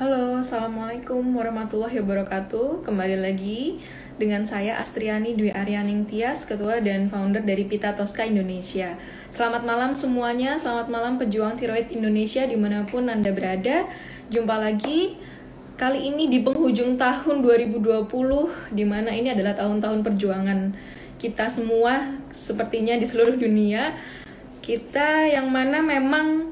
Halo, Assalamualaikum warahmatullahi wabarakatuh. Kembali lagi dengan saya Astriani Dwi Aryaning Tias, Ketua dan Founder dari Pita Tosca Indonesia. Selamat malam semuanya, selamat malam pejuang tiroid Indonesia dimanapun Anda berada. Jumpa lagi, kali ini di penghujung tahun 2020, di mana ini adalah tahun-tahun perjuangan kita semua sepertinya di seluruh dunia. Kita yang mana memang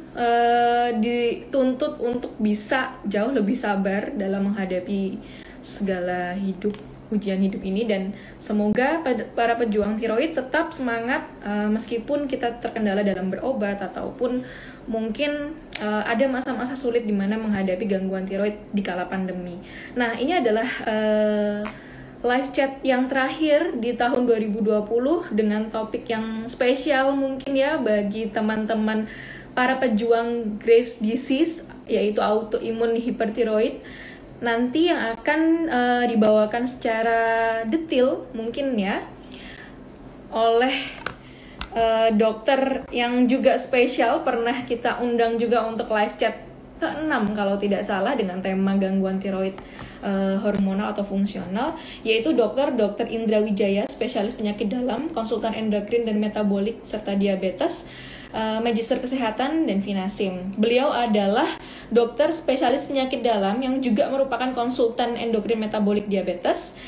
dituntut untuk bisa jauh lebih sabar dalam menghadapi segala ujian hidup ini, dan semoga para pejuang tiroid tetap semangat meskipun kita terkendala dalam berobat ataupun mungkin ada masa-masa sulit di mana menghadapi gangguan tiroid di kala pandemi. Nah, ini adalah live chat yang terakhir di tahun 2020 dengan topik yang spesial mungkin ya bagi teman-teman para pejuang Graves' disease, yaitu autoimun hipertiroid. Nanti yang akan dibawakan secara detail mungkin ya oleh dokter yang juga spesial, pernah kita undang juga untuk live chat ke-6 kalau tidak salah dengan tema gangguan tiroid hormonal atau fungsional, yaitu Dr. Indra Wijaya, spesialis penyakit dalam, konsultan endokrin dan metabolik serta diabetes, Magister Kesehatan dan Finasim. Beliau adalah dokter spesialis penyakit dalam yang juga merupakan konsultan endokrin metabolik diabetes,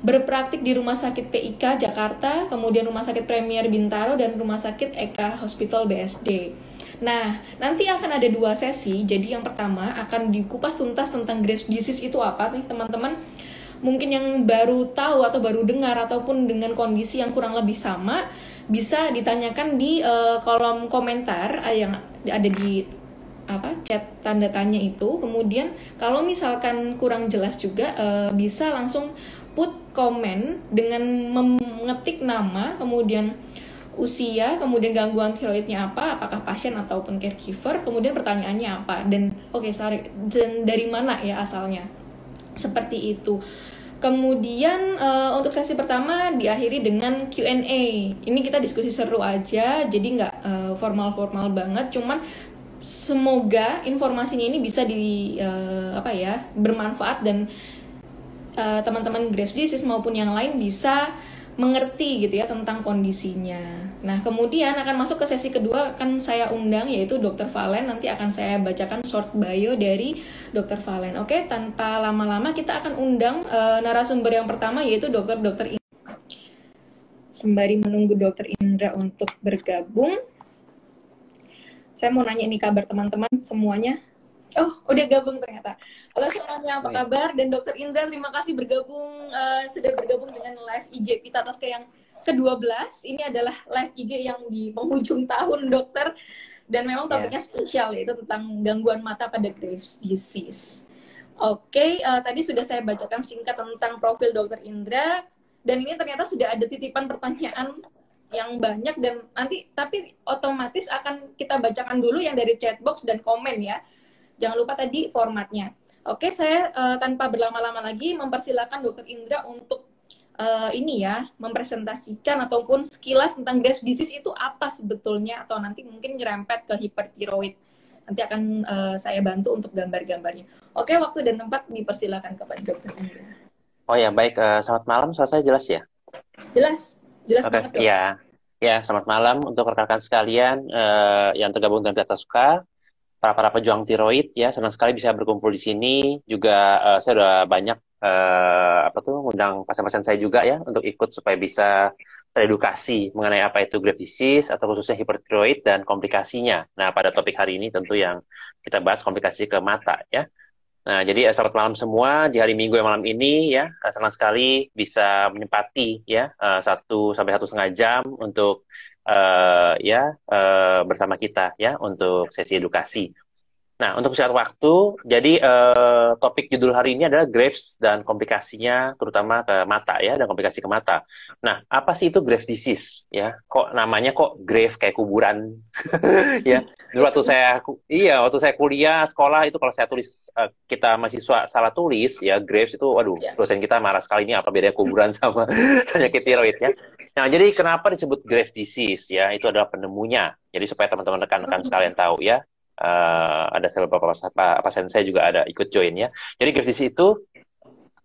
berpraktik di Rumah Sakit PIK Jakarta, kemudian Rumah Sakit Premier Bintaro, dan Rumah Sakit Eka Hospital BSD. Nah, nanti akan ada 2 sesi. Jadi yang pertama akan dikupas tuntas tentang Graves' disease itu apa nih teman-teman. Mungkin yang baru tahu atau baru dengar ataupun dengan kondisi yang kurang lebih sama, bisa ditanyakan di kolom komentar yang ada di chat tanda tanya itu. Kemudian kalau misalkan kurang jelas juga bisa langsung put komen dengan mengetik nama, kemudian usia, kemudian gangguan tiroidnya apa, apakah pasien ataupun caregiver, kemudian pertanyaannya apa, dan dari mana ya asalnya, seperti itu. Kemudian untuk sesi pertama diakhiri dengan Q&A. Ini kita diskusi seru aja, jadi nggak formal-formal banget, cuman semoga informasinya ini bisa bermanfaat dan teman-teman Graves' disease maupun yang lain bisa mengerti gitu ya tentang kondisinya. Nah, kemudian akan masuk ke sesi kedua, akan saya undang yaitu Dr. Valen. Nanti akan saya bacakan short bio dari Dr. Valen. Oke, tanpa lama-lama kita akan undang narasumber yang pertama yaitu Dr. Indra. Sembari menunggu Dr. Indra untuk bergabung, saya mau nanya ini kabar teman-teman semuanya. Oh, udah gabung ternyata. Halo semuanya, apa kabar? Dan Dr. Indra, terima kasih sudah bergabung dengan live IG Pita Tosca yang ke-12. Ini adalah live IG yang di penghujung tahun, dokter. Dan memang topiknya spesial, yaitu tentang gangguan mata pada Graves' disease. Oke, tadi sudah saya bacakan singkat tentang profil Dr. Indra. Dan ini ternyata sudah ada titipan pertanyaan yang banyak, dan tapi otomatis akan kita bacakan dulu yang dari chatbox dan komen ya. Jangan lupa tadi formatnya. Oke, saya tanpa berlama-lama lagi mempersilakan Dr. Indra untuk mempresentasikan ataupun sekilas tentang Graves' disease itu apa sebetulnya, atau nanti mungkin nyerempet ke hipertiroid. Nanti akan saya bantu untuk gambar-gambarnya. Oke, waktu dan tempat dipersilakan kepada Dr. Indra. Oh ya, baik. Selamat malam, suara saya jelas ya? Jelas banget dok. Selamat malam untuk rekan-rekan sekalian yang tergabung dengan Pita Tosca. Para pejuang tiroid ya, senang sekali bisa berkumpul di sini. Juga saya udah banyak ngundang pasien-pasien saya juga ya untuk ikut supaya bisa teredukasi mengenai apa itu Graves' disease atau khususnya hipertiroid dan komplikasinya. Nah, pada topik hari ini tentu yang kita bahas komplikasi ke mata ya. Nah, jadi selamat malam semua di hari Minggu yang malam ini ya. Senang sekali bisa menyempati ya 1 sampai 1,5 jam untuk bersama kita ya untuk sesi edukasi. Nah, untuk singkat waktu, jadi topik judul hari ini adalah Graves dan komplikasinya, terutama ke mata ya, dan komplikasi ke mata. Nah, apa sih itu Graves' disease ya? Kok namanya Grave kayak kuburan ya? Dulu waktu saya kuliah sekolah itu kalau saya tulis kita mahasiswa salah tulis ya Graves itu, waduh, dosen kita marah sekali, ini apa bedanya kuburan sama penyakit tiroid ya? Nah, jadi kenapa disebut Graves' disease ya? Itu adalah penemunya. Jadi supaya teman-teman rekan-rekan sekalian tahu ya. ada beberapa pasien saya juga ada ikut join ya. Jadi Graves disease itu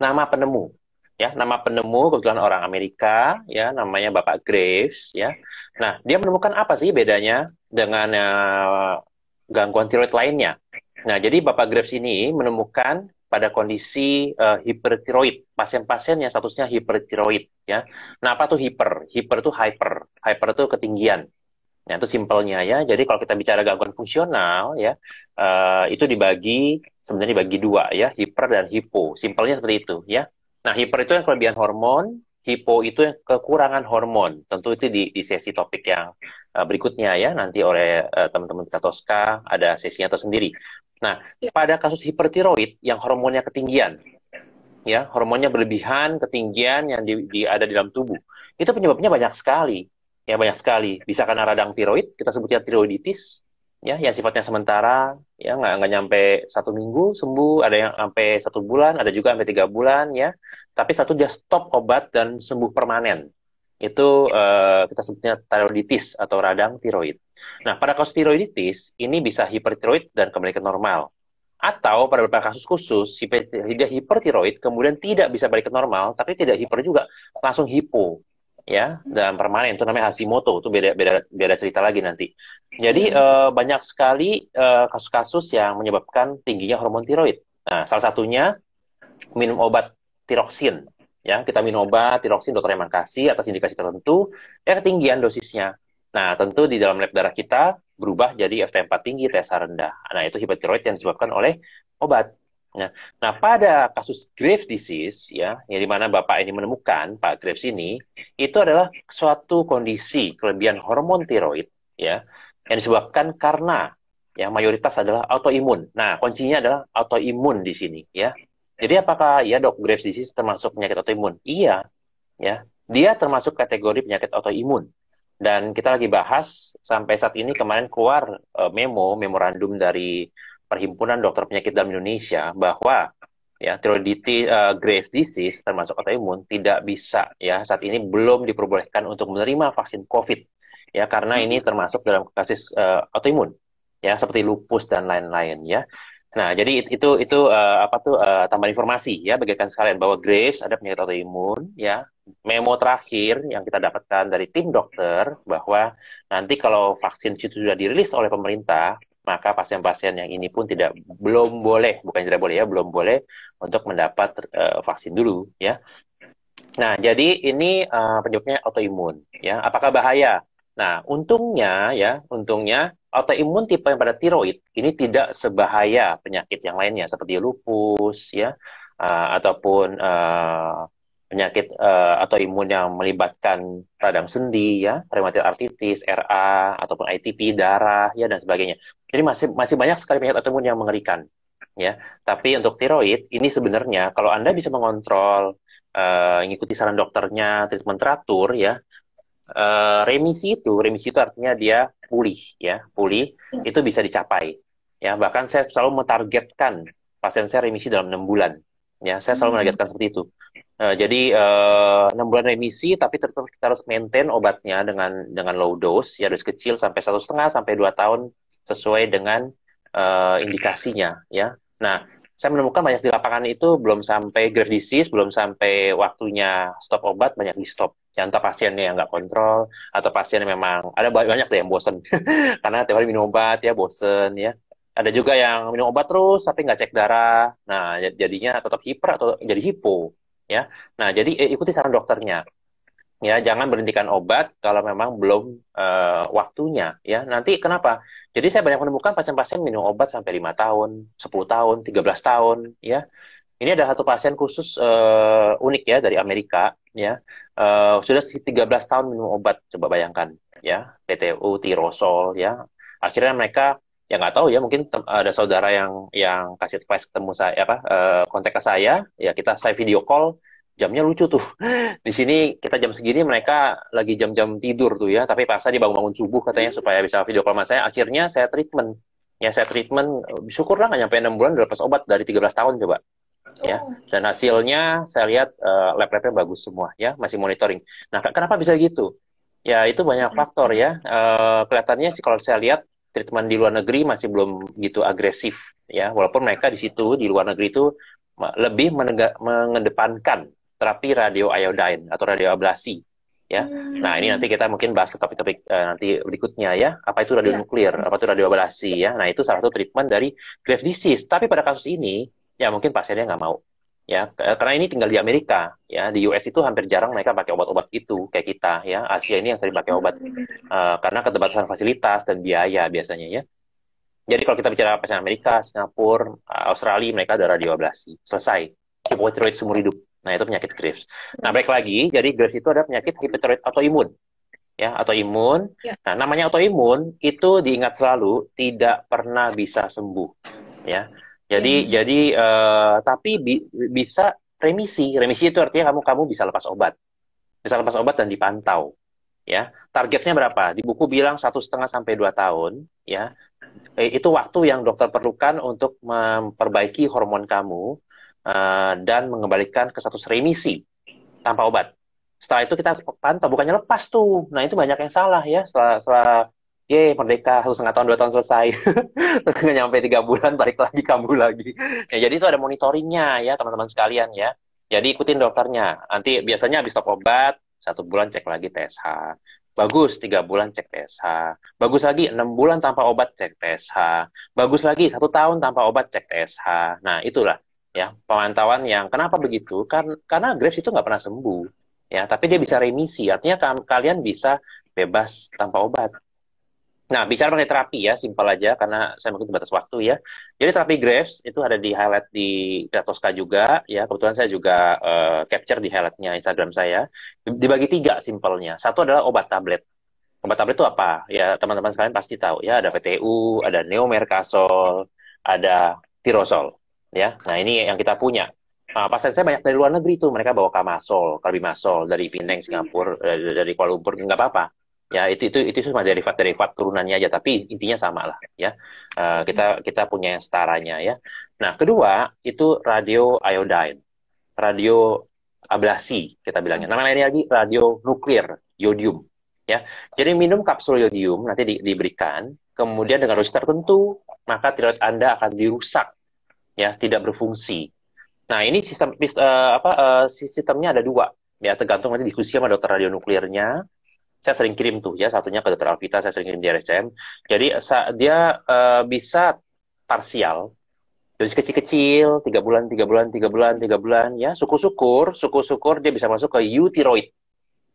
nama penemu ya, nama penemu kebetulan orang Amerika ya, namanya Bapak Graves ya. Nah, dia menemukan apa sih bedanya dengan gangguan tiroid lainnya. Nah, jadi Bapak Graves ini menemukan pada kondisi hipertiroid, pasien-pasien yang statusnya hipertiroid ya. Nah, apa tuh hiper? Hiper itu hyper, hyper itu ketinggian. Nah, itu simpelnya ya. Jadi kalau kita bicara gangguan fungsional ya, itu sebenarnya dibagi dua ya, hiper dan hipo. Simpelnya seperti itu ya. Nah, hiper itu yang kelebihan hormon, hipo itu yang kekurangan hormon. Tentu itu di sesi topik yang berikutnya ya, nanti oleh teman-teman kita Tosca, ada sesinya tersendiri. Nah, pada kasus hipertiroid yang hormonnya ketinggian, ya, hormonnya berlebihan, ketinggian yang ada di dalam tubuh, itu penyebabnya banyak sekali. Ya, banyak sekali. Bisa karena radang tiroid, kita sebutnya tiroiditis, ya, yang sifatnya sementara, ya, nggak nyampe 1 minggu sembuh, ada yang sampai 1 bulan, ada juga sampai 3 bulan, ya. Tapi satu dia stop obat dan sembuh permanen. Itu kita sebutnya tiroiditis atau radang tiroid. Nah, pada kasus tiroiditis, ini bisa hipertiroid dan kembali ke normal. Atau pada beberapa kasus khusus, dia hipertiroid, kemudian tidak bisa balik ke normal, tapi tidak hiper juga, langsung hipo. Ya, dan permanen itu namanya Hashimoto, itu beda cerita lagi nanti. Jadi banyak sekali kasus-kasus yang menyebabkan tingginya hormon tiroid. Nah, salah satunya minum obat tiroksin. Ya, kita minum obat tiroksin, dokter yang kasih atas indikasi tertentu, ya ketinggian dosisnya. Nah, tentu di dalam lab darah kita berubah jadi FT4 tinggi, TSH rendah. Nah, itu hipertiroid yang disebabkan oleh obat. Nah, pada kasus Graves disease, ya, yang di mana Bapak ini menemukan, Pak Graves ini, itu adalah suatu kondisi kelebihan hormon tiroid, ya, yang disebabkan karena, ya, mayoritas adalah autoimun. Nah, kuncinya adalah autoimun di sini, ya. Jadi apakah ya dok, Graves disease termasuk penyakit autoimun? Iya, ya. Dia termasuk kategori penyakit autoimun. Dan kita lagi bahas sampai saat ini kemarin keluar memorandum dari Perhimpunan Dokter Penyakit dalam Indonesia bahwa ya tiroiditis Graves disease termasuk autoimun tidak bisa ya saat ini belum diperbolehkan untuk menerima vaksin COVID ya karena ini termasuk dalam kasus autoimun ya seperti lupus dan lain-lain ya. Nah, jadi itu tambahan informasi ya bagi kalian sekalian bahwa Graves ada penyakit autoimun ya. Memo terakhir yang kita dapatkan dari tim dokter bahwa nanti kalau vaksin itu sudah dirilis oleh pemerintah, maka pasien-pasien yang ini pun belum boleh, bukan tidak boleh ya, belum boleh untuk mendapat vaksin dulu ya. Nah, jadi ini penyebabnya autoimun ya. Apakah bahaya? Nah, untungnya autoimun tipe yang pada tiroid ini tidak sebahaya penyakit yang lainnya seperti lupus ya ataupun penyakit autoimun yang melibatkan radang sendi ya, rheumatoid arthritis, RA ataupun ITP, darah ya dan sebagainya. Jadi masih banyak sekali penyakit autoimun yang mengerikan ya. Tapi untuk tiroid ini sebenarnya kalau Anda bisa mengontrol mengikuti saran dokternya, treatment teratur ya, remisi itu artinya dia pulih itu bisa dicapai ya. Bahkan saya selalu mentargetkan pasien saya remisi dalam 6 bulan ya, saya selalu menargetkan seperti itu. Jadi 6 bulan remisi tapi tetap kita harus maintain obatnya dengan low dose ya, dose kecil sampai 1,5 sampai 2 tahun sesuai dengan indikasinya ya. Nah, saya menemukan banyak di lapangan itu belum sampai Graves disease, belum sampai waktunya stop obat, banyak di stop. Ya, entah pasiennya yang nggak kontrol, atau pasiennya memang, ada banyak deh yang bosen. Karena tiap hari minum obat, ya bosen ya. Ada juga yang minum obat terus, tapi nggak cek darah. Nah, jadinya tetap hiper atau jadi hipo. Ya. Nah, jadi ikuti saran dokternya. Ya, jangan berhentikan obat kalau memang belum waktunya. Ya, nanti kenapa? Jadi saya banyak menemukan pasien-pasien minum obat sampai 5 tahun, 10 tahun, 13 tahun. Ya, ini ada satu pasien khusus unik ya dari Amerika. Ya, sudah 13 tahun minum obat. Coba bayangkan, ya, PTU, tirosol. Ya, akhirnya mereka ya nggak tahu ya, mungkin ada saudara yang kasih advice ketemu saya, kontak ke saya. Ya, saya video call. Jamnya lucu tuh. Di sini kita jam segini, mereka lagi jam-jam tidur tuh ya. Tapi paksa dibangun-bangun subuh katanya supaya bisa video call sama saya. Akhirnya saya treatment. Ya, saya treatment. Syukurlah nggak nyampe 6 bulan udah lepas obat dari 13 tahun coba. Ya, dan hasilnya saya lihat lab-labnya bagus semua ya, masih monitoring. Nah, kenapa bisa gitu? Ya, itu banyak faktor ya. Kelihatannya sih kalau saya lihat treatment di luar negeri masih belum gitu agresif ya, walaupun mereka di situ di luar negeri itu lebih mengedepankan terapi radio iodine atau radio ablasi ya. Nah, ini nanti kita mungkin bahas ke topik-topik nanti berikutnya ya. Apa itu radio nuklir, apa itu radio ablasi ya. Nah, itu salah satu treatment dari Graves' disease. Tapi pada kasus ini ya mungkin pasiennya nggak mau ya, karena ini tinggal di Amerika ya. Di US itu hampir jarang mereka pakai obat-obat itu kayak kita ya. Asia ini yang sering pakai obat karena keterbatasan fasilitas dan biaya biasanya ya. Jadi kalau kita bicara pasien Amerika, Singapura, Australia, mereka ada radio ablasi. Selesai. Hipotiroid seumur hidup. Nah, itu penyakit Graves. Nah, balik lagi, jadi Graves itu ada penyakit hipotiroid autoimun. Ya, autoimun. Nah, namanya autoimun itu diingat selalu tidak pernah bisa sembuh. Ya. Jadi tapi bisa remisi. Remisi itu artinya kamu bisa lepas obat. Bisa lepas obat dan dipantau. Ya, targetnya berapa? Di buku bilang 1,5 sampai 2 tahun. Ya, itu waktu yang dokter perlukan untuk memperbaiki hormon kamu dan mengembalikan ke status remisi tanpa obat. Setelah itu kita pantau, bukannya lepas tuh. Nah, itu banyak yang salah ya. Setelah merdeka 1,5 tahun 2 tahun selesai, nggak nyampe 3 bulan balik lagi kambuh lagi. Ya, jadi itu ada monitoringnya ya teman-teman sekalian ya. Jadi ikutin dokternya. Nanti biasanya habis stop obat 1 bulan cek lagi TSH. Bagus 3 bulan cek TSH. Bagus lagi 6 bulan tanpa obat cek TSH. Bagus lagi 1 tahun tanpa obat cek TSH. Nah, itulah ya pemantauan yang kenapa begitu? Karena Graves itu nggak pernah sembuh ya, tapi dia bisa remisi. Artinya kalian bisa bebas tanpa obat. Nah, bicara mengenai terapi ya, simpel aja karena saya mungkin terbatas waktu ya. Jadi terapi Graves itu ada di highlight di Gratoska juga ya. Kebetulan saya juga capture di highlightnya Instagram saya. Dibagi 3 simpelnya. Satu adalah obat tablet. Obat tablet itu apa? Ya, teman-teman sekalian pasti tahu ya. Ada PTU, ada Neomercazole, ada Tirosol. Ya, nah ini yang kita punya. Pasien saya banyak dari luar negeri tuh. Mereka bawa Kamasol, Carbimasol dari Penang, Singapura, dari Kuala Lumpur, nggak apa-apa. Ya, itu cuma derivat turunannya aja, tapi intinya sama lah ya. Kita punya yang setaranya ya. Nah, kedua itu radio iodine, radio ablasi kita bilangnya. Nama lainnya lagi radio nuklir, yodium ya. Jadi minum kapsul yodium nanti diberikan, kemudian dengan dosis tertentu maka tiroid Anda akan dirusak ya, tidak berfungsi. Nah, ini sistemnya ada 2 ya, tergantung nanti diskusi sama dokter radio nuklirnya. Saya sering kirim tuh ya, satunya ke dokter Alvita, saya sering kirim di RSCM. Jadi dia bisa parsial, dosis kecil-kecil, 3 bulan, 3 bulan, 3 bulan, 3 bulan, ya. Syukur-syukur dia bisa masuk ke euthyroid,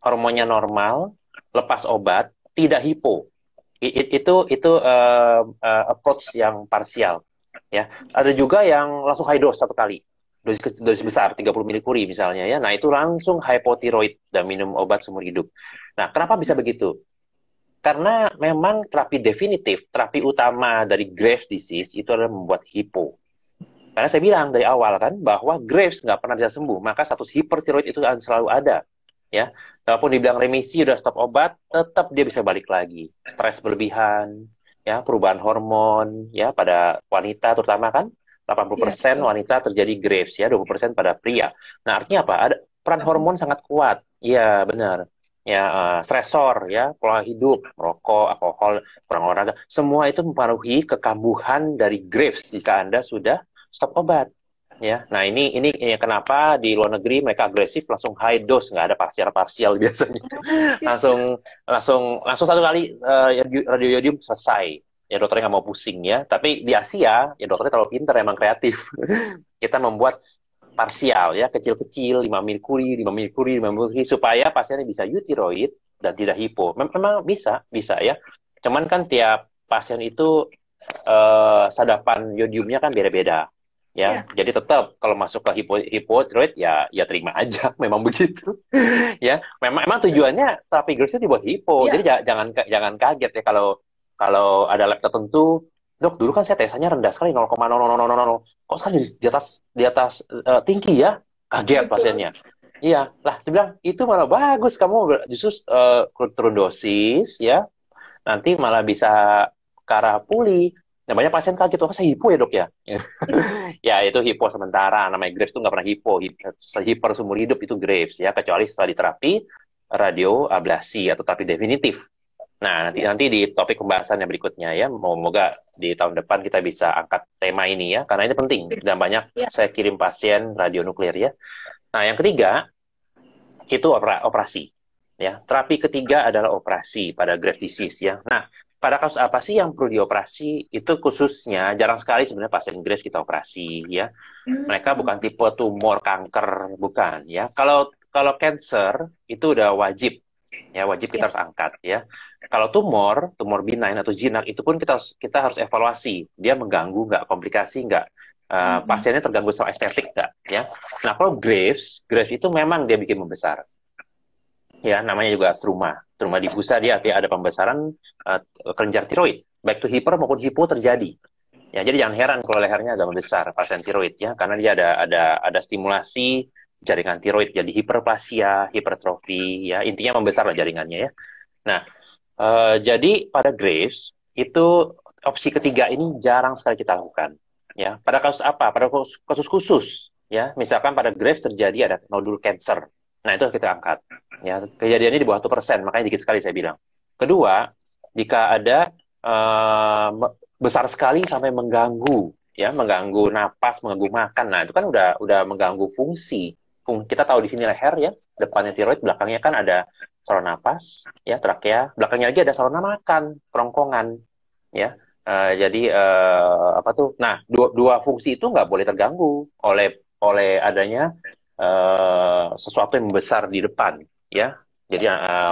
hormonnya normal, lepas obat, tidak hipo. Itu approach yang parsial, ya. Ada juga yang langsung high dose 1 kali. Dosis besar 30 milikuri misalnya ya. Nah, itu langsung hypothyroid dan minum obat seumur hidup. Nah, kenapa bisa begitu? Karena memang terapi definitif, terapi utama dari Graves' disease itu adalah membuat hipo. Karena saya bilang dari awal kan bahwa Graves nggak pernah bisa sembuh, maka status hipertiroid itu akan selalu ada. Ya, walaupun dibilang remisi udah stop obat, tetap dia bisa balik lagi. Stres berlebihan, ya, perubahan hormon, ya pada wanita terutama kan. 80% wanita terjadi Graves ya, 20% pada pria. Nah, artinya apa? Ada peran hormon sangat kuat. Iya, benar. Ya, stresor ya, pola hidup, merokok, alkohol, kurang olahraga, semua itu mempengaruhi kekambuhan dari Graves jika Anda sudah stop obat. Ya, nah ini kenapa di luar negeri mereka agresif langsung high dose, nggak ada parsial biasanya. langsung 1 kali radio yodium selesai. Ya dokternya nggak mau pusing ya. Tapi di Asia, ya dokternya terlalu pintar, emang kreatif. Kita membuat parsial ya, kecil-kecil, 5 merkuri, supaya pasiennya bisa euthyroid dan tidak hipo. Memang bisa ya. Cuman kan tiap pasien itu sadapan yodiumnya kan beda-beda. Ya, jadi tetap kalau masuk ke hipotiroid ya terima aja, memang begitu. Ya, memang tujuannya terapi Graves itu dibuat hipo. Jadi jangan kaget ya kalau ada lab tertentu, dok dulu kan saya TSH-nya rendah sekali 0,0000, kok sekarang di atas tinggi ya, kaget pasiennya. Iya, lah dia bilang itu malah bagus, kamu justru turun dosis ya, nanti malah bisa ke arah pulih. Nah, banyak pasien kaget, oh saya hipo ya dok ya. Ya itu hipo sementara, namanya Graves itu nggak pernah hipo, hiper seumur hidup itu Graves ya, kecuali setelah diterapi radio ablasi atau terapi definitif. Nah, nanti Ya. nanti di topik pembahasan yang berikutnya ya, moga di tahun depan kita bisa angkat tema ini ya, karena ini penting dan banyak Ya. saya kirim pasien radionuklir ya. Nah, yang ketiga itu operasi. Ya, terapi ketiga adalah operasi pada Graves disease ya. Nah, pada kasus apa sih yang perlu dioperasi? Itu khususnya jarang sekali sebenarnya pasien Graves kita operasi ya. Mereka Hmm. bukan tipe tumor kanker, bukan ya. Kalau kalau cancer itu udah wajib ya, wajib Ya. kita harus angkat ya. Kalau tumor benign atau jinak itu pun kita harus evaluasi. Dia mengganggu nggak, komplikasi nggak, Hmm. pasiennya terganggu secara estetik nggak ya. Nah, kalau Graves itu memang dia bikin membesar ya, namanya juga struma diffusa, dia ada pembesaran kelenjar tiroid baik itu hiper maupun hipo terjadi ya. Jadi jangan heran kalau lehernya agak membesar pasien tiroid ya, karena dia ada stimulasi jaringan tiroid jadi hiperplasia, hipertrofi ya, intinya membesar lah jaringannya ya. Nah, jadi pada Graves itu opsi ketiga ini jarang sekali kita lakukan ya. Pada kasus apa, pada kasus khusus ya, misalkan pada Graves terjadi ada nodul cancer, nah itu kita angkat ya. Kejadiannya di bawah 1%, makanya dikit sekali saya bilang. Kedua, jika ada eh, besar sekali sampai mengganggu ya, mengganggu napas, mengganggu makan, nah itu kan udah mengganggu fungsi. Kita tahu di sini leher ya, depannya tiroid, belakangnya kan ada saluran napas ya, trakea, belakangnya lagi ada saluran makan, kerongkongan ya. Jadi apa tuh, nah dua fungsi itu nggak boleh terganggu oleh oleh adanya sesuatu yang membesar di depan ya. Jadi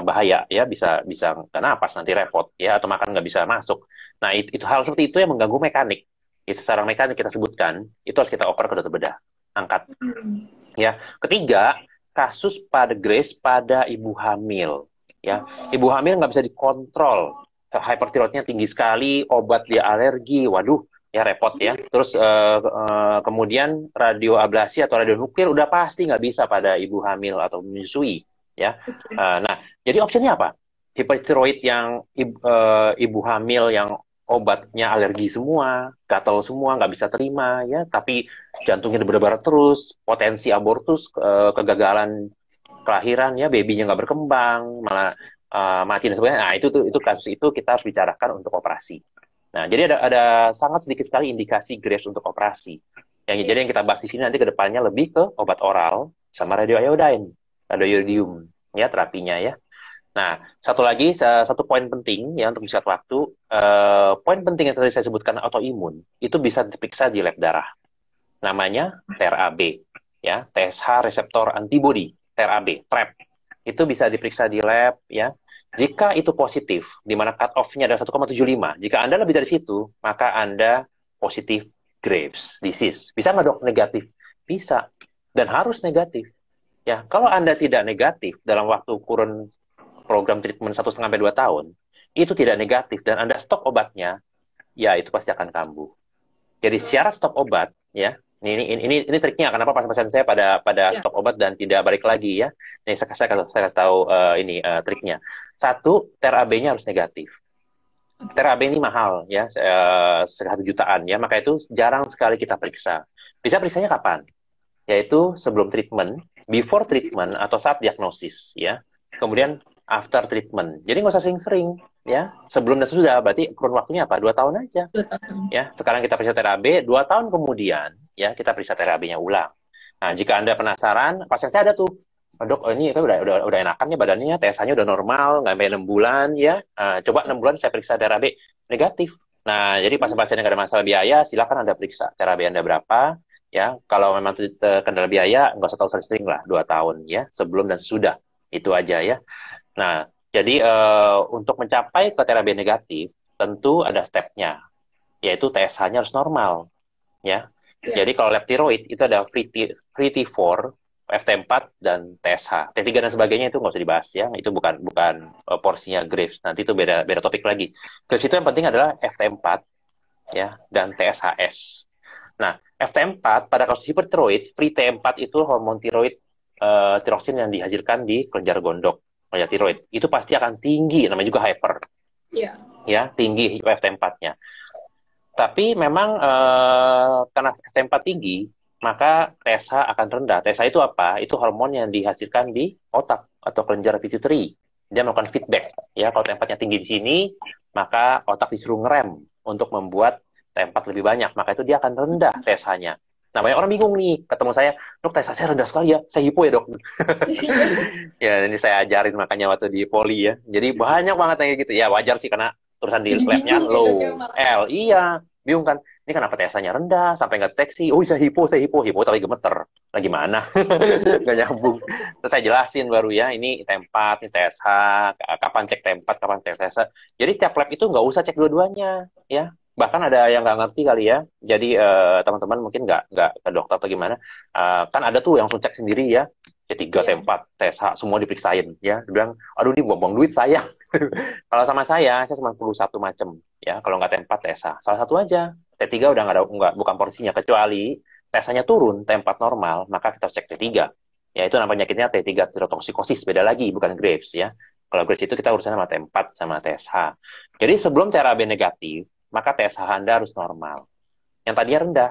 bahaya ya, bisa bisa nggak napas nanti repot ya, atau makan nggak bisa masuk. Nah, itu hal seperti itu yang mengganggu mekanik ya, secara mekanik kita sebutkan itu harus kita oper ke dokter bedah, angkat Hmm. ya. Ketiga, kasus pada Grace pada ibu hamil ya. Ibu hamil nggak bisa dikontrol, hypertiroidnya tinggi sekali, obat dia alergi, waduh ya repot ya. Terus kemudian radioablasi atau radionuklir udah pasti nggak bisa pada ibu hamil atau menyusui ya. Oke. Nah, jadi opsinya apa? Hipertiroid yang ibu hamil yang obatnya alergi semua, gatal semua, nggak bisa terima ya, tapi jantungnya berdebar terus, potensi abortus, kegagalan kelahiran ya, babynya nggak berkembang, malah mati dan sebagainya. Nah, itu kasus itu kita harus bicarakan untuk operasi. Nah, jadi ada sangat sedikit sekali indikasi Graves untuk operasi. Jadi yang kita bahas di sini nanti ke depannya lebih ke obat oral sama radioiodine, radioiodium ya terapinya ya. Nah, satu lagi, satu poin penting ya untuk bisa waktu, poin penting yang tadi saya sebutkan autoimun, itu bisa diperiksa di lab darah. Namanya TRAB, ya, TSH reseptor antibody, TRAB, TRAP. Itu bisa diperiksa di lab, ya. Jika itu positif, di mana cut off-nya adalah 1,75, jika Anda lebih dari situ, maka Anda positif Graves disease. Bisa nggak dok negatif? Bisa, dan harus negatif. Ya, kalau Anda tidak negatif dalam waktu kurun program treatment 1,5 sampai 2 tahun, itu tidak negatif dan Anda stop obatnya, ya itu pasti akan kambuh. Jadi syarat stop obat, ya, ini triknya kenapa pasien-pasien saya pada Ya. stop obat dan tidak balik lagi ya. Ini saya kasih tahu ini triknya. Satu, TRAB-nya harus negatif. TRAB ini mahal ya, 1 jutaan ya, maka itu jarang sekali kita periksa. Bisa periksanya kapan? Yaitu sebelum treatment, before treatment atau saat diagnosis ya. Kemudian after treatment. Jadi nggak usah sering-sering ya. Sebelum dan sesudah, berarti kurun waktunya apa? 2 tahun aja. 2 tahun. Ya, sekarang kita periksa TRAB, 2 tahun kemudian ya kita periksa TRAB-nya ulang. Nah, jika Anda penasaran, pasien saya ada tuh, dok, ini kan udah enakan ya badannya, TSH-nya udah normal, nggak sampai 6 bulan ya. Coba 6 bulan saya periksa TRAB negatif. Nah, jadi pasien-pasien yang ada masalah biaya, silakan Anda periksa TRAB Anda berapa. Ya, kalau memang kendala biaya, nggak usah tahu sering-sering lah, 2 tahun ya, sebelum dan sesudah. Itu aja ya. Nah, jadi untuk mencapai ke TRAB negatif, tentu ada stepnya, yaitu TSH-nya harus normal, ya. Ya. Jadi kalau lab tiroid itu ada free T4, FT4 dan TSH. T3 dan sebagainya itu nggak usah dibahas ya. Itu bukan bukan porsinya Graves. Nanti itu beda topik lagi. Graves itu yang penting adalah FT4 ya dan TSHS. Nah, FT4 pada kasus hipertiroid, free T4 itu hormon tiroid tiroksin yang dihasilkan di kelenjar gondok, kelenjar tiroid. Itu pasti akan tinggi, namanya juga hyper. Ya. Ya, tinggi FT4-nya. Tapi memang karena FT4 tinggi, maka TSH akan rendah. TSH itu apa? Itu hormon yang dihasilkan di otak atau kelenjar pituitary. dia melakukan feedback. Ya, kalau T4-nya tinggi di sini, maka otak disuruh ngerem untuk membuat T4 lebih banyak. Maka itu dia akan rendah TSH-nya. Nah, banyak orang bingung nih, ketemu saya, dok, TSH saya rendah sekali ya, saya hipo ya dok. Iya. Ya, ini saya ajarin makanya waktu di poli ya. Jadi banyak banget yang kayak gitu. Ya, wajar sih karena tulisan di Jadi labnya bingung ya dok ya low malah. L. Iya, bingung kan. Ini kenapa TSH-nya rendah sampai nggak deteksi? Oh, saya hipo, tapi gemeter. Nah, gimana? Nggak nyambung. Terus saya jelasin baru ya, ini T4, ini TSH, kapan cek T4, kapan cek TSH. Jadi tiap lab itu nggak usah cek dua-duanya, ya. Bahkan ada yang nggak ngerti kali ya. Jadi teman-teman mungkin nggak ke dokter atau gimana. Kan ada tuh yang langsung cek sendiri ya. T3, Iya. T4, TSH, semua diperiksain ya. Dia bilang, aduh ini buang-buang duit saya. Kalau sama saya cuma perlu satu macam ya. Kalau nggak T4, TSH, salah satu aja. T3 udah nggak bukan porsinya kecuali TSH-nya turun, T4 normal, maka kita cek T3. Ya itu namanya penyakitnya T3 tirotoksikosis, beda lagi, bukan Graves ya. Kalau Graves itu kita urusan sama T4 sama TSH. Jadi sebelum TRAB negatif, maka TSH Anda harus normal. Yang tadinya rendah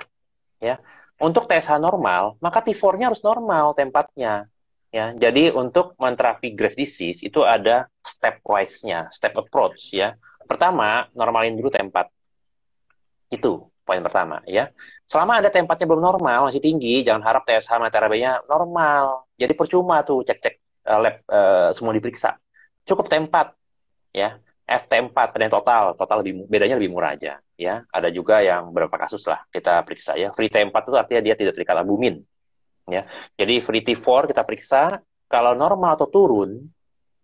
ya. Untuk TSH normal, maka T4-nya harus normal, T4-nya. Ya, jadi untuk menterapi Graves disease itu ada step-wise-nya, step approach ya. Pertama, normalin dulu T4. Itu poin pertama ya. Selama ada T4-nya belum normal, masih tinggi, jangan harap TSH sama TRAB-nya normal. Jadi percuma tuh cek-cek lab semua diperiksa. Cukup T4 ya. FT4 ada yang total bedanya lebih murah aja ya. Ada juga yang beberapa kasus lah kita periksa ya. Free T4 itu artinya dia tidak terikat albumin ya. Jadi free T4 kita periksa, kalau normal atau turun,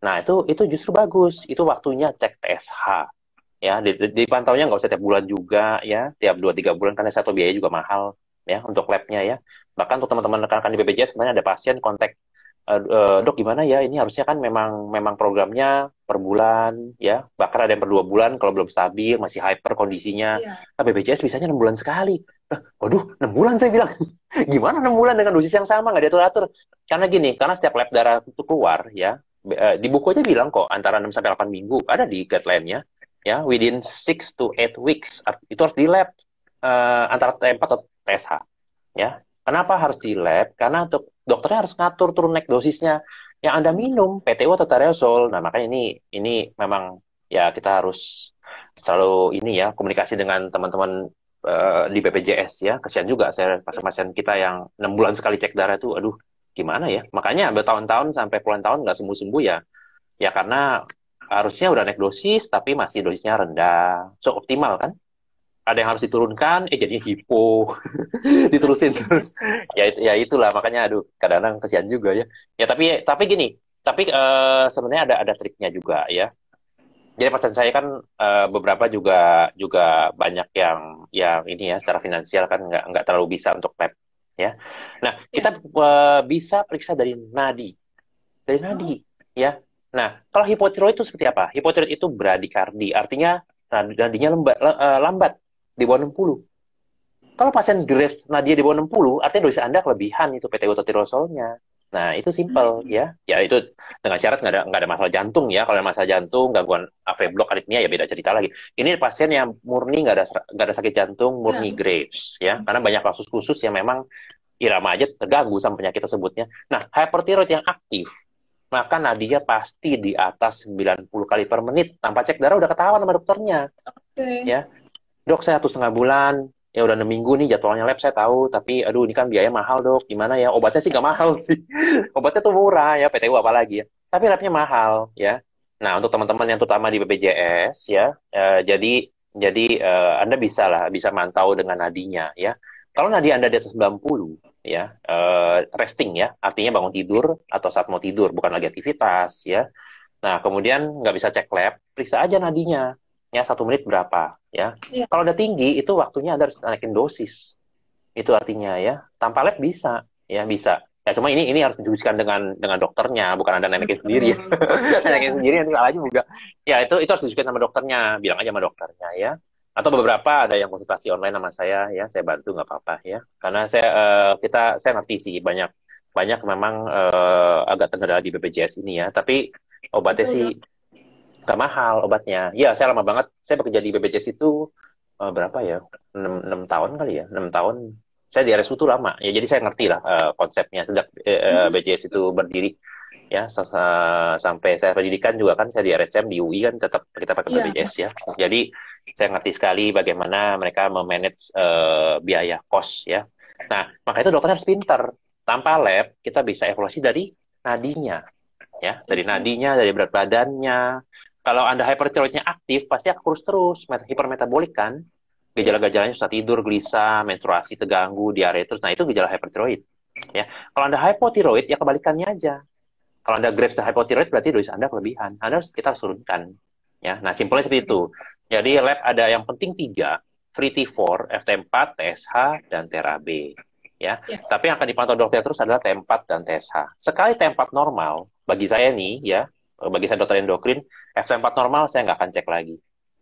nah itu justru bagus. Itu waktunya cek TSH ya. Dipantaunya nggak usah tiap bulan juga ya, tiap 2-3 bulan karena satu biaya juga mahal ya untuk labnya ya. Bahkan untuk teman-teman rekan-rekan di BPJS kemarin ada pasien kontak, dok gimana ya, ini harusnya kan memang programnya per bulan ya, bahkan ada yang per 2 bulan kalau belum stabil masih hyper kondisinya. Iya. Nah, BPJS bisanya 6 bulan sekali. Waduh, 6 bulan saya bilang. Gimana 6 bulan dengan dosis yang sama nggak diatur-atur? Karena gini, karena setiap lab darah itu keluar ya, di buku aja bilang kok antara 6 sampai 8 minggu ada di guideline-nya ya, within 6 to 8 weeks itu harus di lab antara T4 atau TSH ya. Kenapa harus di lab? Karena untuk dokternya harus ngatur turun naik dosisnya yang Anda minum, PTU atau Tariosol. Nah, makanya ini memang ya kita harus selalu ini ya komunikasi dengan teman-teman di BPJS ya. Kasihan juga saya pasien-pasien kita yang 6 bulan sekali cek darah itu, aduh gimana ya. Makanya bertahun-tahun sampai puluhan tahun nggak sembuh-sembuh ya. Ya karena harusnya udah naik dosis tapi masih dosisnya rendah. So optimal kan? Ada yang harus diturunkan, jadinya hipo, diterusin terus. Ya itulah makanya aduh kadang-kadang kesian juga ya. Ya tapi gini, tapi sebenarnya ada triknya juga ya. Jadi pasien saya kan beberapa juga banyak yang ini ya secara finansial kan nggak terlalu bisa untuk lab ya. Nah Iya. kita bisa periksa dari nadi Oh, ya. Nah kalau hipotiroid itu seperti apa? Hipotiroid itu bradikardi, artinya nadinya lambat di bawah 60. Kalau pasien Graves nadia di bawah 60, artinya dosis Anda kelebihan itu PTU atau tirosolnya. Nah, itu simple ya. Ya itu dengan syarat nggak ada masalah jantung ya. Kalau ada masalah jantung, gangguan AV block, aritmia ya beda cerita lagi. Ini pasien yang murni nggak ada sakit jantung, murni ya. Graves ya. Karena banyak kasus khusus yang memang irama aja terganggu sama penyakit tersebutnya. Nah, hypertiroid yang aktif, maka nadia pasti di atas 90 kali per menit. Tanpa cek darah udah ketahuan sama dokternya Oke. ya. Dok, saya 1,5 bulan, ya udah 6 minggu nih jadwalnya lab saya tahu, tapi aduh ini kan biaya mahal dok, gimana ya? Obatnya sih nggak mahal sih, obatnya tuh murah ya, PTU apalagi ya, tapi labnya mahal ya. Nah untuk teman-teman yang terutama di BPJS ya, jadi Anda bisa mantau dengan nadinya ya. Kalau nadi Anda di atas 90 ya, resting ya, artinya bangun tidur atau saat mau tidur, bukan lagi aktivitas ya. Nah, kemudian nggak bisa cek lab, periksa aja nadinya. Ya, 1 menit berapa, ya. Iya. Kalau udah tinggi, itu waktunya Anda harus naikin dosis. Itu artinya ya. Tanpa lab bisa, ya bisa. Ya, cuma ini harus didiskusikan dengan dokternya, bukan Anda naikin sendiri. Betul. Naikin Iya. sendiri nanti salah juga. Ya, itu harus didiskusikan sama dokternya. Bilang aja sama dokternya, ya. Atau beberapa ada yang konsultasi online sama saya, ya. Saya bantu, nggak apa-apa, ya. Karena saya ngerti sih, banyak memang agak terkendala di BPJS ini ya. Tapi obatnya Betul sih dok. nggak mahal obatnya. Ya, saya lama banget. Saya bekerja di BPJS itu berapa ya? 6 tahun kali ya. 6 tahun. Saya di RSU itu lama. Ya, jadi saya ngerti lah konsepnya sejak BPJS itu berdiri. ya sampai saya pendidikan juga kan saya di RSCM di UI kan tetap kita pakai Iya. BPJS ya. Jadi saya ngerti sekali bagaimana mereka memanage biaya kos ya. Nah, maka itu dokternya harus pinter. Tanpa lab kita bisa evaluasi dari nadinya ya, dari Oke. nadinya, dari berat badannya. Kalau Anda hypertiroidnya aktif pasti akan kurus terus, hipermetabolik kan. Iya. Gejala-gejalanya susah tidur, gelisah, menstruasi terganggu, diare terus. Nah, itu gejala hypertiroid ya. Kalau Anda hypotiroid ya kebalikannya aja. Kalau Anda Graves dan hypothyroid berarti dosis Anda kelebihan. Kita harus turunkan. Ya, nah simpelnya seperti itu. Jadi lab ada yang penting 3, free T4, FT4, TSH, dan TRAB. Ya, Ya. tapi yang akan dipantau dokter terus adalah T4 dan TSH. Sekali T4 normal, bagi saya nih ya, bagi saya dokter endokrin, FT4 normal saya nggak akan cek lagi.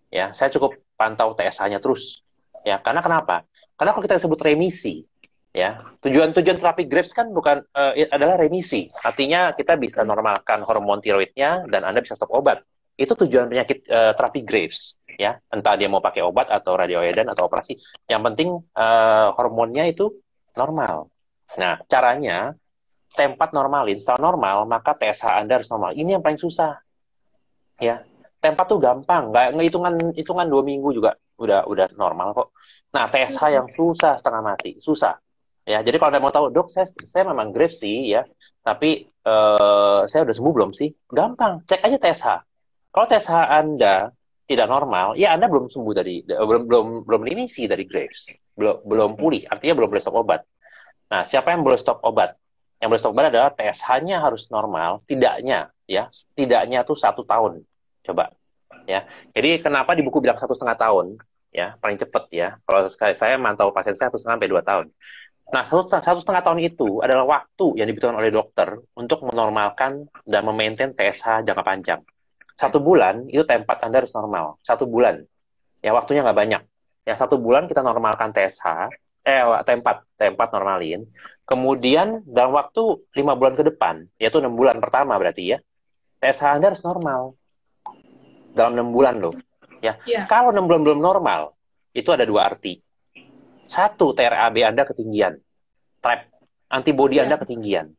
Ya, saya cukup pantau TSH-nya terus. Ya, karena kenapa? Karena kalau kita sebut remisi, ya tujuan terapi Graves kan bukan adalah remisi, artinya kita bisa normalkan hormon tiroidnya dan Anda bisa stop obat. Itu tujuan penyakit terapi Graves ya, entah dia mau pakai obat atau radioiodin atau operasi, yang penting hormonnya itu normal. Nah, caranya T4 normalin, setelah normal maka TSH Anda harus normal. Ini yang paling susah ya. T4 tuh gampang, nggak hitungan 2 minggu juga udah normal kok. Nah, TSH yang susah setengah mati, susah. Ya, jadi kalau Anda mau tahu, dok, saya memang Graves sih, ya, tapi saya udah sembuh belum sih? Gampang, cek aja TSH. Kalau TSH Anda tidak normal, ya Anda belum sembuh belum remisi dari Graves, belum pulih, artinya belum boleh stop obat. Nah, siapa yang boleh stop obat? Yang boleh stop obat adalah TSH-nya harus normal, setidaknya tuh 1 tahun. Coba, ya. Jadi kenapa di buku bilang 1,5 tahun? Ya, paling cepat ya. Kalau saya mantau pasien saya 1,5 sampai 2 tahun. Nah, 1,5 tahun itu adalah waktu yang dibutuhkan oleh dokter untuk menormalkan dan memaintain TSH jangka panjang. 1 bulan, itu T4 Anda harus normal. 1 bulan. Ya, waktunya nggak banyak. Ya, 1 bulan kita normalkan TSH, T4 normalin. Kemudian, dalam waktu 5 bulan ke depan, yaitu 6 bulan pertama berarti ya, TSH Anda harus normal. Dalam 6 bulan loh. Ya, Ya. kalau 6 bulan belum normal, itu ada 2 arti. 1, TRAB Anda ketinggian. Trap. Antibody Anda ketinggian.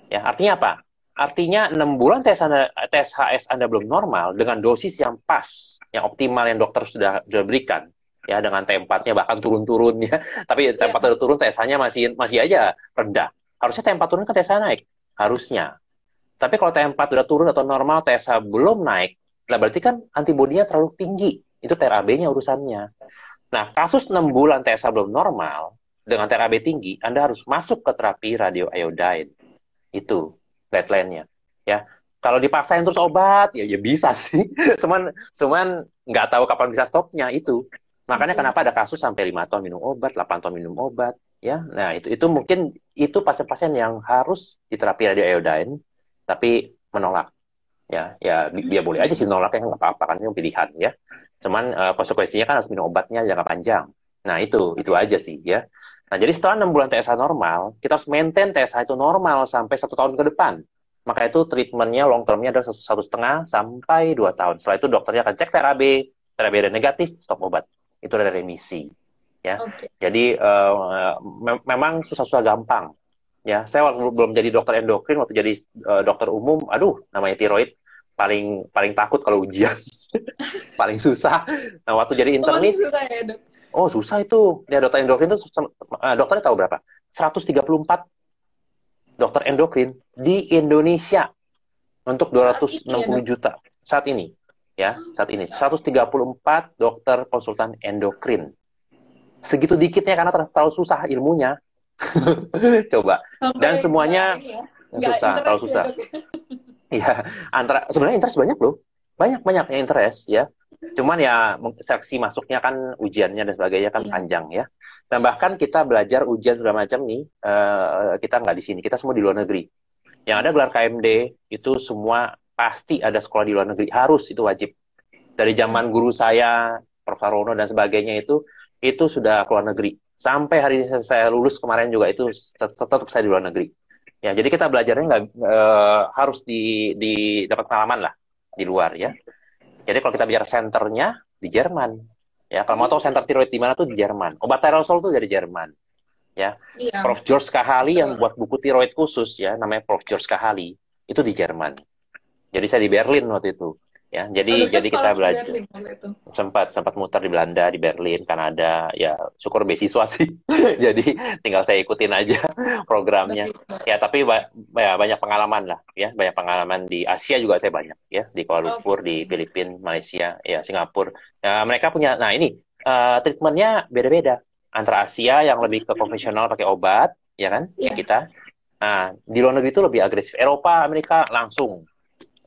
Ya, artinya apa? Artinya 6 bulan TSHS Anda belum normal dengan dosis yang pas, yang optimal yang dokter sudah berikan. Ya, dengan T4-nya bahkan turun-turun ya. Tapi T4 udah turun, TSH-nya masih aja rendah. Harusnya T4 turun kan TSH naik. Harusnya. Tapi kalau T4 udah turun atau normal, TSH belum naik, nah berarti kan antibodinya terlalu tinggi. Itu TRAB-nya urusannya. Nah, kasus 6 bulan TSH belum normal, dengan TRAB tinggi, Anda harus masuk ke terapi radioiodine. Itu guideline-nya. Ya, kalau dipaksain terus obat, ya bisa sih. Cuman nggak tahu kapan bisa stopnya itu. Makanya kenapa ada kasus sampai 5 tahun minum obat, 8 tahun minum obat. Ya, nah itu mungkin itu pasien-pasien yang harus diterapi radioiodine, tapi menolak. Ya dia boleh aja sih nolak, ya nggak apa-apa kan, itu pilihan ya. Cuman konsekuensinya kan harus minum obatnya jangka panjang. Nah itu aja sih ya. Nah jadi setelah 6 bulan TSH normal, kita harus maintain TSH itu normal sampai 1 tahun ke depan. Maka itu treatmentnya long termnya adalah 1,5 sampai 2 tahun. Setelah itu dokternya akan cek TRAB ada negatif, stop obat. Itu ada remisi. Ya, jadi memang susah-susah gampang. Ya, saya waktu belum jadi dokter endokrin, waktu jadi dokter umum, aduh, namanya tiroid paling takut kalau ujian, paling susah. Nah, waktu jadi internis, susah ya, dok? Oh susah itu. Ya, dokter endokrin itu, dokternya tahu berapa? 134 dokter endokrin di Indonesia untuk 260 juta saat ini. Ya, saat ini 134 dokter konsultan endokrin. Segitu dikitnya karena terlalu susah ilmunya. Coba. Dan semuanya susah, terlalu susah. Ya, sebenarnya interest banyak loh. Banyak yang interest ya. Cuman ya seleksi masuknya kan ujiannya dan sebagainya kan panjang ya. Dan bahkan kita belajar ujian segala macam nih, kita nggak di sini, kita semua di luar negeri. Yang ada gelar KMD itu semua pasti ada sekolah di luar negeri, harus, itu wajib. Dari zaman guru saya, Prof. Sarono dan sebagainya itu sudah ke luar negeri. Sampai hari saya lulus kemarin juga itu tetap saya di luar negeri. Ya, jadi kita belajarnya nggak harus dapat pengalaman lah di luar ya. Jadi kalau kita bicara senternya di Jerman, ya kalau mau tahu center tiroid di mana tuh di Jerman. Obat Tyrosol tuh dari Jerman, ya. Prof. George Kahali yang buat buku tiroid khusus ya, namanya Prof. George Kahali. itu di Jerman. Jadi saya di Berlin waktu itu. Ya, Oh, jadi dokter kita sekolah di belajar Berlin waktu itu. sempat muter di Belanda, di Berlin, Kanada. Ya, syukur beasiswa sih. Jadi tinggal saya ikutin aja programnya. Baik, baik. Ya, tapi ya, banyak pengalaman lah, ya, banyak pengalaman di Asia juga saya banyak, ya, di Kuala Oke. Lumpur, di Filipina, Malaysia, ya, Singapura. Ya, mereka punya, nah ini treatmentnya beda-beda. Antara Asia yang lebih ke konvensional pakai obat, ya kan, kayak Iya, kita. Nah, di luar negeri itu lebih agresif. Eropa, Amerika langsung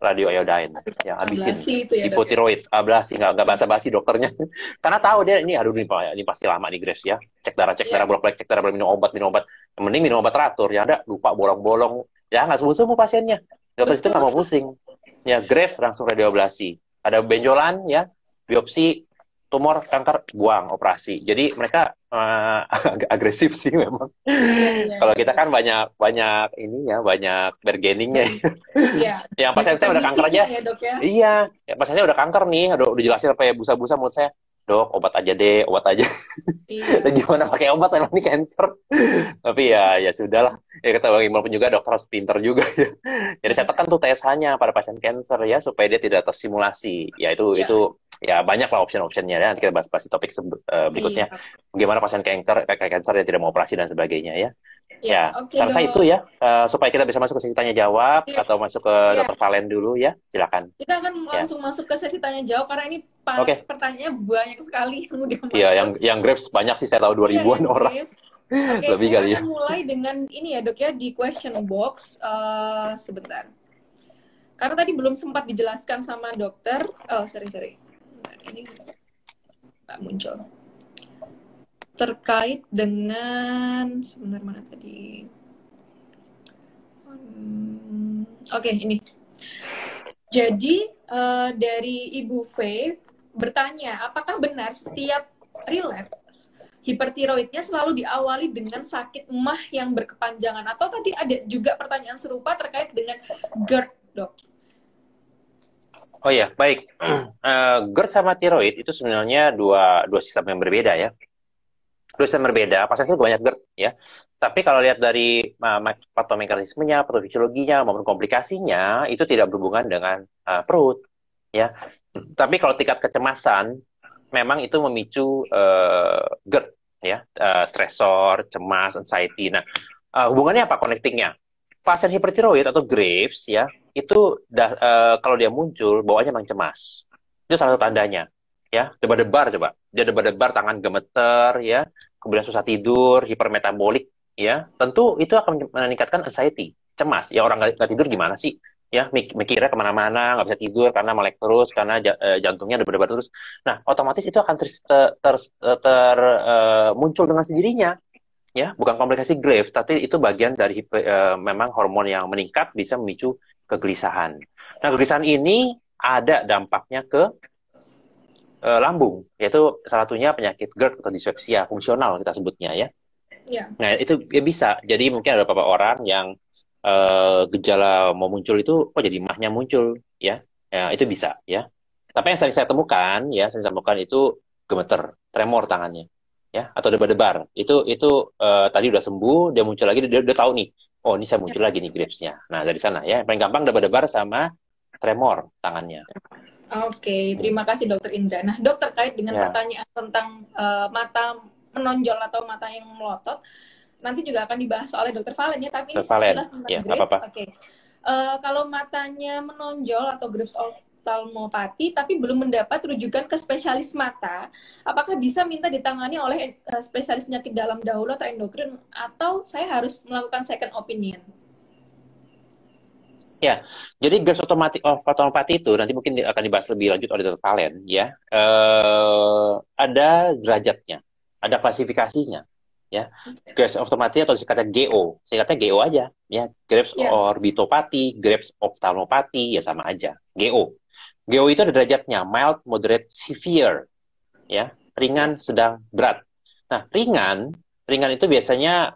radioiodine yang habisin ablasi itu ya, Dok ya. hipotiroid ablasi, nggak basa-basi dokternya karena tahu dia ini, aduh ini pasti lama nih Graves ya, cek darah Iya, bolak-balik, cek darah, minum obat yang mending minum obat teratur, ya ada lupa bolong-bolong, ya nggak sembuh-sembuh pasiennya, dokter itu nggak betul. mau pusing, ya Graves langsung radioablasi, ada benjolan ya, biopsi, tumor, kanker, buang, operasi. Jadi mereka agak agresif sih memang. Iya, iya, Kalau iya, kita iya. kan banyak ininya, banyak bargainingnya. Iya, Yang pasien banyak saya udah kanker remisinya aja. ya, Dok ya. Iya, ya, pasien saya udah kanker nih, udah jelasin sampai busa-busa menurut saya. Dok, obat aja deh, obat aja. Iya, Dan gimana pakai obat emang ini cancer. Tapi ya sudahlah. Ya kata Bang Imal pun juga dokter harus pinter juga ya. Jadi saya iya, tekan tuh TSH-nya pada pasien cancer ya supaya dia tidak tersimulasi. Ya iya, itu ya banyak lah option-optionnya ya. Nanti kita bahas di topik berikutnya. iya, Bagaimana pasien cancer yang tidak mau operasi dan sebagainya ya. iya. Ya, Oke, saya rasa itu Dok. ya, supaya kita bisa masuk ke sesi tanya jawab Iya, atau masuk ke iya. dokter Valen dulu ya, silakan. Kita akan Ya, langsung masuk ke sesi tanya jawab karena ini oke. pertanyaannya banyak sekali yang udah Iya, masuk. yang Graves banyak sih, saya tahu Iya, 2000-an yang orang, Graves. Oke, lebih saya kali ya. akan mulai dengan ini ya, Dok ya, di question box. Sebentar. Karena tadi belum sempat dijelaskan sama dokter. Oh, sorry. Bentar, ini nggak muncul. Terkait dengan sebentar, mana tadi? Oke, ini. Jadi dari Ibu V bertanya, apakah benar setiap relapse hipertiroidnya selalu diawali dengan sakit emah yang berkepanjangan? Atau tadi ada juga pertanyaan serupa terkait dengan GERD, Dok? Oh ya, baik. GERD sama tiroid itu sebenarnya dua sistem yang berbeda ya. Dua sistem berbeda, pasien saya banyak GERD ya. Tapi kalau lihat dari patomekanismenya, patofisiologinya, maupun komplikasinya, itu tidak berhubungan dengan perut ya. Tapi kalau tingkat kecemasan, memang itu memicu GERD ya, stresor, cemas, anxiety. Nah, hubungannya apa connectingnya? Pasien hipertiroid atau Graves ya, itu kalau dia muncul bawaannya memang cemas. Itu salah satu tandanya. Ya, debar-debar coba. Dia debar-debar, tangan gemeter ya, kemudian susah tidur, hipermetabolik ya. Tentu itu akan meningkatkan anxiety, cemas. Ya orang nggak tidur gimana sih? Ya, mikirnya kemana-mana, nggak bisa tidur karena melek terus, karena jantungnya debar-debar terus. Nah, otomatis itu akan muncul dengan sendirinya ya, bukan komplikasi Graves, tapi itu bagian dari memang hormon yang meningkat bisa memicu kegelisahan. Nah, kegelisahan ini ada dampaknya ke lambung, yaitu salah satunya penyakit GERD atau dispepsia fungsional kita sebutnya ya. Ya. Nah, itu ya bisa. Jadi mungkin ada beberapa orang yang gejala mau muncul itu, jadi mahnya muncul ya. Ya, itu bisa ya. Tapi yang sering saya temukan itu gemeter, tremor tangannya ya, atau debar-debar. Itu tadi udah sembuh, dia muncul lagi, dia udah tahu nih. Oh, ini saya muncul lagi nih Graves-nya. Nah, dari sana ya. Yang paling gampang debar-debar sama tremor tangannya. Oke, terima kasih Dokter Indra. Nah, Dok, terkait dengan Ya. pertanyaan tentang mata menonjol atau mata yang melotot, nanti juga akan dibahas oleh Dokter Valen ya, tapi ini sekilas tentang Ya, Graves. apa-apa. Oke. Kalau matanya menonjol atau Graves oftalmopati tapi belum mendapat rujukan ke spesialis mata, apakah bisa minta ditangani oleh spesialis penyakit dalam dahulu atau endokrin, atau saya harus melakukan second opinion? Ya, jadi Graves oftalmopati itu nanti mungkin akan dibahas lebih lanjut oleh Dr. Valen ya. Ada derajatnya, ada klasifikasinya ya. Graves oftalmopati atau singkatnya GO aja ya. Graves orbitopati, Graves oftalmopati ya sama aja. GO. GO itu ada derajatnya, mild, moderate, severe ya, ringan, sedang, berat. Nah, ringan itu biasanya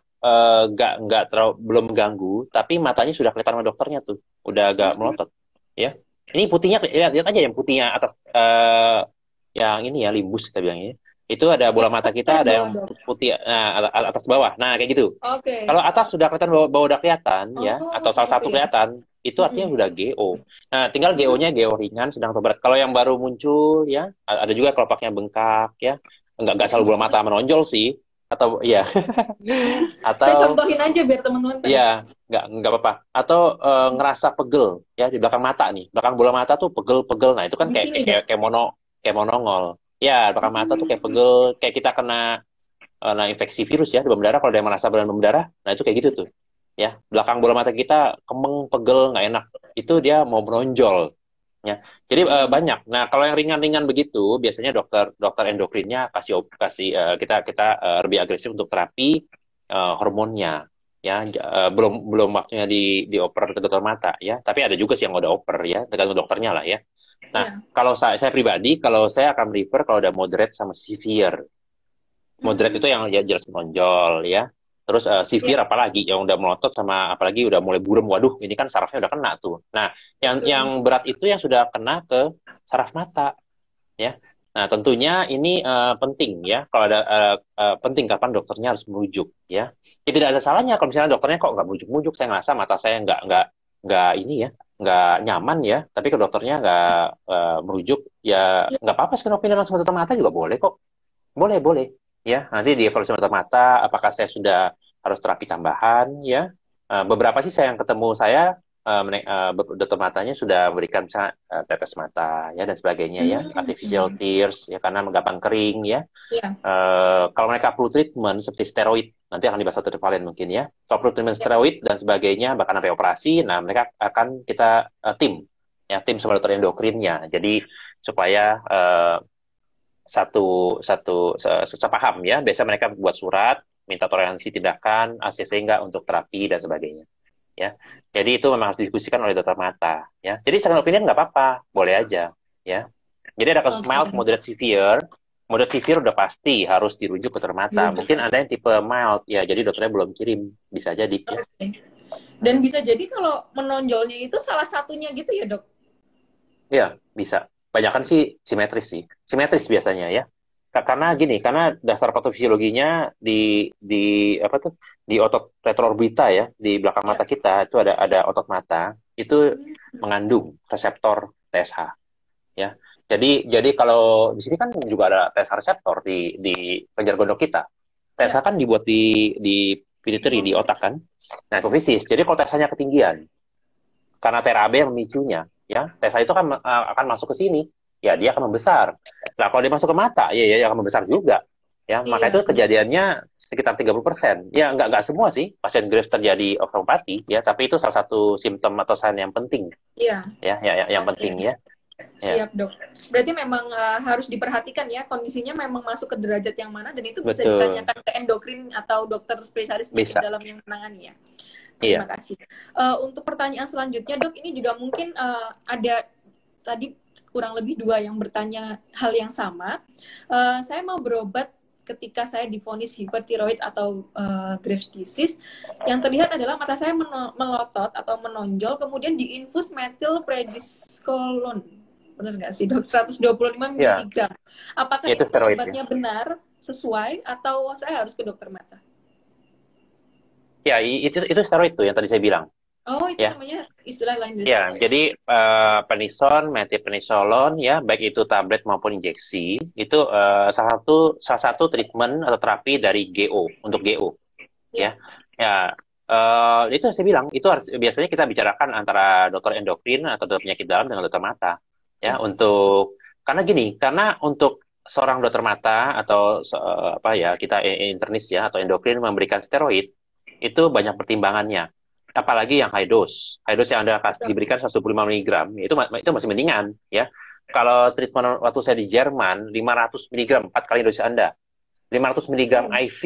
belum ganggu, tapi matanya sudah kelihatan sama dokternya tuh, udah agak melotot ya. Ini putihnya, lihat aja yang putihnya atas, yang ini ya, limbus kita bilangnya. Itu ada bola mata kita, ada yang putih, atas bawah. Nah, kayak gitu. Oke. Kalau atas sudah kelihatan, bawah udah kelihatan ya, atau salah satu kelihatan, itu artinya sudah GO. Nah, tinggal GO-nya GO ringan, sedang atau berat. Kalau yang baru muncul ya, ada juga kelopaknya bengkak ya. Enggak selalu bola mata menonjol sih, atau ya Saya atau contohin aja biar teman-teman pada. ya nggak apa-apa. Atau ngerasa pegel ya di belakang mata nih. Belakang bola mata tuh pegel-pegel. Nah, itu kan Di kayak sini, kayak Dok. kayak mono kayak monongol. Ya, belakang mata tuh kayak pegel, kayak kita kena infeksi virus ya, demam berdarah. Kalau dia merasa demam berdarah, nah itu kayak gitu tuh. Ya, belakang bola mata kita kemeng, pegel, nggak enak. Itu dia mau menonjol. Ya, jadi banyak. Nah, kalau yang ringan-ringan begitu, biasanya dokter dokter endokrinnya kasih kita kita lebih agresif untuk terapi hormonnya. Ya, belum belum waktunya dioper ke dokter mata ya. Tapi ada juga sih yang udah oper ya, tergantung dokternya lah ya. Nah, Iya. kalau saya pribadi, kalau saya akan refer kalau udah moderate sama severe. Moderate itu yang ya jelas menonjol ya. Terus Iya, severe apalagi yang udah melotot sama apalagi udah mulai buram. Waduh, ini kan sarafnya udah kena tuh. Nah, yang betul. berat itu yang sudah kena ke saraf mata ya. Nah, tentunya ini penting ya. Kalau ada penting kapan dokternya harus merujuk ya. Ya, tidak ada salahnya kalau misalnya dokternya kok nggak mujuk-mujuk, saya ngerasa mata saya nggak ini ya, nggak nyaman ya. Tapi ke dokternya nggak merujuk ya nggak apa-apa. Second opinion langsung ke dokter mata juga boleh kok. Boleh, boleh. Ya, nanti dievaluasi mata-mata, apakah saya sudah harus terapi tambahan, ya. Beberapa sih saya yang ketemu saya, dokter matanya sudah memberikan misalnya tetes mata, ya, dan sebagainya, ya. Artificial Hmm. tears, ya, karena gampang kering, ya. Iya, Kalau mereka perlu treatment seperti steroid, nanti akan dibahas satu valen mungkin, ya. Kalau perlu treatment iya. steroid dan sebagainya, bahkan sampai operasi, nah, mereka akan kita tim, ya, tim sama dokter endokrinnya. Jadi, supaya satu satu sepaham ya. Biasa mereka buat surat minta toleransi tindakan ACC enggak untuk terapi dan sebagainya ya. Jadi itu memang harus didiskusikan oleh dokter mata ya. Jadi second opinion nggak apa-apa, boleh aja ya. Jadi ada kasus mild, Oke. moderate, severe. Moderate severe udah pasti harus dirujuk ke dokter mata. Dirujuk. Mungkin ada yang tipe mild ya, jadi dokternya belum kirim, bisa jadi ya. Oke. Dan bisa jadi kalau menonjolnya itu salah satunya gitu ya, Dok? Ya, bisa. Banyak kan sih simetris sih. Simetris biasanya ya. Karena gini, karena dasar patofisiologinya di di apa tuh? Di otot retroorbita ya, di belakang Ya. mata kita itu ada otot mata itu mengandung reseptor TSH ya. Jadi kalau di sini kan juga ada TSH reseptor di kelenjar gondok kita. TSH Ya. kan dibuat di pituitary di otak kan. Nah, hipofisis. Jadi kalau TSH-nya ketinggian, karena TRAB yang memicunya ya TSH itu kan akan masuk ke sini ya dia akan membesar. Nah kalau dia masuk ke mata ya akan membesar juga ya maka itu Iya. kejadiannya sekitar 30% ya nggak semua sih pasien Graves terjadi osteopati ya tapi itu salah satu simptom atau sign yang penting Iya. ya yang Oke. penting ya ya Siap, Dok. Berarti memang harus diperhatikan ya kondisinya memang masuk ke derajat yang mana dan itu bisa betul ditanyakan ke endokrin atau dokter spesialis penyakit bisa dalam yang menangani ya. Terima iya kasih. Untuk pertanyaan selanjutnya, Dok, ini juga mungkin ada tadi kurang lebih dua yang bertanya hal yang sama. Saya mau berobat ketika saya divonis hipertiroid atau Graves disease. Yang terlihat adalah mata saya melotot atau menonjol, kemudian diinfus metilpredniskolon. Benar nggak sih, Dok? 125 ya mg. Apakah itu itu steroid ya obatnya benar, sesuai, atau saya harus ke dokter mata? ya itu steroid tuh yang tadi saya bilang Oh, itu ya. namanya istilah lain dari Ya, steroid. jadi penison, methylprednisolone ya, baik itu tablet maupun injeksi, itu salah satu treatment atau terapi dari GO untuk GO Ya. ya. Ya, itu saya bilang itu harus biasanya kita bicarakan antara dokter endokrin atau dokter penyakit dalam dengan dokter mata Ya. ya untuk karena gini, karena untuk seorang dokter mata atau apa ya kita internis ya atau endokrin memberikan steroid itu banyak pertimbangannya apalagi yang high dose. High dose yang Anda diberikan 125 mg, itu masih mendingan ya. Kalau treatment waktu saya di Jerman 500 mg 4 kali dosis Anda. 500 mg Oh, IV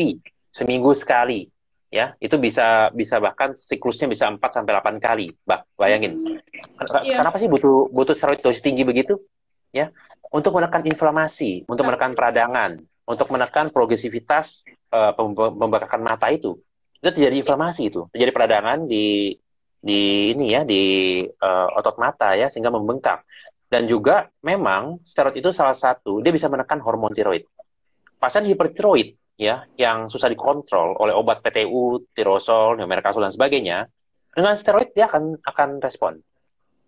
seminggu sekali ya. Itu bisa bisa bahkan siklusnya bisa 4 sampai 8 kali. Bayangin. iya. Kenapa sih butuh butuh steroid dosis tinggi begitu? Ya. Untuk menekan inflamasi, untuk menekan peradangan, untuk menekan progresivitas pembekakan mata itu terjadi inflamasi itu terjadi peradangan di ini ya di otot mata ya sehingga membengkak dan juga memang steroid itu salah satu dia bisa menekan hormon tiroid pasien hipertiroid ya yang susah dikontrol oleh obat PTU tirosol neomercazole dan sebagainya Dengan steroid dia akan respon.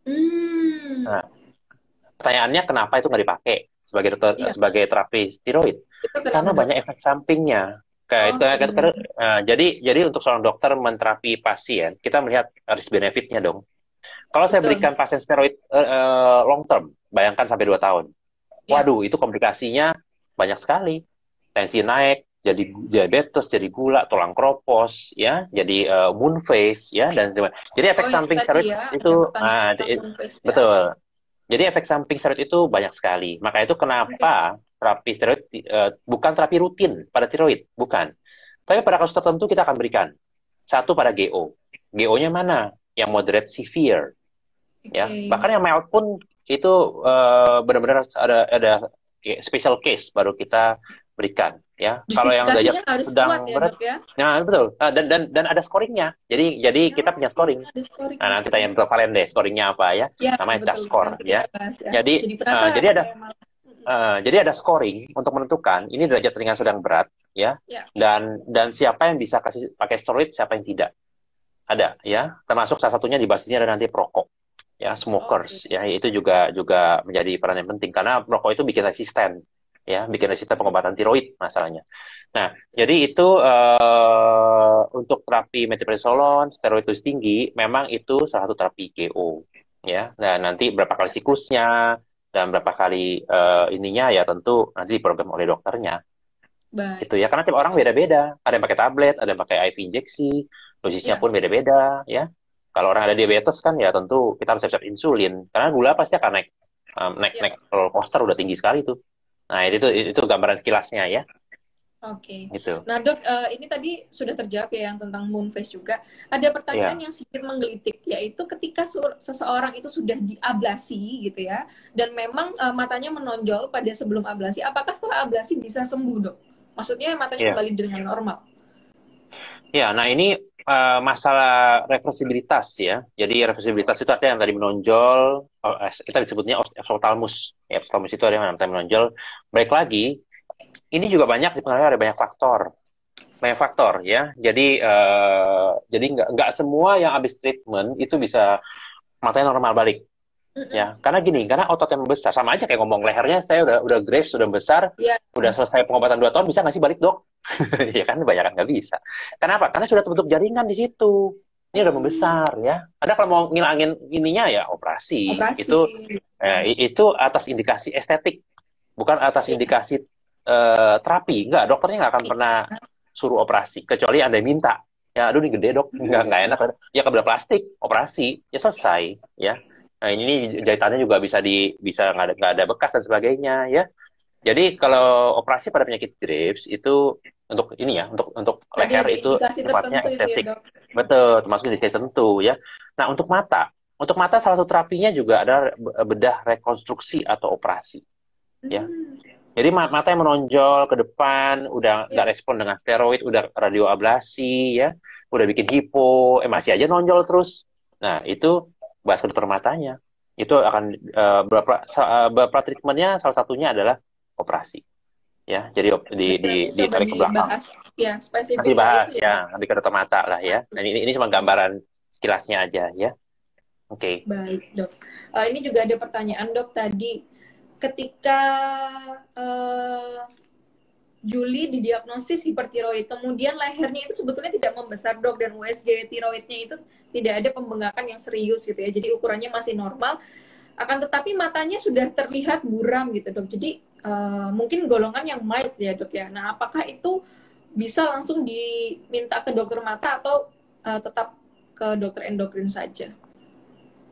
Hmm, Nah, pertanyaannya kenapa itu nggak dipakai sebagai iya, sebagai terapi steroid? itu kenapa Karena dok? banyak efek sampingnya. Oke, Jadi untuk seorang dokter menterapi pasien, kita melihat risk benefitnya dong. Kalau saya betul. berikan pasien steroid long term, bayangkan sampai 2 tahun. Ya, Waduh, itu komplikasinya banyak sekali. Tensi naik, jadi diabetes, jadi gula, tulang kropos, ya, jadi moon face, ya, dan jadi efek oh yang samping tadi steroid ya ada itu, pertanyaan tentang moon face ya. betul. Jadi efek samping steroid itu banyak sekali. Maka itu Oke, kenapa terapi steroid bukan terapi rutin pada tiroid, bukan. Tapi pada kasus tertentu kita akan berikan. Satu pada GO. GO-nya mana? Yang moderate severe, ya. oke. Bahkan yang mild pun itu benar-benar ada special case baru kita berikan, ya. Kalau yang derajat Justifikasinya harus kuat sedang ya berat, dok ya. nah jadi dan ada scoringnya. Jadi kita Ah, punya oke, scoring. ada Nah, scoringnya. nanti tanya Dr. Valen deh scoringnya apa ya. Ya, Namanya CHART betul-betul. score Nanti ya. kita bahas ya. Jadi Jadi penasaran saya malah. jadi ada scoring untuk menentukan ini derajat ringan sedang berat ya. Ya, Dan siapa yang bisa kasih pakai steroid, siapa yang tidak. Ada ya. Termasuk salah satunya di basisnya ada nanti perokok ya, oke. smokers ya, itu juga juga menjadi peran yang penting karena merokok itu bikin resisten ya, bikin resisten pengobatan tiroid masalahnya. Nah, jadi itu untuk terapi methylprednisolon, steroid dosis tinggi, memang itu salah satu terapi GO ya. Dan nanti berapa kali siklusnya dan berapa kali ininya ya tentu nanti diprogram oleh dokternya Baik. gitu ya. Karena tiap orang Oke. beda-beda. Ada yang pakai tablet, ada yang pakai IV injeksi, dosisnya Ya, pun beda-beda ya. Kalau orang ada diabetes kan ya tentu kita harus siap-siap insulin karena gula pasti akan naik, naik ya. naik roller coaster udah tinggi sekali tuh. Nah, itu gambaran sekilasnya ya, Oke. gitu. Nah, Dok, ini tadi sudah terjawab ya yang tentang moon phase juga. Ada pertanyaan Ya. yang sedikit menggelitik, yaitu ketika seseorang itu sudah diablasi gitu ya, dan memang matanya menonjol pada sebelum ablasi, apakah setelah ablasi bisa sembuh, Dok? Maksudnya matanya Ya. kembali dengan normal. Ya, nah ini masalah reversibilitas ya. Jadi reversibilitas itu artinya yang tadi menonjol, kita disebutnya ophthalmus. Ya, ophthalmus itu ada yang namanya menonjol. Baik lagi, ini juga banyak dipengaruhi oleh banyak faktor ya. Jadi nggak semua yang habis treatment itu bisa matanya normal balik Mm-mm. ya. Karena gini, karena otot yang besar sama aja kayak ngomong lehernya saya udah grave sudah besar, Ya, udah selesai pengobatan 2 tahun bisa nggak sih balik dok? Ya kan banyak kan nggak bisa. Kenapa? Karena sudah terbentuk jaringan di situ. Ini udah hmm, membesar ya. Ada kalau mau ngilangin ininya ya operasi. operasi. Itu atas indikasi estetik, bukan atas Ya, indikasi terapi. Enggak, dokternya nggak akan pernah suruh operasi kecuali Anda minta. Ya, aduh ini gede dok, nggak enak. Ya kebelah plastik, operasi, ya selesai. Ya, nah ini jahitannya juga bisa nggak ada bekas dan sebagainya. Ya, jadi kalau operasi pada penyakit Graves itu untuk ini ya, untuk tadi leher ada itu indikasi sifatnya tertentu itu ya, estetik. Dok. Betul, termasuk indikasi tertentu ya. Nah, untuk mata salah satu terapinya juga ada bedah rekonstruksi atau operasi ya. Hmm, Jadi mata yang menonjol ke depan, udah ya, nggak respon dengan steroid, udah radioablasi ya, udah bikin hipo, masih aja nonjol terus. Nah, itu bahas ke dokter matanya. Itu akan beberapa treatmentnya salah satunya adalah operasi ya. Jadi nanti coba ditarik ke belakang. dibahas ya Nanti spesifiknya itu bahas ya, ya, Dok. nanti ke dokter mata lah ya. Dan ini cuma gambaran sekilasnya aja ya. Oke. Baik, Dok. Ini juga ada pertanyaan, Dok, tadi. Ketika eh, Juli didiagnosis hipertiroid, kemudian lehernya itu sebetulnya tidak membesar, Dok, dan USG tiroidnya itu tidak ada pembengkakan yang serius gitu ya. Jadi ukurannya masih normal, akan tetapi matanya sudah terlihat buram gitu, Dok. Jadi mungkin golongan yang mild ya, Dok ya. Nah, apakah itu bisa langsung diminta ke dokter mata atau tetap ke dokter endokrin saja?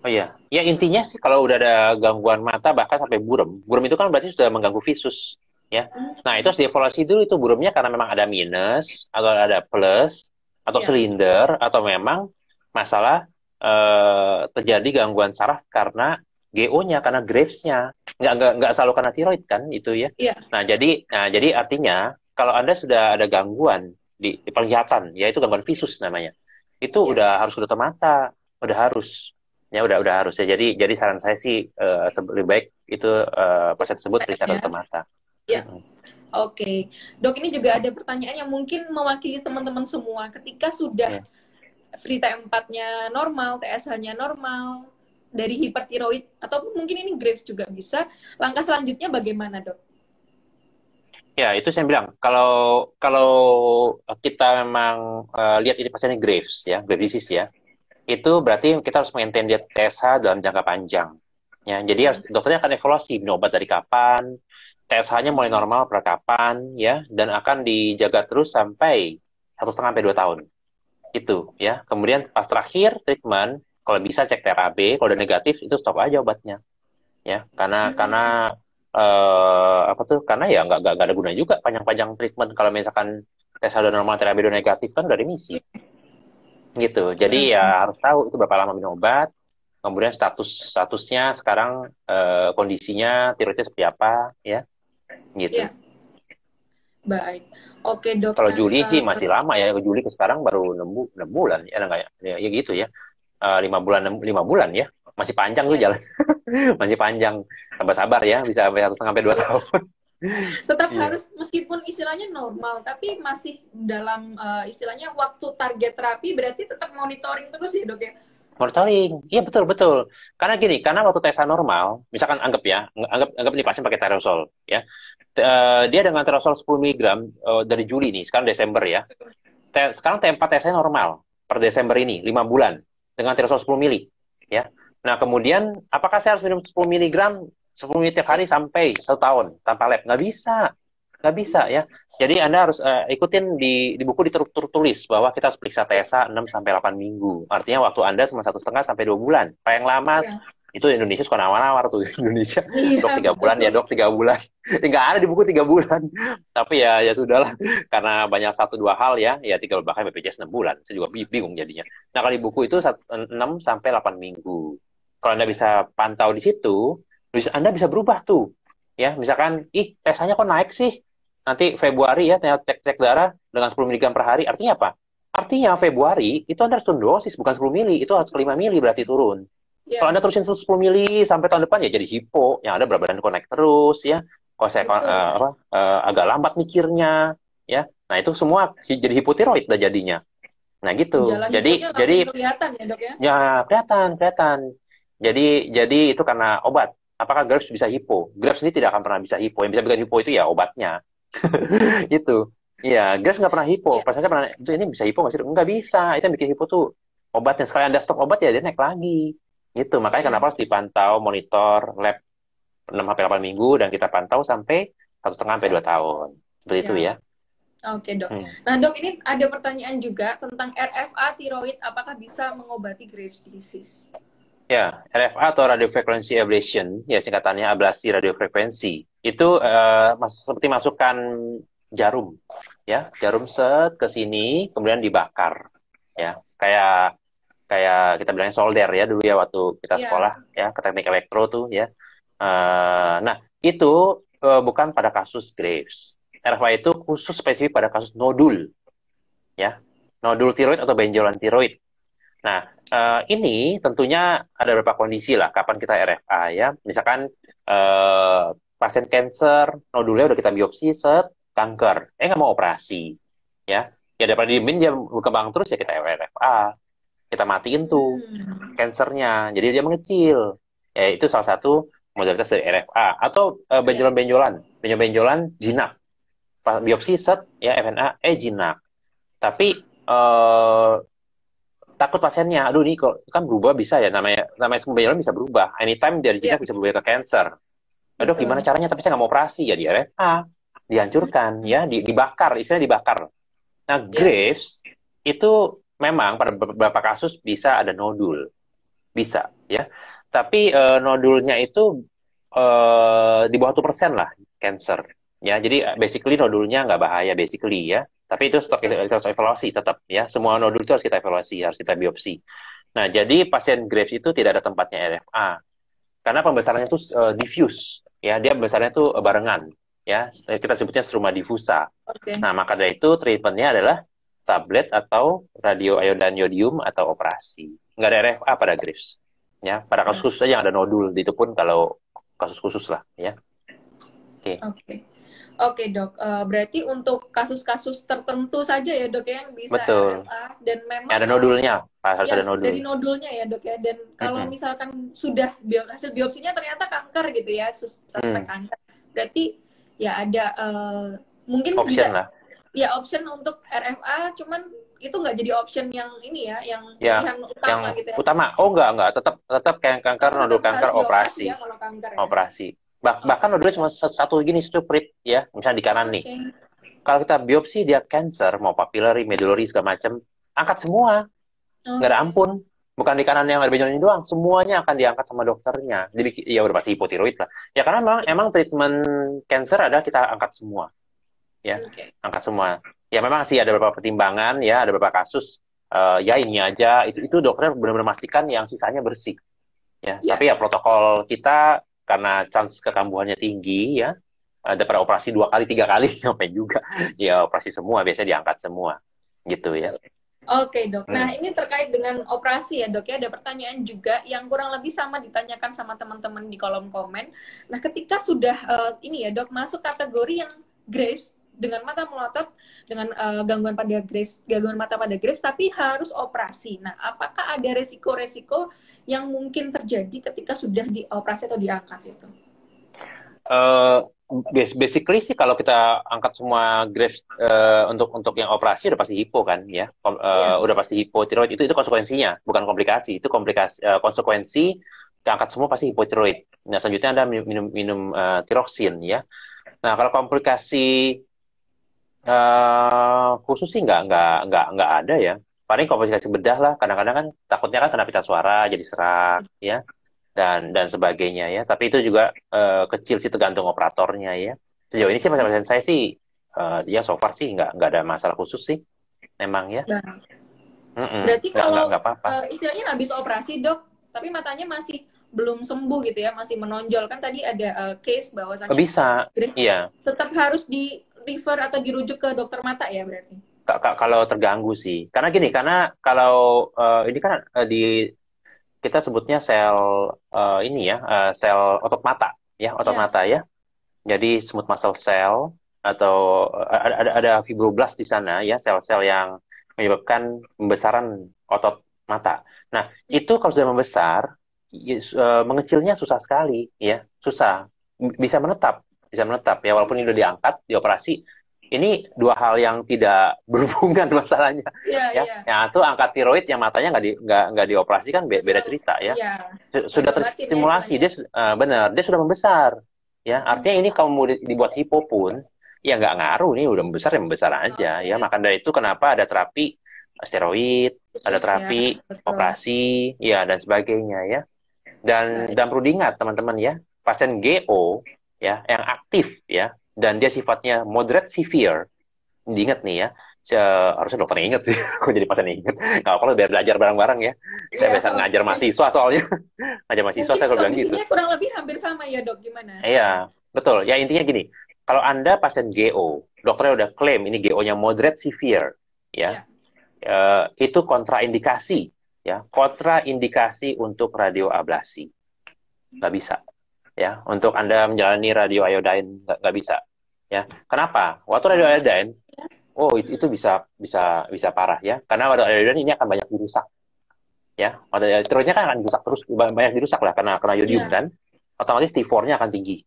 Oh iya, ya intinya sih kalau udah ada gangguan mata bahkan sampai buram, buram itu kan berarti sudah mengganggu visus, ya. Nah itu harus dievaluasi dulu itu burumnya karena memang ada minus atau ada plus atau Ya, silinder atau memang masalah terjadi gangguan saraf karena GO-nya karena Graves-nya, nggak selalu karena tiroid kan itu ya. iya, Nah jadi artinya kalau Anda sudah ada gangguan di penglihatan, yaitu gangguan visus namanya, itu iya. udah harus ke dokter mata, udah harus. Ya udah harus ya. Jadi saran saya sih lebih baik itu pasien tersebut periksa ke Ya, dokter mata. ya. Mm-mm. Oke, Dok, ini juga ada pertanyaan yang mungkin mewakili teman-teman semua. Ketika sudah Ya. free T4-nya normal, TSH-nya normal, dari hipertiroid, atau mungkin ini Graves juga bisa. Langkah selanjutnya bagaimana, Dok? Ya, itu saya bilang, kalau kalau kita memang lihat ini pasiennya Graves, ya, Graves disease ya, itu berarti kita harus maintain dia TSH dalam jangka panjang. Ya, jadi Ya. harus, dokternya akan evaluasi minum obat dari kapan, TSH-nya mulai normal per kapan, ya, dan akan dijaga terus sampai 1,5 sampai 2 tahun. Itu, ya. Kemudian pas terakhir treatment, kalau bisa cek TRAB, kalau udah negatif itu stop aja obatnya, ya. Karena apa tuh? Karena ya nggak ada gunanya juga panjang-panjang treatment kalau misalkan TSH udah normal, TRAB udah negatif kan udah remisi, gitu. Jadi ya harus tahu itu berapa lama minum obat. Kemudian statusnya sekarang kondisinya tiroidnya seperti apa, ya, gitu. Ya, baik. Oke, Dok. Kalau Nah, Juli sih masih lama ya. Juli ke sekarang baru 6 bulan ya, enggak ya? Ya gitu ya. 5 bulan, 5 bulan ya. Masih panjang tuh ya, jalan. Masih panjang. Sabar-sabar ya, bisa sampai 1,5 sampai 2 tahun. tetap Iya. harus, meskipun istilahnya normal, tapi masih dalam istilahnya waktu target terapi, berarti tetap monitoring terus ya, Dok ya? Monitoring, iya betul betul. Karena gini, karena waktu TSH normal, misalkan anggap ya, anggap ini pasien pakai Tyrosol, ya. Dia dengan Tyrosol 10 miligram dari Juli nih, sekarang Desember ya. Sekarang T4 TSH normal per Desember ini 5 bulan dengan Tyrosol 10 mili, ya. Nah, kemudian apakah saya harus minum 10 miligram 10 mili tiap hari sampai 1 tahun tanpa lab? Nggak bisa ya. Jadi Anda harus ikutin di buku ditulis bahwa kita harus periksa TSH 6 sampai 8 minggu. Artinya waktu Anda cuma 1,5 sampai 2 bulan. Paling lama Ya. itu Indonesia suka nawar-nawar tuh. Indonesia Iya, dok 3 bulan ya, dok 3 bulan. Nggak ada di buku 3 bulan. Tapi ya sudahlah, karena banyak 1-2 hal ya 3 bahkan BPJS 6 bulan. Saya juga bingung jadinya. Nah, kalau di buku itu 6 sampai 8 minggu. Kalau Anda bisa pantau di situ, Anda bisa berubah tuh. Ya, misalkan, TSH-nya kok naik sih? Nanti Februari ya, cek darah dengan 10 mg per hari. Artinya apa? Artinya Februari itu Anda harus turun dosis, bukan 10 mili. Itu harus ke 5 mili berarti turun. Kalau ya, Anda terusin 10 mili sampai tahun depan ya jadi hipo. Yang ada berat badan connect terus ya. Kalau saya betul. agak lambat mikirnya ya. Nah, itu semua jadi hipotiroid dah jadinya. Nah, gitu. Gejala Jadi hiponya jadi langsung kelihatan ya, Dok ya? ya kelihatan. Jadi itu karena obat. Apakah Graves bisa hipo? Graves ini tidak akan pernah bisa hipo. Yang bisa bikin hipo itu ya obatnya. Itu. Iya, Graves nggak pernah hipo. Ya, Pas saya pernah, itu ini bisa hipo nggak sih? Nggak bisa. Itu yang bikin hipo tuh obatnya. Sekali Anda stop obat ya dia naik lagi. Gitu. Makanya ya, kenapa harus dipantau, monitor, lab 6 sampai 8 minggu, dan kita pantau sampai 1,5 sampai 2 tahun. Seperti itu ya. ya. Oke, Dok. Hmm. Nah, Dok, ini ada pertanyaan juga tentang RFA tiroid, apakah bisa mengobati Graves disease? Ya, RFA atau radiofrequency ablation, ya singkatannya ablasi radiofrekuensi. Itu seperti masukkan jarum, ya, jarum set ke sini, kemudian dibakar, ya, kayak kayak kita bilangnya solder ya dulu ya waktu kita Ya, sekolah ya ke teknik elektro tuh ya. Nah, itu bukan pada kasus Graves. RFA itu khusus spesifik pada kasus nodul, ya, nodul tiroid atau benjolan tiroid. Nah, ini tentunya ada beberapa kondisi lah kapan kita RFA ya. Misalkan pasien cancer, nodulnya udah kita biopsi, set, kanker, nggak mau operasi, ya. Ya daripada diemin dia berkembang terus ya kita RFA, kita matiin tuh kansernya, jadi dia mengecil. Ya itu salah satu modalitas dari RFA atau ya, benjolan jinak. Pas biopsi set ya FNA jinak. Tapi takut pasiennya, aduh nih kok kan berubah bisa ya, namanya semua benjolan bisa berubah. Anytime dari ya, jinak bisa berubah ke cancer. Aduh gimana betul. caranya? Tapi saya nggak mau operasi ya di RFA, dihancurkan ya, dibakar, istilahnya dibakar. Nah, Ya, Graves itu memang pada beberapa kasus bisa ada nodul, bisa ya. Tapi nodulnya itu di bawah 1% lah cancer. Ya, jadi basically nodulnya nggak bahaya basically ya. Tapi itu ya, kita harus evaluasi tetap ya. Semua nodul itu harus kita evaluasi, harus kita biopsi. Nah, jadi pasien Graves itu tidak ada tempatnya RFA karena pembesarannya itu diffuse ya. Dia pembesarannya itu barengan ya. Kita sebutnya struma diffusa. oke. Nah, maka dari itu treatmentnya adalah tablet atau radioiodaniodium atau operasi. Nggak ada RFA pada Graves. Ya, pada kasus khusus saja yang ada nodul, itu pun kalau kasus khusus lah, ya. Oke. Oke. Oke dok, berarti untuk kasus-kasus tertentu saja ya dok ya yang bisa Betul. RFA dan Ya, memang ada nodulnya, harus ada ya nodul. dari nodulnya ya dok ya. Dan kalau Mm-mm. misalkan sudah hasil biopsinya ternyata kanker gitu ya, suspek Hmm. kanker, berarti ya ada mungkin bisa Option lah. ya option untuk RFA, cuman itu nggak jadi option yang ini ya, yang Ya, pilihan yang utama gitu ya. utama. Oh enggak, tetap tetap kayak kanker, Oh nodul tetap kanker, harus dioperasi ya operasi, kalau kanker ya. operasi. Bahkan Oke. nodulnya cuma satu gini, suprit ya, misalnya di kanan nih. Oke. Kalau kita biopsi dia cancer, mau papillary, medullary segala macam, angkat semua, nggak ada Oke. ampun. Bukan di kanan yang ada benjolan ini doang, semuanya akan diangkat sama dokternya. Jadi ya udah pasti hipotiroid lah. Ya karena emang treatment cancer ada kita angkat semua, ya, Oke. angkat semua. Ya memang sih ada beberapa pertimbangan, ya ada beberapa kasus. Ya ini aja, itu dokter benar-benar memastikan yang sisanya bersih. Ya, Ya. tapi ya protokol kita karena chance kekambuhannya tinggi ya, daripada operasi 2 kali 3 kali ngapain juga, ya operasi semua biasanya diangkat semua gitu ya. Oke dok, nah Hmm. ini terkait dengan operasi ya dok ya, ada pertanyaan juga yang kurang lebih sama ditanyakan sama teman-teman di kolom komen. Nah ketika sudah ini ya dok masuk kategori yang Graves dengan mata melotot dengan gangguan pada Graves, gangguan mata pada Graves, tapi harus operasi. Nah apakah ada resiko-resiko yang mungkin terjadi ketika sudah dioperasi atau diangkat itu? Eh, Basically sih kalau kita angkat semua grafts untuk yang operasi udah pasti hipo kan ya. Iya. Udah pasti hipotiroid, itu konsekuensinya bukan komplikasi, itu komplikasi, konsekuensi kita angkat semua pasti hipotiroid. Nah selanjutnya ada minum tiroksin ya. Nah kalau komplikasi khusus sih nggak ada ya. Paling komplikasi bedah lah. Kadang-kadang kan takutnya kan kena pita suara jadi serak ya, dan sebagainya ya. Tapi itu juga kecil sih tergantung operatornya ya. Sejauh ini sih pasien saya sih ya so far sih nggak ada masalah khusus sih, memang ya. Nah, Mm-mm. berarti kalau Nggak apa-apa. istilahnya habis operasi dok, tapi matanya masih belum sembuh gitu ya, masih menonjol. Kan tadi ada case bahwasannya Bisa, Grace iya. tetap harus di refer atau dirujuk ke dokter mata ya berarti. Kalau terganggu sih, karena gini, karena kalau ini kan kita sebutnya sel ini ya, sel otot mata ya, otot Iya. mata ya. Jadi smooth muscle cell atau ada fibroblast di sana ya, sel-sel yang menyebabkan pembesaran otot mata. Nah, Ya. itu kalau sudah membesar, mengecilnya susah sekali ya, susah. Bisa menetap ya, walaupun ini udah diangkat, dioperasi. Ini dua hal yang tidak berhubungan masalahnya Iya, ya. iya. Yang itu angkat tiroid, yang matanya nggak dioperasi kan beda Betul. cerita ya. Iya. Sudah Nyobatin ya terstimulasi, istilahnya. benar, dia sudah membesar. Ya, artinya ini kalau mau dibuat hipo pun, ya nggak ngaruh nih, udah membesar aja. Ya, Oke. maka dari itu kenapa ada terapi steroid, ada Khusus ya. terapi Betul. operasi, ya dan sebagainya ya. Baik. Dan perlu diingat teman-teman ya, pasien GO ya yang aktif ya, dan dia sifatnya moderate severe, diingat nih ya. Harusnya dokternya inget sih, kok jadi pasien inget. Nggak apa-apa, biar belajar bareng-bareng ya. Saya Iya, biasa ngajar oke. mahasiswa soalnya. Ngajar mahasiswa Mungkin saya kalau bilang gitu. kondisinya kurang lebih hampir sama ya dok, gimana? Iya, betul. Ya intinya gini, kalau Anda pasien GO, dokternya udah klaim ini GO-nya moderate severe, ya, Ya. itu kontraindikasi, ya, kontraindikasi untuk radioablasi, nggak bisa, ya, untuk Anda menjalani radioiodine nggak bisa, ya. Kenapa? Waktu radioiodine, oh itu bisa bisa bisa parah ya, karena radioiodine ini akan banyak dirusak, ya. Tiroidnya kan akan dirusak terus, banyak dirusak lah karena yodium Iya. kan, otomatis T4-nya akan tinggi.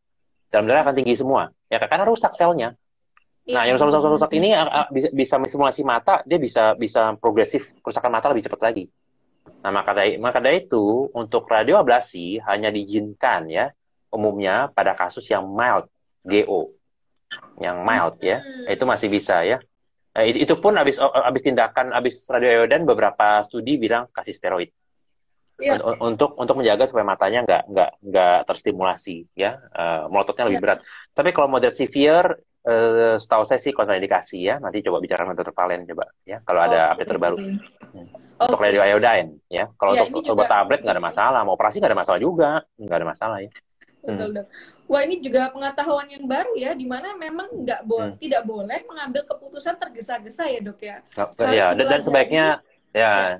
Dalam darah akan tinggi semua ya karena rusak selnya. Iya, Nah yang rusak-rusak benar-benar. ini bisa menstimulasi mata, dia bisa progresif kerusakan mata lebih cepat lagi. Nah maka dari itu untuk radioablasi hanya diizinkan ya umumnya pada kasus yang mild GO, yang mild ya itu masih bisa ya. Itu pun habis tindakan habis radioiodine beberapa studi bilang kasih steroid Iya. untuk menjaga supaya matanya nggak terstimulasi ya, melototnya lebih Iya. berat. Tapi kalau moderate severe, setahu saya sih kontraindikasi ya. Nanti coba bicara dengan dokter Valen coba ya kalau ada Oke. update terbaru. Untuk Oke. radioiodine ya. Kalau Ya, untuk ini obat juga tablet nggak ada masalah, mau operasi nggak ada masalah juga, nggak ada masalah ya. betul dok. Wah ini juga pengetahuan yang baru ya, di mana memang tidak boleh mengambil keputusan tergesa-gesa ya dok ya. Harus Ya dan mempelajari. sebaiknya Ya. ya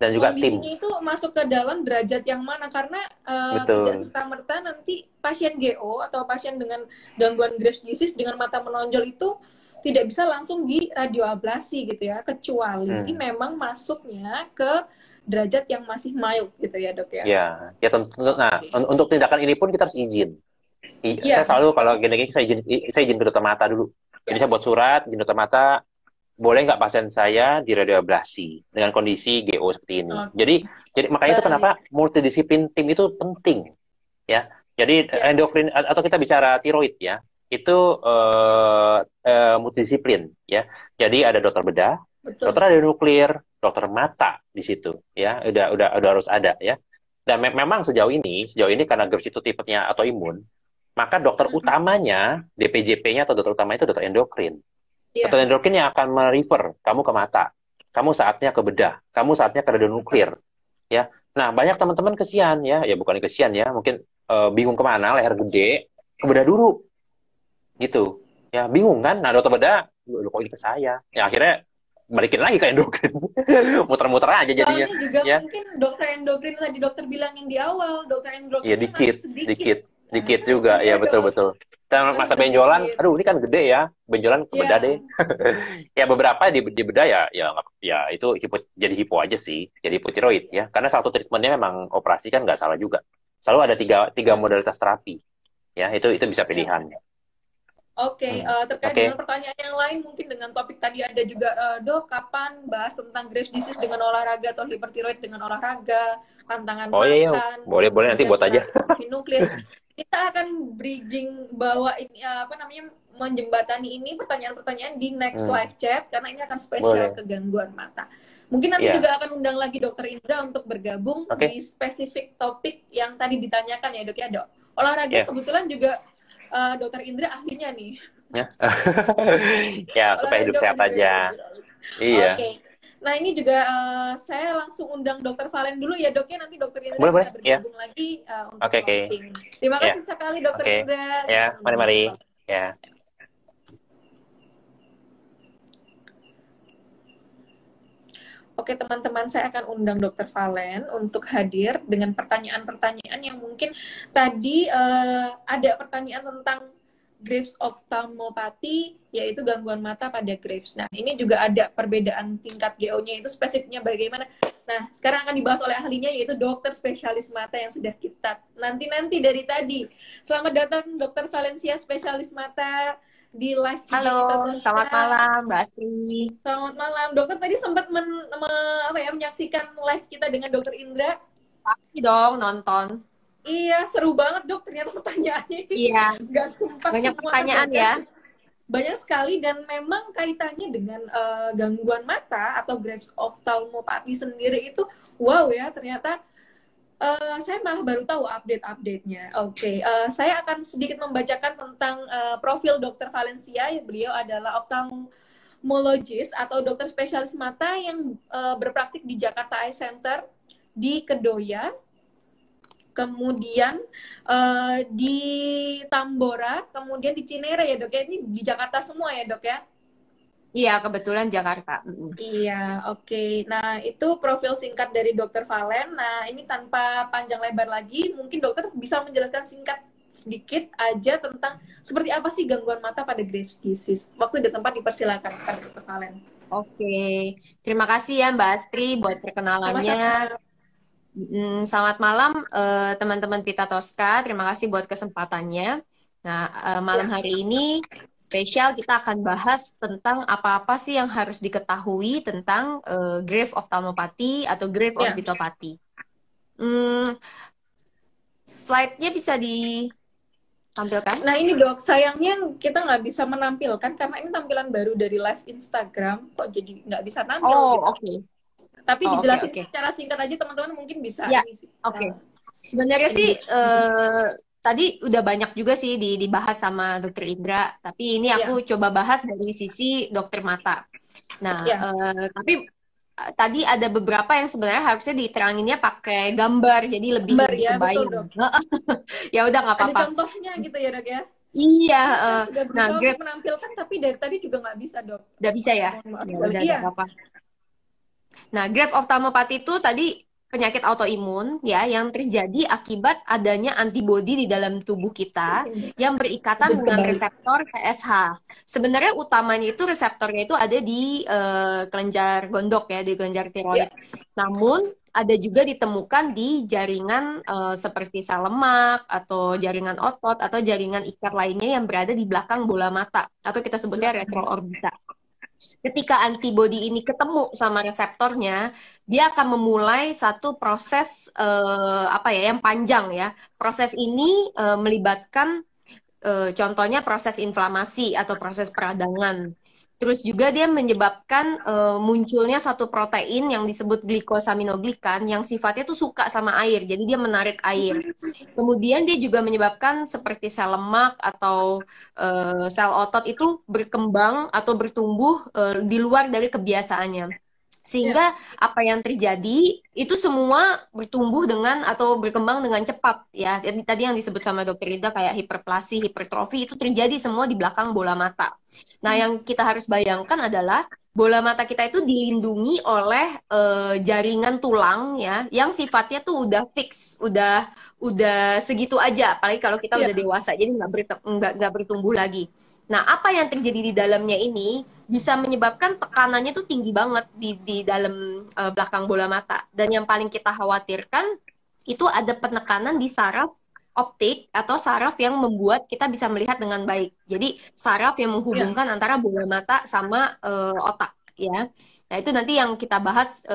dan juga kondisinya tim. itu masuk ke dalam derajat yang mana, karena tidak Betul. serta-merta nanti pasien GO atau pasien dengan gangguan Graves' disease dengan mata menonjol itu tidak bisa langsung di radioablasi gitu ya, kecuali Hmm. memang masuknya ke derajat yang masih mild gitu ya dok ya. Ya, ya tentu. Nah, Oke. untuk tindakan ini pun kita harus izin. Saya Iya. selalu kalau gini saya izin ke dokter mata dulu. Jadi saya buat surat izin dokter mata, boleh nggak pasien saya diradioablasi dengan kondisi GO seperti ini. Oke. Jadi makanya itu Baik. kenapa multidisiplin tim itu penting, ya. Jadi Ya, endokrin atau kita bicara tiroid ya, itu multidisiplin ya. Jadi ada dokter bedah, dokter betul. radionuklir, dokter mata di situ ya. Udah harus ada ya. Dan memang sejauh ini karena Graves itu tipenya autoimun, maka dokter Mhm. utamanya, DPJP-nya atau dokter utama itu dokter endokrin. Iya. Dokter endokrin yang akan merefer kamu ke mata, kamu saatnya ke bedah, kamu saatnya ke radionuklir, ya. Nah, banyak teman-teman kesian ya bukan kesian ya, mungkin bingung kemana, leher gede, ke bedah dulu, gitu. Ya, bingung kan? Nah, dokter bedah, lu kok ini ke saya? Ya, akhirnya balikin lagi ke endokrin. Muter-muter aja jadinya, Soalnya juga ya. mungkin dokter endokrin tadi dokter bilang yang di awal, dokter Iya endokrinnya dikit, masih sedikit. dikit, dikit Nah, itu juga. Ya dia dok, betul-betul. Dan masih masa benjolan, sedikit. aduh ini kan gede ya, benjolan ke bedah deh. Ya, Ya beberapa di bedah ya itu jadi hipo aja sih, jadi hipotiroid ya. Karena satu treatmentnya memang operasi kan nggak salah juga. Selalu ada tiga betul. modalitas terapi, ya itu bisa Siap. pilihan. Oke, Hmm. terkait dengan Oke, pertanyaan yang lain, mungkin dengan topik tadi ada juga, dok, kapan bahas tentang Graves' disease dengan olahraga atau hipertiroid dengan olahraga, pantangan oh iya ya, makan, boleh nanti kemudian buat aja. terapi nuklir. Kita akan bridging bawa ini, apa namanya, menjembatani ini pertanyaan-pertanyaan di next Hmm, live chat, karena ini akan spesial boleh. ke gangguan mata. Mungkin nanti Ya, juga akan undang lagi dokter Indra untuk bergabung oke, di spesifik topik yang tadi ditanyakan ya dok ya dok. Olahraga ya, kebetulan juga dokter Indra ahlinya nih. ya, ya supaya hidup Olahraga sehat aja. bodybuilding. Iya, Oke. Nah ini juga saya langsung undang dokter Valen dulu ya dok ya, nanti dokter Indra boleh boleh, bisa ya, bergabung lagi untuk oke oke, closing. Terima ya, kasih sekali dokter oke, Indra ya, sudah mari mari, menyempatkan waktu. ya. Oke teman-teman, saya akan undang dokter Valen untuk hadir dengan pertanyaan-pertanyaan yang mungkin tadi ada pertanyaan tentang Graves' ophthalmopathy, yaitu gangguan mata pada Graves. Nah, ini juga ada perbedaan tingkat GO-nya itu spesifiknya bagaimana. Nah, sekarang akan dibahas oleh ahlinya, yaitu dokter spesialis mata yang sudah kita nanti-nanti dari tadi. Selamat datang dokter Valencia, spesialis mata di live IG Halo, kita selamat Tosca. malam Mbak Astri. Selamat malam. Dokter tadi sempat menyaksikan live kita dengan dokter Indra. Pasti dong nonton. Iya, seru banget dok. Ternyata pertanyaannya Iya, nggak sempat banyak semua pertanyaan terbaca. ya. Banyak sekali dan memang kaitannya dengan gangguan mata atau Graves' ophthalmopathy sendiri itu wow ya, ternyata saya malah baru tahu update-update-nya. Oke, saya akan sedikit membacakan tentang profil dokter Valencia. Beliau adalah ophthalmologis atau dokter spesialis mata yang berpraktik di Jakarta Eye Center di Kedoya, kemudian di Tambora, kemudian di Cinere ya dok ya. Ini di Jakarta semua ya dok ya. Iya, kebetulan Jakarta. Iya, oke. Nah, itu profil singkat dari Dokter Valen. Nah, ini tanpa panjang lebar lagi, mungkin dokter bisa menjelaskan singkat sedikit aja tentang seperti apa sih gangguan mata pada Graves' disease. Waktu dan tempat dipersilakan pada Dokter Valen. Oke, terima kasih ya Mbak Astri buat perkenalannya. Sama-sama. Selamat malam teman-teman Pita Tosca. Terima kasih buat kesempatannya. Nah, malam Ya, hari ini spesial kita akan bahas tentang apa-apa sih yang harus diketahui tentang Graves' ophthalmopathy atau Graves' ya. orbitopathy. Slide-nya bisa ditampilkan? Nah, ini dok, sayangnya kita nggak bisa menampilkan karena ini tampilan baru dari live Instagram. Kok jadi nggak bisa tampil Oh, gitu. oke. Tapi Oh, dijelasin oke. secara singkat aja teman-teman mungkin bisa Ya, ini sih. oke. Sebenarnya sih tadi udah banyak juga sih dibahas sama Dokter Indra, tapi ini Ya, aku coba bahas dari sisi dokter mata. Nah, ya. tapi tadi ada beberapa yang sebenarnya harusnya diteranginnya pakai gambar, jadi lebih Gambar lebih ya, betul kebayang. dok. Ya udah nggak Ada apa-apa. contohnya gitu ya dok ya. Iya, Ini saya sudah nah berusaha Grab untuk menampilkan tapi dari tadi juga nggak bisa dok. udah bisa ya? Mohon maaf Ya sekali. udah Iya. nggak apa-apa. Nah, Grave ophthalmopathy itu tadi penyakit autoimun ya yang terjadi akibat adanya antibodi di dalam tubuh kita yang berikatan Udah dengan kebalik. reseptor TSH. Sebenarnya utamanya itu reseptornya itu ada di kelenjar gondok ya, di kelenjar Ya, tiroid. Namun ada juga ditemukan di jaringan seperti sel lemak atau jaringan otot atau jaringan ikat lainnya yang berada di belakang bola mata atau kita sebutnya retroorbita. Ketika antibodi ini ketemu sama reseptornya, dia akan memulai satu proses apa ya yang panjang ya. Proses ini melibatkan contohnya proses inflamasi atau proses peradangan. Terus juga dia menyebabkan munculnya satu protein yang disebut glikosamiноglikan yang sifatnya tuh suka sama air, jadi dia menarik air. Kemudian dia juga menyebabkan seperti sel lemak atau sel otot itu berkembang atau bertumbuh di luar dari kebiasaannya. ya, Sehingga apa yang terjadi itu semua bertumbuh dengan atau berkembang dengan cepat ya. Jadi tadi yang disebut sama dokter Ida kayak hiperplasi, hipertrofi itu terjadi semua di belakang bola mata. Nah, yang kita harus bayangkan adalah bola mata kita itu dilindungi oleh jaringan tulang ya yang sifatnya tuh udah fix, udah segitu aja. Apalagi kalau kita ya. udah dewasa, jadi nggak bertumbuh lagi. Nah, apa yang terjadi di dalamnya ini bisa menyebabkan tekanannya tuh tinggi banget di dalam belakang bola mata. Dan yang paling kita khawatirkan itu ada penekanan di saraf optik atau saraf yang membuat kita bisa melihat dengan baik. Jadi saraf yang Ya. menghubungkan antara bola mata sama otak ya. Nah, itu nanti yang kita bahas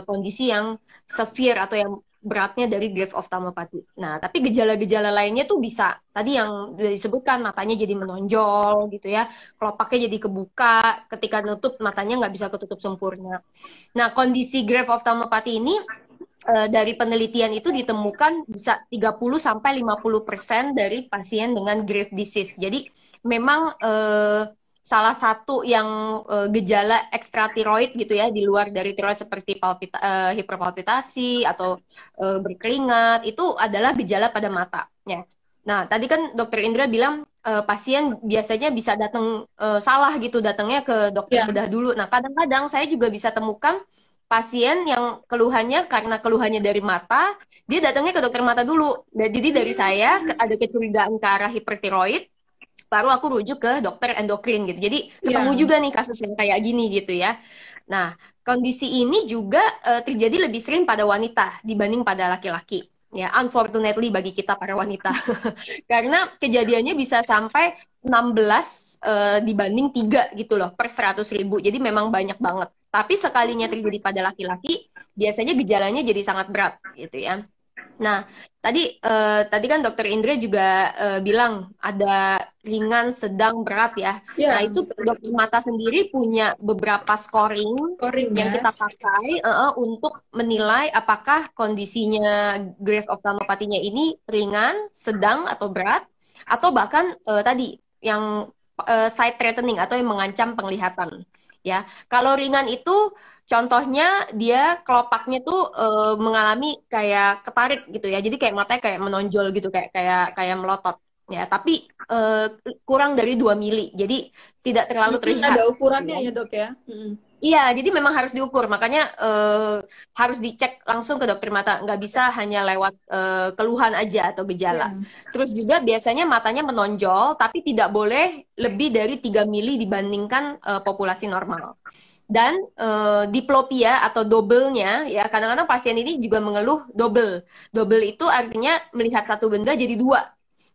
kondisi yang severe atau yang beratnya dari Grave ophthalmopathy. Nah, tapi gejala-gejala lainnya tuh bisa tadi yang udah disebutkan matanya jadi menonjol gitu ya, kelopaknya jadi kebuka, ketika nutup matanya nggak bisa ketutup sempurna. Nah, kondisi Grave ophthalmopathy ini dari penelitian itu ditemukan bisa 30 sampai 50% dari pasien dengan grave disease. Jadi memang salah satu yang gejala ekstratiroid gitu ya di luar dari tiroid seperti hiperpalpitasi atau berkeringat itu adalah gejala pada mata ya. Nah, tadi kan Dokter Indra bilang pasien biasanya bisa datang salah gitu, datangnya ke dokter Ya. bedah dulu. Nah, kadang-kadang saya juga bisa temukan pasien yang keluhannya karena keluhannya dari mata, dia datangnya ke dokter mata dulu. Dan jadi dari saya ada kecurigaan ke arah hipertiroid, baru aku rujuk ke dokter endokrin gitu. Jadi ketemu Ya. juga nih kasus yang kayak gini gitu ya. Nah, kondisi ini juga terjadi lebih sering pada wanita dibanding pada laki-laki. Ya, unfortunately bagi kita para wanita. Karena kejadiannya bisa sampai 16 dibanding 3 gitu loh per 100.000. Jadi memang banyak banget. Tapi sekalinya terjadi pada laki-laki, biasanya gejalanya jadi sangat berat gitu ya. Nah, tadi kan Dokter Indra juga bilang ada ringan, sedang, berat ya. Nah, Ya, itu betul. dokter mata sendiri punya beberapa scoring Scoring yang ya. kita pakai untuk menilai apakah kondisinya Grave ophthalmopathy-nya ini ringan, sedang atau berat, atau bahkan tadi yang sight threatening atau yang mengancam penglihatan. Ya, kalau ringan itu contohnya dia kelopaknya tuh mengalami kayak ketarik gitu ya. Jadi kayak matanya kayak menonjol gitu, kayak kayak kayak melotot. Ya, tapi kurang dari 2 mili. Jadi tidak terlalu Berarti ada terlihat gitu ukurannya ya. ya, Dok ya. Mm-mm. Iya, jadi memang harus diukur. Makanya harus dicek langsung ke dokter mata. Nggak bisa hanya lewat keluhan aja atau gejala. Ya. Terus juga biasanya matanya menonjol, tapi tidak boleh lebih dari 3 mili dibandingkan populasi normal. Dan diplopia atau double-nya, ya kadang-kadang pasien ini juga mengeluh double. Double itu artinya melihat satu benda jadi dua.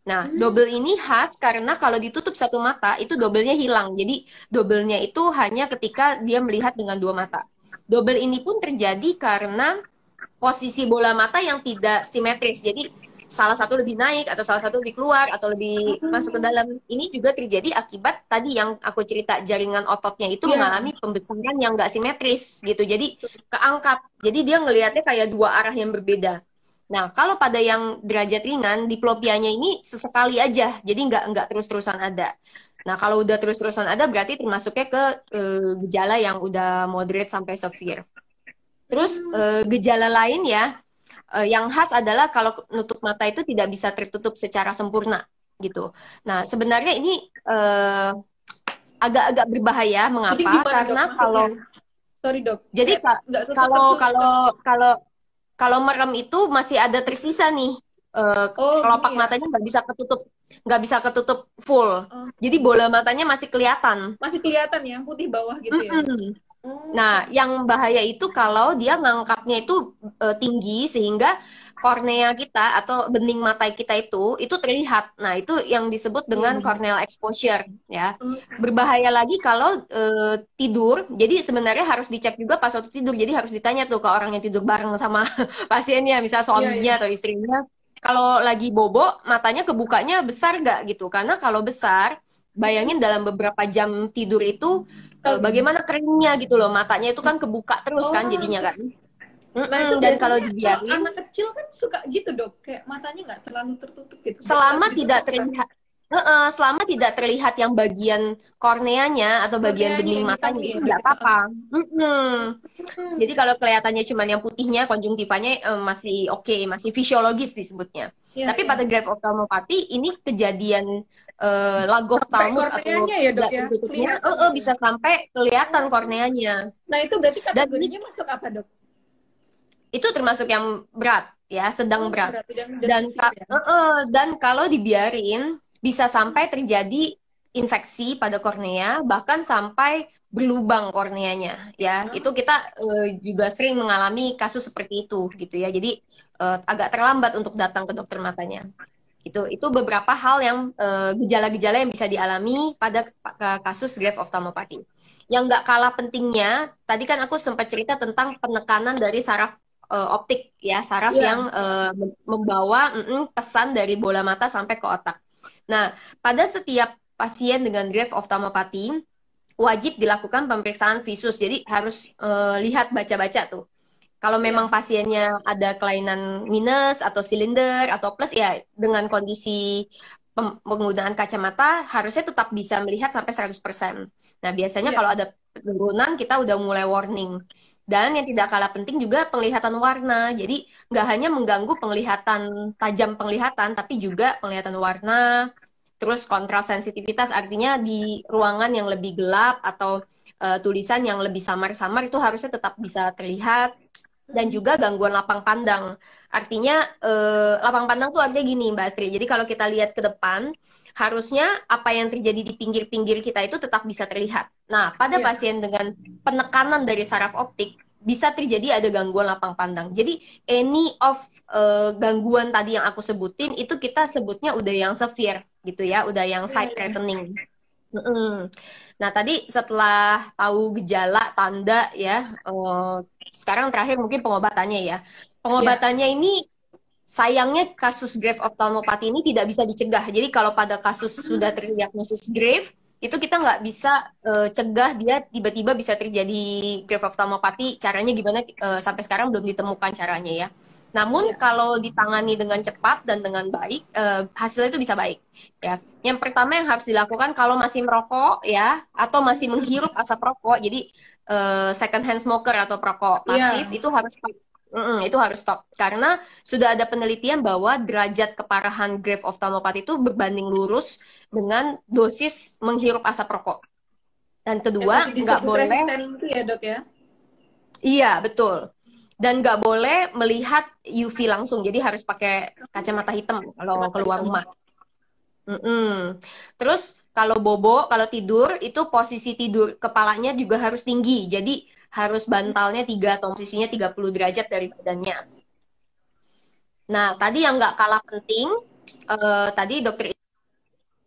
Nah, double ini khas karena kalau ditutup satu mata, itu double-nya hilang. Jadi, double-nya itu hanya ketika dia melihat dengan dua mata. Double ini pun terjadi karena posisi bola mata yang tidak simetris. Jadi, salah satu lebih naik atau salah satu lebih keluar atau lebih masuk ke dalam. Ini juga terjadi akibat tadi yang aku cerita, jaringan ototnya itu Ya. mengalami pembesaran yang nggak simetris gitu. Jadi, keangkat. Jadi, dia ngelihatnya kayak dua arah yang berbeda. Nah, kalau pada yang derajat ringan, diplopianya ini sesekali aja, jadi nggak terus-terusan ada. Nah, kalau udah terus-terusan ada, berarti termasuknya ke gejala yang udah moderate sampai severe. Terus gejala lain ya, yang khas adalah kalau nutup mata itu tidak bisa tertutup secara sempurna gitu. Nah, sebenarnya ini agak-agak berbahaya. Jadi Mengapa? gimana, Dok, Karena kalau maksudnya? Sorry dok, Jadi kayak nggak kalau tersulut. kalau kalau merem itu masih ada tersisa nih. Oh Kelopak gini ya. matanya nggak bisa ketutup full. Oh, Jadi bola matanya masih kelihatan. masih kelihatan ya putih bawah gitu ya. Mm-mm. Oh, Nah, yang bahaya itu kalau dia ngangkatnya itu tinggi sehingga kornea kita atau bening mata kita itu terlihat. Nah, itu yang disebut iya dengan benar. corneal exposure ya. Oh, Berbahaya lagi kalau tidur. Jadi sebenarnya harus dicek juga pas waktu tidur. Jadi harus ditanya tuh ke orang yang tidur bareng sama pasiennya, misal iya iya. suaminya atau istrinya. Kalau lagi bobo, matanya kebukanya besar nggak gitu? Karena kalau besar, bayangin dalam beberapa jam tidur itu bagaimana keringnya gitu loh, matanya itu kan kebuka terus kan Oh, jadinya kan. nah itu Dan kalau biasanya kalau dibiarin anak kecil kan suka gitu dok, kayak matanya nggak terlalu tertutup gitu. Pas selama gitu tidak apakah terlihat selama tidak terlihat yang bagian korneanya atau bagian korneanya bening yang hitam matanya nih itu ya dok nggak ya? apa-apa. Hmm, Jadi kalau kelihatannya cuma yang putihnya, konjungtivanya masih oke, masih fisiologis disebutnya. iya Tapi iya. pada graph ophthalmopathy ini kejadian Sampai lagophthalmus atau korneanya ya dok tidak ya, tertutupnya kelihatan gitu ya. bisa sampai kelihatan Oh, korneanya. nah itu berarti Dan ini kategorinya masuk apa dok? itu termasuk yang berat ya, sedang Oh berat. berarti yang udah Dan severe ya. dan kalau dibiarin bisa sampai terjadi infeksi pada kornea, bahkan sampai berlubang korneanya ya. Itu kita juga sering mengalami kasus seperti itu gitu ya. Jadi agak terlambat untuk datang ke dokter matanya. Itu beberapa hal yang gejala-gejala yang bisa dialami pada kasus graph ophthalmopathy. Yang nggak kalah pentingnya, tadi kan aku sempat cerita tentang penekanan dari saraf optik ya, saraf Iya. yang membawa pesan dari bola mata sampai ke otak. Nah, pada setiap pasien dengan graph ophthalmopathy wajib dilakukan pemeriksaan visus. Jadi harus lihat baca-baca tuh. Kalau memang Iya. pasiennya ada kelainan minus atau silinder atau plus ya dengan kondisi penggunaan kacamata harusnya tetap bisa melihat sampai 100%. Nah, biasanya Iya. kalau ada penurunan kita udah mulai warning. Dan yang tidak kalah penting juga penglihatan warna. Jadi nggak hanya mengganggu penglihatan, tajam penglihatan, tapi juga penglihatan warna, terus kontras sensitivitas artinya di ruangan yang lebih gelap atau tulisan yang lebih samar-samar itu harusnya tetap bisa terlihat dan juga gangguan lapang pandang. Artinya lapang pandang tuh artinya gini Mbak Astri. Jadi kalau kita lihat ke depan, harusnya apa yang terjadi di pinggir-pinggir kita itu tetap bisa terlihat. Nah, pada Iya. pasien dengan penekanan dari saraf optik bisa terjadi ada gangguan lapang pandang. Jadi any of gangguan tadi yang aku sebutin itu kita sebutnya udah yang severe gitu ya, udah yang Iya. sight Iya. threatening. Nah, tadi setelah tahu gejala, tanda ya, sekarang terakhir mungkin pengobatannya ya. Iya. Pengobatannya ini sayangnya kasus grave ophthalmopathy ini tidak bisa dicegah. Jadi kalau pada kasus sudah terdiagnosis grave, itu kita nggak bisa cegah dia tiba-tiba bisa terjadi grave ophthalmopathy. Caranya gimana? Sampai sekarang belum ditemukan caranya ya. Namun Iya. kalau ditangani dengan cepat dan dengan baik, hasilnya itu bisa baik. Ya, yang pertama yang harus dilakukan kalau masih merokok ya, atau masih menghirup asap rokok, jadi second hand smoker atau perokok pasif Iya. itu harus stop. Itu harus stop karena sudah ada penelitian bahwa derajat keparahan grave ophthalmopathy itu berbanding lurus dengan dosis menghirup asap rokok. Dan Yang tadi kedua, nggak disebut boleh, resisten itu ya dok ya. iya betul. Dan nggak boleh melihat UV langsung, jadi harus pakai kacamata hitam kalau Mata keluar hitam. rumah. Terus kalau bobo, kalau tidur itu posisi tidur kepalanya juga harus tinggi. Jadi harus bantalnya 3 atau posisinya 30 derajat dari badannya. Nah, tadi yang nggak kalah penting, tadi dokter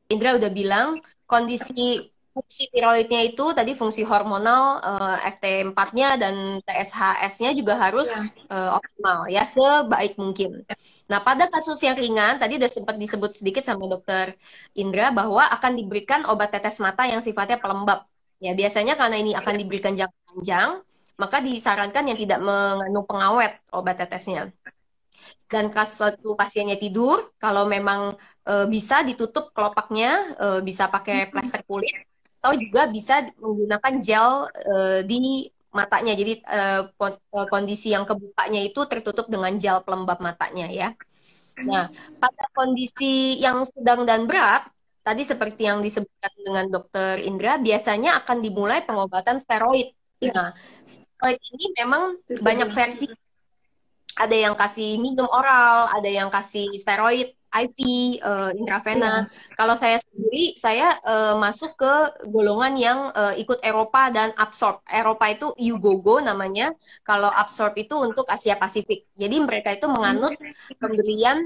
Indra udah bilang kondisi fungsi tiroidnya itu tadi fungsi hormonal FT4-nya dan TSHS-nya juga harus optimal ya sebaik mungkin. Nah, pada kasus yang ringan tadi udah sempat disebut sedikit sama dokter Indra bahwa akan diberikan obat tetes mata yang sifatnya pelembab. Ya, biasanya karena ini akan diberikan jangka panjang, maka disarankan yang tidak mengandung pengawet obat tetesnya. Dan kasus suatu pasiennya tidur, kalau memang bisa ditutup kelopaknya, bisa pakai plester kulit, atau juga bisa menggunakan gel di matanya. Jadi kondisi yang kebukanya itu tertutup dengan gel pelembab matanya ya. Nah, pada kondisi yang sedang dan berat, tadi seperti yang disebutkan dengan dokter Indra, biasanya akan dimulai pengobatan steroid Iya, Nah, steroid ini memang itu banyak dia. versi. Ada yang kasih minum oral, ada yang kasih steroid IV, intravena. Iya. Kalau saya sendiri, saya masuk ke golongan yang ikut Eropa dan absorb. Eropa itu Yugogo namanya, kalau absorb itu untuk Asia Pasifik. Jadi mereka itu menganut pemberian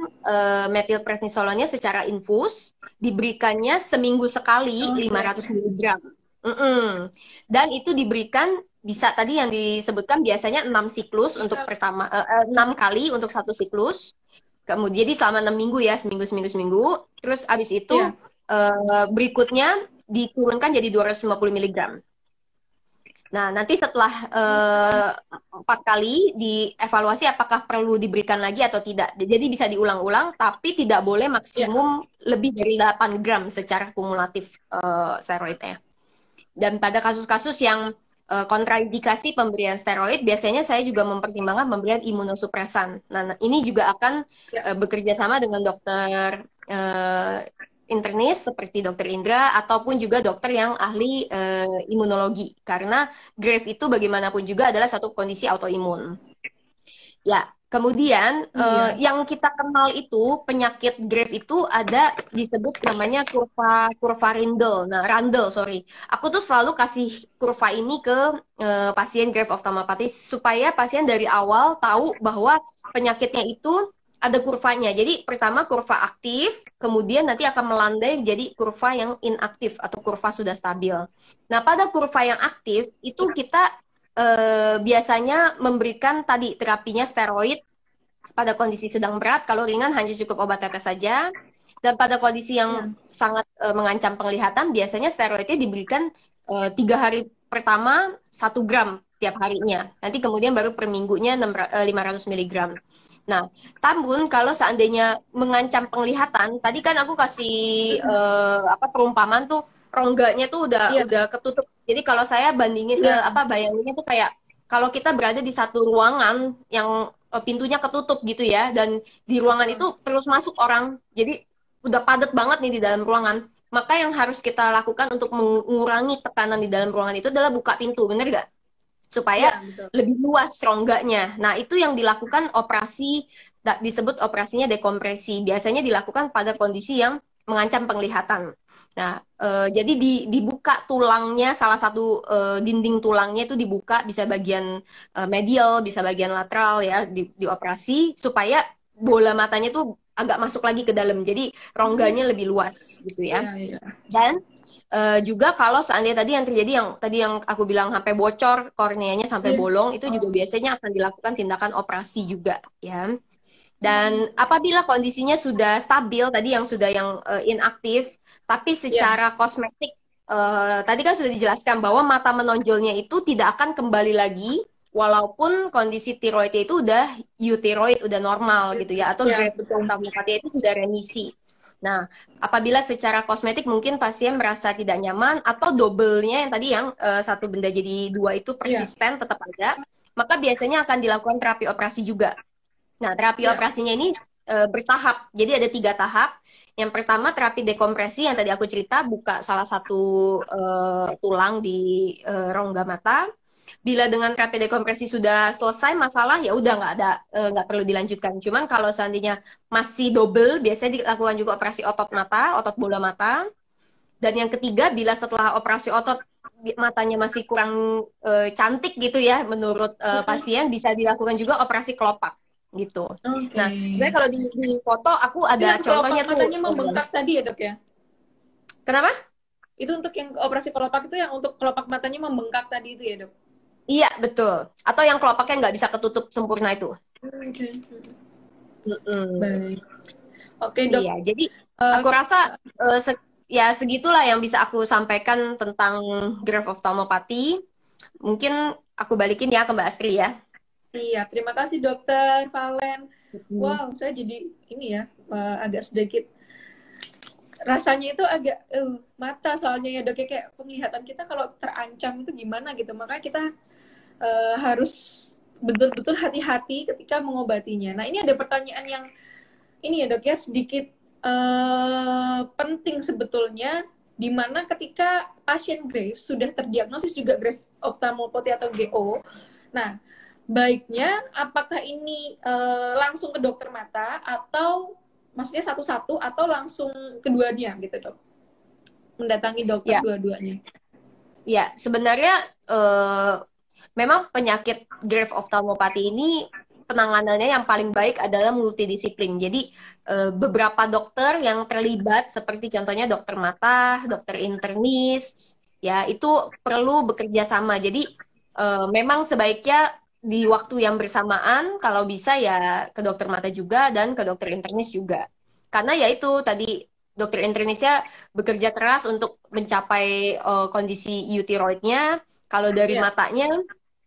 metilprednisolonnya secara infus, diberikannya seminggu sekali Oke. 500 miligram. Mm-mm. Dan itu diberikan bisa tadi yang disebutkan biasanya 6 siklus untuk pertama 6 kali untuk satu siklus. Kemudian jadi selama 6 minggu ya, seminggu seminggu seminggu. Terus abis itu Iya. berikutnya diturunkan jadi 250 miligram. Nah, nanti setelah 4 kali dievaluasi apakah perlu diberikan lagi atau tidak. Jadi bisa diulang-ulang, tapi tidak boleh Iya. maksimum lebih dari 8 gram secara kumulatif steroidnya. Dan pada kasus-kasus yang kontraindikasi pemberian steroid, biasanya saya juga mempertimbangkan pemberian imunosupresan. Nah, ini juga akan Iya. bekerja sama dengan dokter internis seperti dokter Indra ataupun juga dokter yang ahli imunologi. Karena Grave itu bagaimanapun juga adalah satu kondisi autoimun. Ya, kemudian Iya. yang kita kenal itu penyakit Grave itu ada disebut namanya kurva kurva Rindle. Nah, Randle, sorry. Aku tuh selalu kasih kurva ini ke pasien Grave ophthalmopathy supaya pasien dari awal tahu bahwa penyakitnya itu ada kurvanya. Jadi pertama kurva aktif, kemudian nanti akan melandai jadi kurva yang inaktif atau kurva sudah stabil. Nah, pada kurva yang aktif itu kita biasanya memberikan tadi terapinya steroid pada kondisi sedang berat, kalau ringan hanya cukup obat tetes saja. Dan pada kondisi yang Iya. sangat mengancam penglihatan, biasanya steroidnya diberikan 3 hari pertama 1 gram tiap harinya. Nanti kemudian baru per minggunya 500 miligram. Nah, namun kalau seandainya mengancam penglihatan, tadi kan aku kasih apa perumpamaan tuh rongganya tuh Iya. udah ketutup. Jadi kalau saya bandingin Iya. apa bayanginnya tuh kayak kalau kita berada di satu ruangan yang pintunya ketutup gitu ya, dan di ruangan itu terus masuk orang, jadi udah padat banget nih di dalam ruangan. Maka yang harus kita lakukan untuk mengurangi tekanan di dalam ruangan itu adalah buka pintu, bener gak? Supaya Iya, betul. lebih luas rongganya. Nah, itu yang dilakukan operasi, disebut operasinya dekompresi. Biasanya dilakukan pada kondisi yang mengancam penglihatan. Nah, jadi dibuka tulangnya, salah satu dinding tulangnya itu dibuka, bisa bagian medial, bisa bagian lateral ya, dioperasi supaya bola matanya tuh agak masuk lagi ke dalam. Jadi rongganya lebih luas gitu ya. Iya, iya. Dan juga kalau seandainya tadi yang aku bilang sampai bocor korneanya sampai Iya. bolong itu juga biasanya akan dilakukan tindakan operasi juga ya. Dan apabila kondisinya sudah stabil tadi yang inaktif tapi Iya. secara kosmetik tadi kan sudah dijelaskan bahwa mata menonjolnya itu tidak akan kembali lagi walaupun kondisi tiroidnya itu udah euthyroid udah normal gitu ya atau Iya, Grave betul. ophthalmopathy itu sudah remisi. Nah, apabila secara kosmetik mungkin pasien merasa tidak nyaman atau double-nya yang tadi yang satu benda jadi dua itu Iya. persisten tetap ada, maka biasanya akan dilakukan terapi operasi juga. Nah, terapi Iya. operasinya ini bertahap. Jadi ada 3 tahap. Yang pertama terapi dekompresi yang tadi aku cerita, buka salah satu tulang di rongga mata. Bila dengan terapi dekompresi sudah selesai masalah, ya udah nggak perlu dilanjutkan. Cuman kalau seandainya masih double, biasanya dilakukan juga operasi otot mata, otot bola mata. Dan yang ketiga, bila setelah operasi otot matanya masih kurang cantik gitu ya, menurut pasien bisa dilakukan juga operasi kelopak gitu. Oke. Nah, sebenarnya kalau di foto aku Itu ada yang kelopak contohnya tuh. matanya membengkak tadi ya, Dok ya? Kenapa? Itu untuk yang operasi kelopak itu yang untuk kelopak matanya membengkak tadi itu ya, Dok? Iya, betul. Atau yang kelopaknya nggak bisa ketutup sempurna itu. Oke. Mm-mm. Baik. Oke, Dok. Iya, jadi aku rasa ya segitulah yang bisa aku sampaikan tentang Grave ophthalmopathy. Mungkin aku balikin ya ke Mbak Astri ya. Iya, terima kasih Dokter Valen. Mm. Wow, saya jadi ini ya, agak sedikit rasanya itu agak mata soalnya ya, Dok, ya, kayak penglihatan kita kalau terancam itu gimana gitu. Makanya kita harus betul-betul hati-hati ketika mengobatinya. Nah, ini ada pertanyaan yang ini ya, Dok ya, sedikit penting sebetulnya Dimana ketika pasien Graves sudah terdiagnosis juga Graves ophthalmopathy atau GO, nah baiknya apakah ini langsung ke dokter mata atau maksudnya satu-satu atau langsung keduanya gitu dok? Mendatangi dokter Ya, dua-duanya. ya sebenarnya memang penyakit Graves ophthalmopathy ini penanganannya yang paling baik adalah multidisiplin. Jadi beberapa dokter yang terlibat seperti contohnya dokter mata, dokter internis, ya itu perlu bekerja sama. Jadi memang sebaiknya di waktu yang bersamaan kalau bisa ya ke dokter mata juga dan ke dokter internis juga. Karena ya itu tadi dokter internisnya bekerja keras untuk mencapai kondisi euthyroidnya. Kalau dari Iya. matanya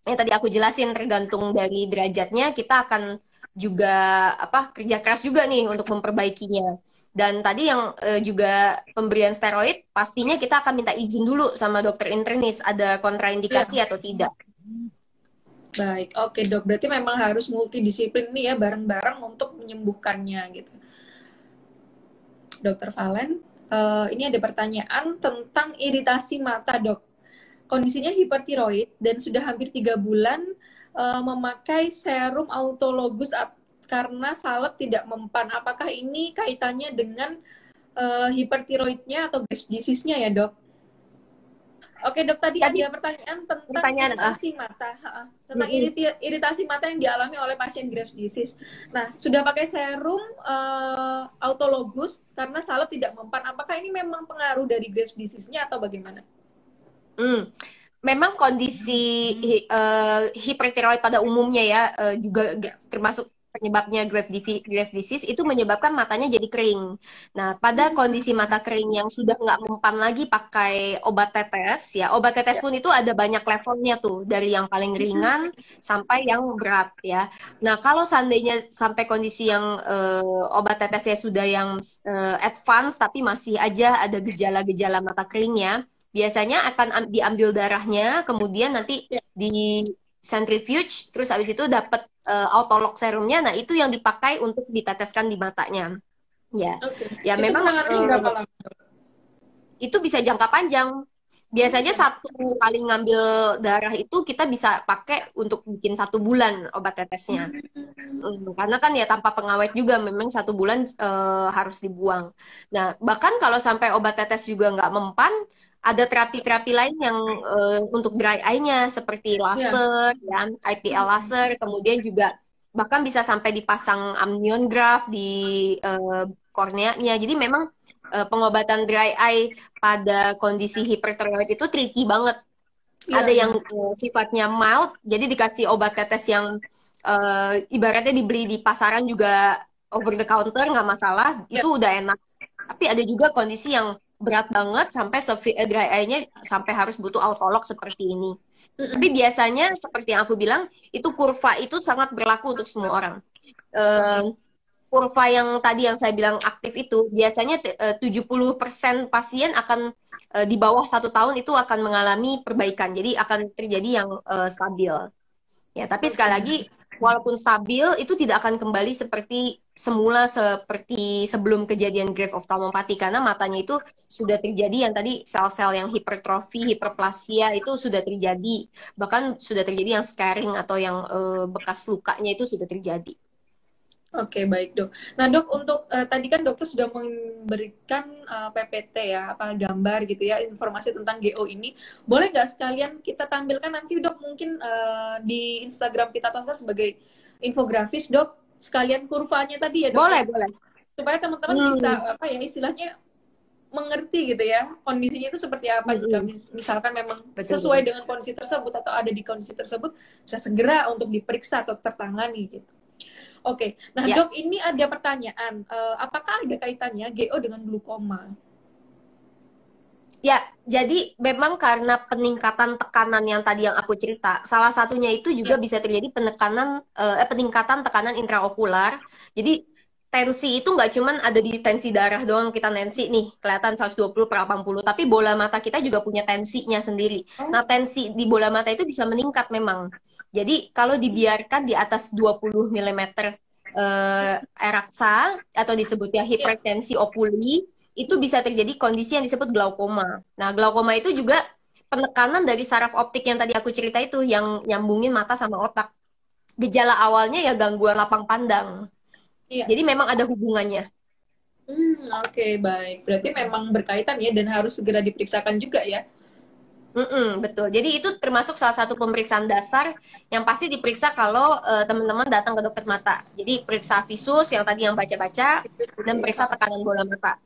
yang tadi aku jelasin tergantung dari derajatnya kita akan juga kerja keras juga nih untuk memperbaikinya. Dan tadi yang juga pemberian steroid pastinya kita akan minta izin dulu sama dokter internis ada kontraindikasi Iya. atau tidak. Baik, oke dok. Berarti memang harus multidisiplin nih ya, bareng-bareng untuk menyembuhkannya gitu. Dokter Valen, ini ada pertanyaan tentang iritasi mata dok. Kondisinya hipertiroid dan sudah hampir 3 bulan memakai serum autologus karena salep tidak mempan. Apakah ini kaitannya dengan hipertiroidnya atau Graves disease-nya ya dok? Oke dok, tadi ada pertanyaan tentang iritasi mata, tentang iritasi mata yang dialami oleh pasien Graves disease. Nah, sudah pakai serum autologus karena salep tidak mempan. Apakah ini memang pengaruh dari Graves disease-nya atau bagaimana? Memang kondisi hipertiroid pada umumnya ya juga termasuk penyebabnya Graves disease itu menyebabkan matanya jadi kering. Nah, pada kondisi mata kering yang sudah nggak mempan lagi pakai obat tetes, ya obat tetes pun itu ada banyak levelnya tuh, dari yang paling ringan sampai yang berat ya. Nah, kalau seandainya sampai kondisi yang obat tetesnya sudah yang advance tapi masih aja ada gejala-gejala mata keringnya, biasanya akan diambil darahnya, kemudian nanti di centrifuge, terus habis itu dapat autolog serumnya. Nah, itu yang dipakai untuk diteteskan di matanya. Ya, ya itu memang berapa lama? Itu bisa jangka panjang. Biasanya satu kali ngambil darah itu kita bisa pakai untuk bikin 1 bulan obat tetesnya. Karena kan ya tanpa pengawet juga memang 1 bulan harus dibuang. Nah, bahkan kalau sampai obat tetes juga nggak mempan, ada terapi-terapi lain yang untuk dry eye-nya seperti laser, ya, IPL laser, kemudian juga bahkan bisa sampai dipasang amnion graft di korneanya. Jadi memang pengobatan dry eye pada kondisi hipertiroid itu tricky banget. Ada yang sifatnya mild, jadi dikasih obat tetes yang ibaratnya dibeli di pasaran juga over the counter nggak masalah, itu udah enak. Tapi ada juga kondisi yang berat banget sampai dry eye-nya sampai harus butuh autolog seperti ini. Tapi biasanya seperti yang aku bilang, itu kurva itu sangat berlaku untuk semua orang. Kurva yang tadi yang saya bilang aktif itu biasanya 70% pasien akan di bawah 1 tahun itu akan mengalami perbaikan. Jadi akan terjadi yang stabil. Ya, tapi sekali lagi walaupun stabil itu tidak akan kembali seperti semula seperti sebelum kejadian Graves ophthalmopathy karena matanya itu sudah terjadi yang tadi sel-sel yang hipertrofi, hiperplasia itu sudah terjadi. Bahkan sudah terjadi yang scarring atau yang bekas lukanya itu sudah terjadi. Oke, baik dok. Nah dok, untuk tadi kan dokter sudah memberikan PPT ya, gambar gitu ya, informasi tentang GO ini. Boleh nggak sekalian kita tampilkan nanti dok mungkin di Instagram kita sebagai infografis dok, sekalian kurvanya tadi ya dok. Boleh. Supaya teman-teman bisa istilahnya mengerti gitu ya, kondisinya itu seperti apa jika misalkan memang sesuai dengan kondisi tersebut atau ada di kondisi tersebut, bisa segera untuk diperiksa atau tertangani gitu. Oke, nah dok, ini ada pertanyaan, apakah ada kaitannya GO dengan glukoma? Ya, jadi memang karena peningkatan tekanan yang tadi yang aku cerita, salah satunya itu juga bisa terjadi peningkatan tekanan intraokular. Jadi tensi itu nggak cuman ada di tensi darah doang kita tensi nih, kelihatan 120/80, tapi bola mata kita juga punya tensinya sendiri. Nah, tensi di bola mata itu bisa meningkat memang. Jadi kalau dibiarkan di atas 20 mm raksa atau disebutnya hipertensi okuli, itu bisa terjadi kondisi yang disebut glaukoma. Nah, glaukoma itu juga penekanan dari saraf optik yang tadi aku cerita itu, yang nyambungin mata sama otak. Gejala awalnya ya gangguan lapang pandang. Iya. Jadi memang ada hubungannya. Oke, baik. Berarti memang berkaitan ya, dan harus segera diperiksakan juga ya. Betul. Jadi itu termasuk salah satu pemeriksaan dasar yang pasti diperiksa kalau teman-teman datang ke dokter mata. Jadi periksa visus yang tadi yang baca-baca dan periksa tekanan bola mata.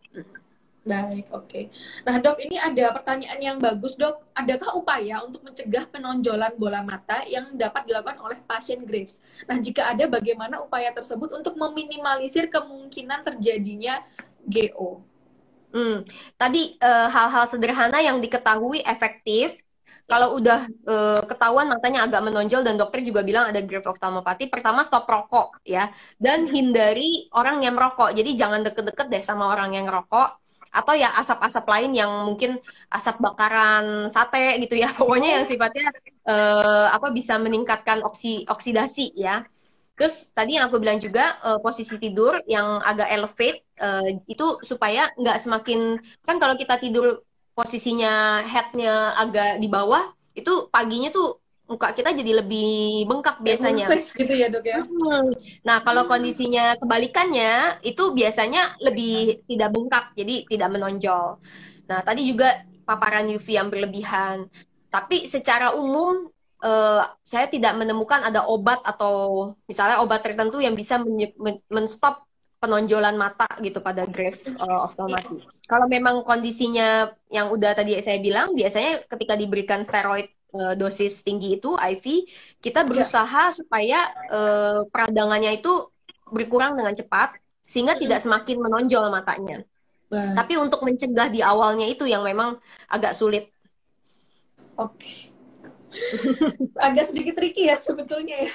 Baik, oke. Nah, Dok, ini ada pertanyaan yang bagus, Dok. Adakah upaya untuk mencegah penonjolan bola mata yang dapat dilakukan oleh pasien Graves? Nah, jika ada, bagaimana upaya tersebut untuk meminimalisir kemungkinan terjadinya GO? Tadi hal-hal sederhana yang diketahui efektif. Kalau udah ketahuan matanya agak menonjol dan dokter juga bilang ada grave ophthalmopathy, pertama stop rokok ya, dan hindari orang yang merokok. Jadi jangan deket-deket deh sama orang yang ngerokok, atau ya asap-asap lain yang mungkin asap bakaran sate gitu ya. Pokoknya yang sifatnya bisa meningkatkan oksidasi ya. Terus tadi yang aku bilang juga posisi tidur yang agak elevate itu supaya nggak semakin, kan kalau kita tidur posisinya headnya agak di bawah, itu paginya tuh muka kita jadi lebih bengkak biasanya. Face gitu ya, Dok ya. Nah, kalau kondisinya kebalikannya, itu biasanya lebih tidak bengkak, jadi tidak menonjol. Nah, tadi juga paparan UV yang berlebihan. Tapi secara umum, saya tidak menemukan ada obat atau misalnya obat tertentu yang bisa menstop penonjolan mata gitu pada grave ophthalmopathy. Kalau memang kondisinya yang udah tadi saya bilang, biasanya ketika diberikan steroid dosis tinggi itu IV, kita berusaha supaya peradangannya itu berkurang dengan cepat sehingga tidak semakin menonjol matanya. Tapi untuk mencegah di awalnya itu yang memang agak sulit. Oke. Agak sedikit tricky ya sebetulnya ya.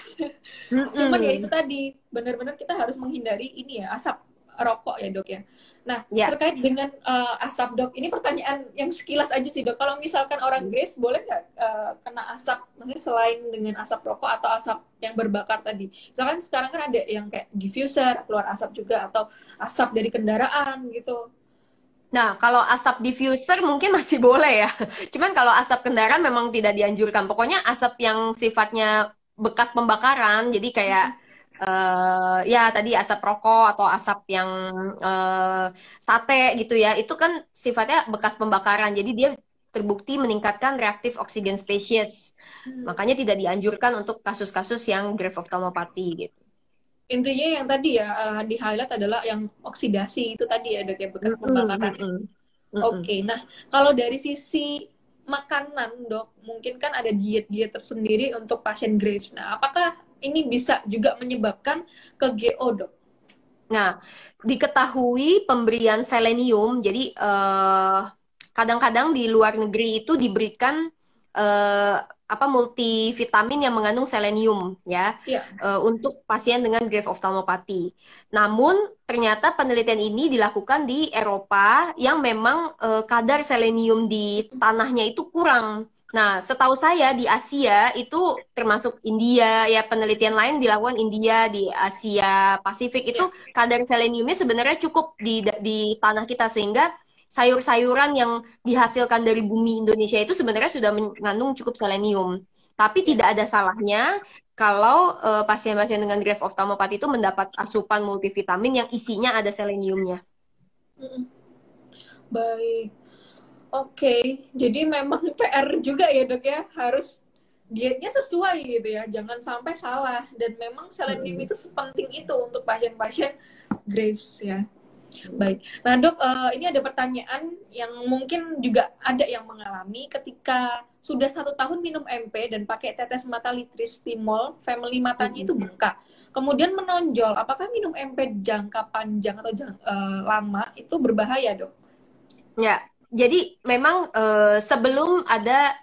Cuman ya itu tadi, benar-benar kita harus menghindari ini ya, asap rokok ya, Dok ya. Nah, terkait dengan asap, Dok, ini pertanyaan yang sekilas aja sih, Dok. Kalau misalkan orang Graves, boleh nggak kena asap, maksudnya selain dengan asap rokok atau asap yang berbakar tadi? Misalkan sekarang kan ada yang kayak diffuser, keluar asap juga, atau asap dari kendaraan gitu. Nah, kalau asap diffuser mungkin masih boleh ya. Cuman kalau asap kendaraan memang tidak dianjurkan. Pokoknya asap yang sifatnya bekas pembakaran, jadi kayak ya tadi asap rokok atau asap yang sate gitu ya, itu kan sifatnya bekas pembakaran. Jadi dia terbukti meningkatkan reaktif oksigen species. Makanya tidak dianjurkan untuk kasus-kasus yang grave ophthalmopathy gitu. Intinya yang tadi ya di highlight adalah yang oksidasi itu tadi ya, Dok, ya, bekas pembakaran. Oke, nah kalau dari sisi makanan, Dok, mungkin kan ada diet-diet tersendiri untuk pasien Graves. Nah, apakah ini bisa juga menyebabkan ke GO, Dok? Nah, diketahui pemberian selenium, jadi kadang-kadang di luar negeri itu diberikan multivitamin yang mengandung selenium ya, untuk pasien dengan grave ophthalmopathy. Namun ternyata penelitian ini dilakukan di Eropa yang memang kadar selenium di tanahnya itu kurang. Nah, setahu saya di Asia itu termasuk India ya, penelitian lain dilakukan India, di Asia Pasifik itu kadar seleniumnya sebenarnya cukup di tanah kita, sehingga sayur-sayuran yang dihasilkan dari bumi Indonesia itu sebenarnya sudah mengandung cukup selenium. Tapi tidak ada salahnya kalau pasien-pasien dengan grave ophthalmopathy itu mendapat asupan multivitamin yang isinya ada seleniumnya. Baik. Oke, jadi memang PR juga ya, Dok ya, harus dietnya sesuai gitu ya, jangan sampai salah. Dan memang selenium itu sepenting itu untuk pasien-pasien Graves ya. Baik, nah Dok, ini ada pertanyaan yang mungkin juga ada yang mengalami ketika sudah 1 tahun minum MP dan pakai tetes mata litristimol, family matanya itu bengkak, kemudian menonjol. Apakah minum MP jangka panjang atau lama itu berbahaya, Dok? Ya, jadi memang sebelum ada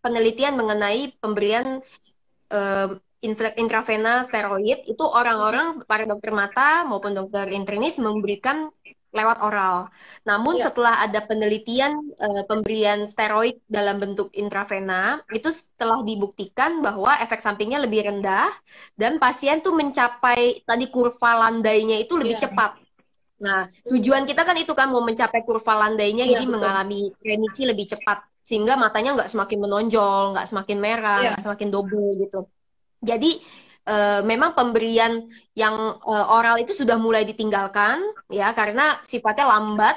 penelitian mengenai pemberian intravena steroid, itu orang-orang, para dokter mata maupun dokter internis memberikan lewat oral. Namun setelah ada penelitian pemberian steroid dalam bentuk intravena, itu setelah dibuktikan bahwa efek sampingnya lebih rendah dan pasien tuh mencapai tadi kurva landainya itu lebih cepat. Nah, tujuan kita kan itu kan mau mencapai kurva landainya, Iya, jadi betul. mengalami remisi lebih cepat, sehingga matanya nggak semakin menonjol, nggak semakin merah, Iya, nggak semakin double gitu. Jadi memang pemberian yang oral itu sudah mulai ditinggalkan ya karena sifatnya lambat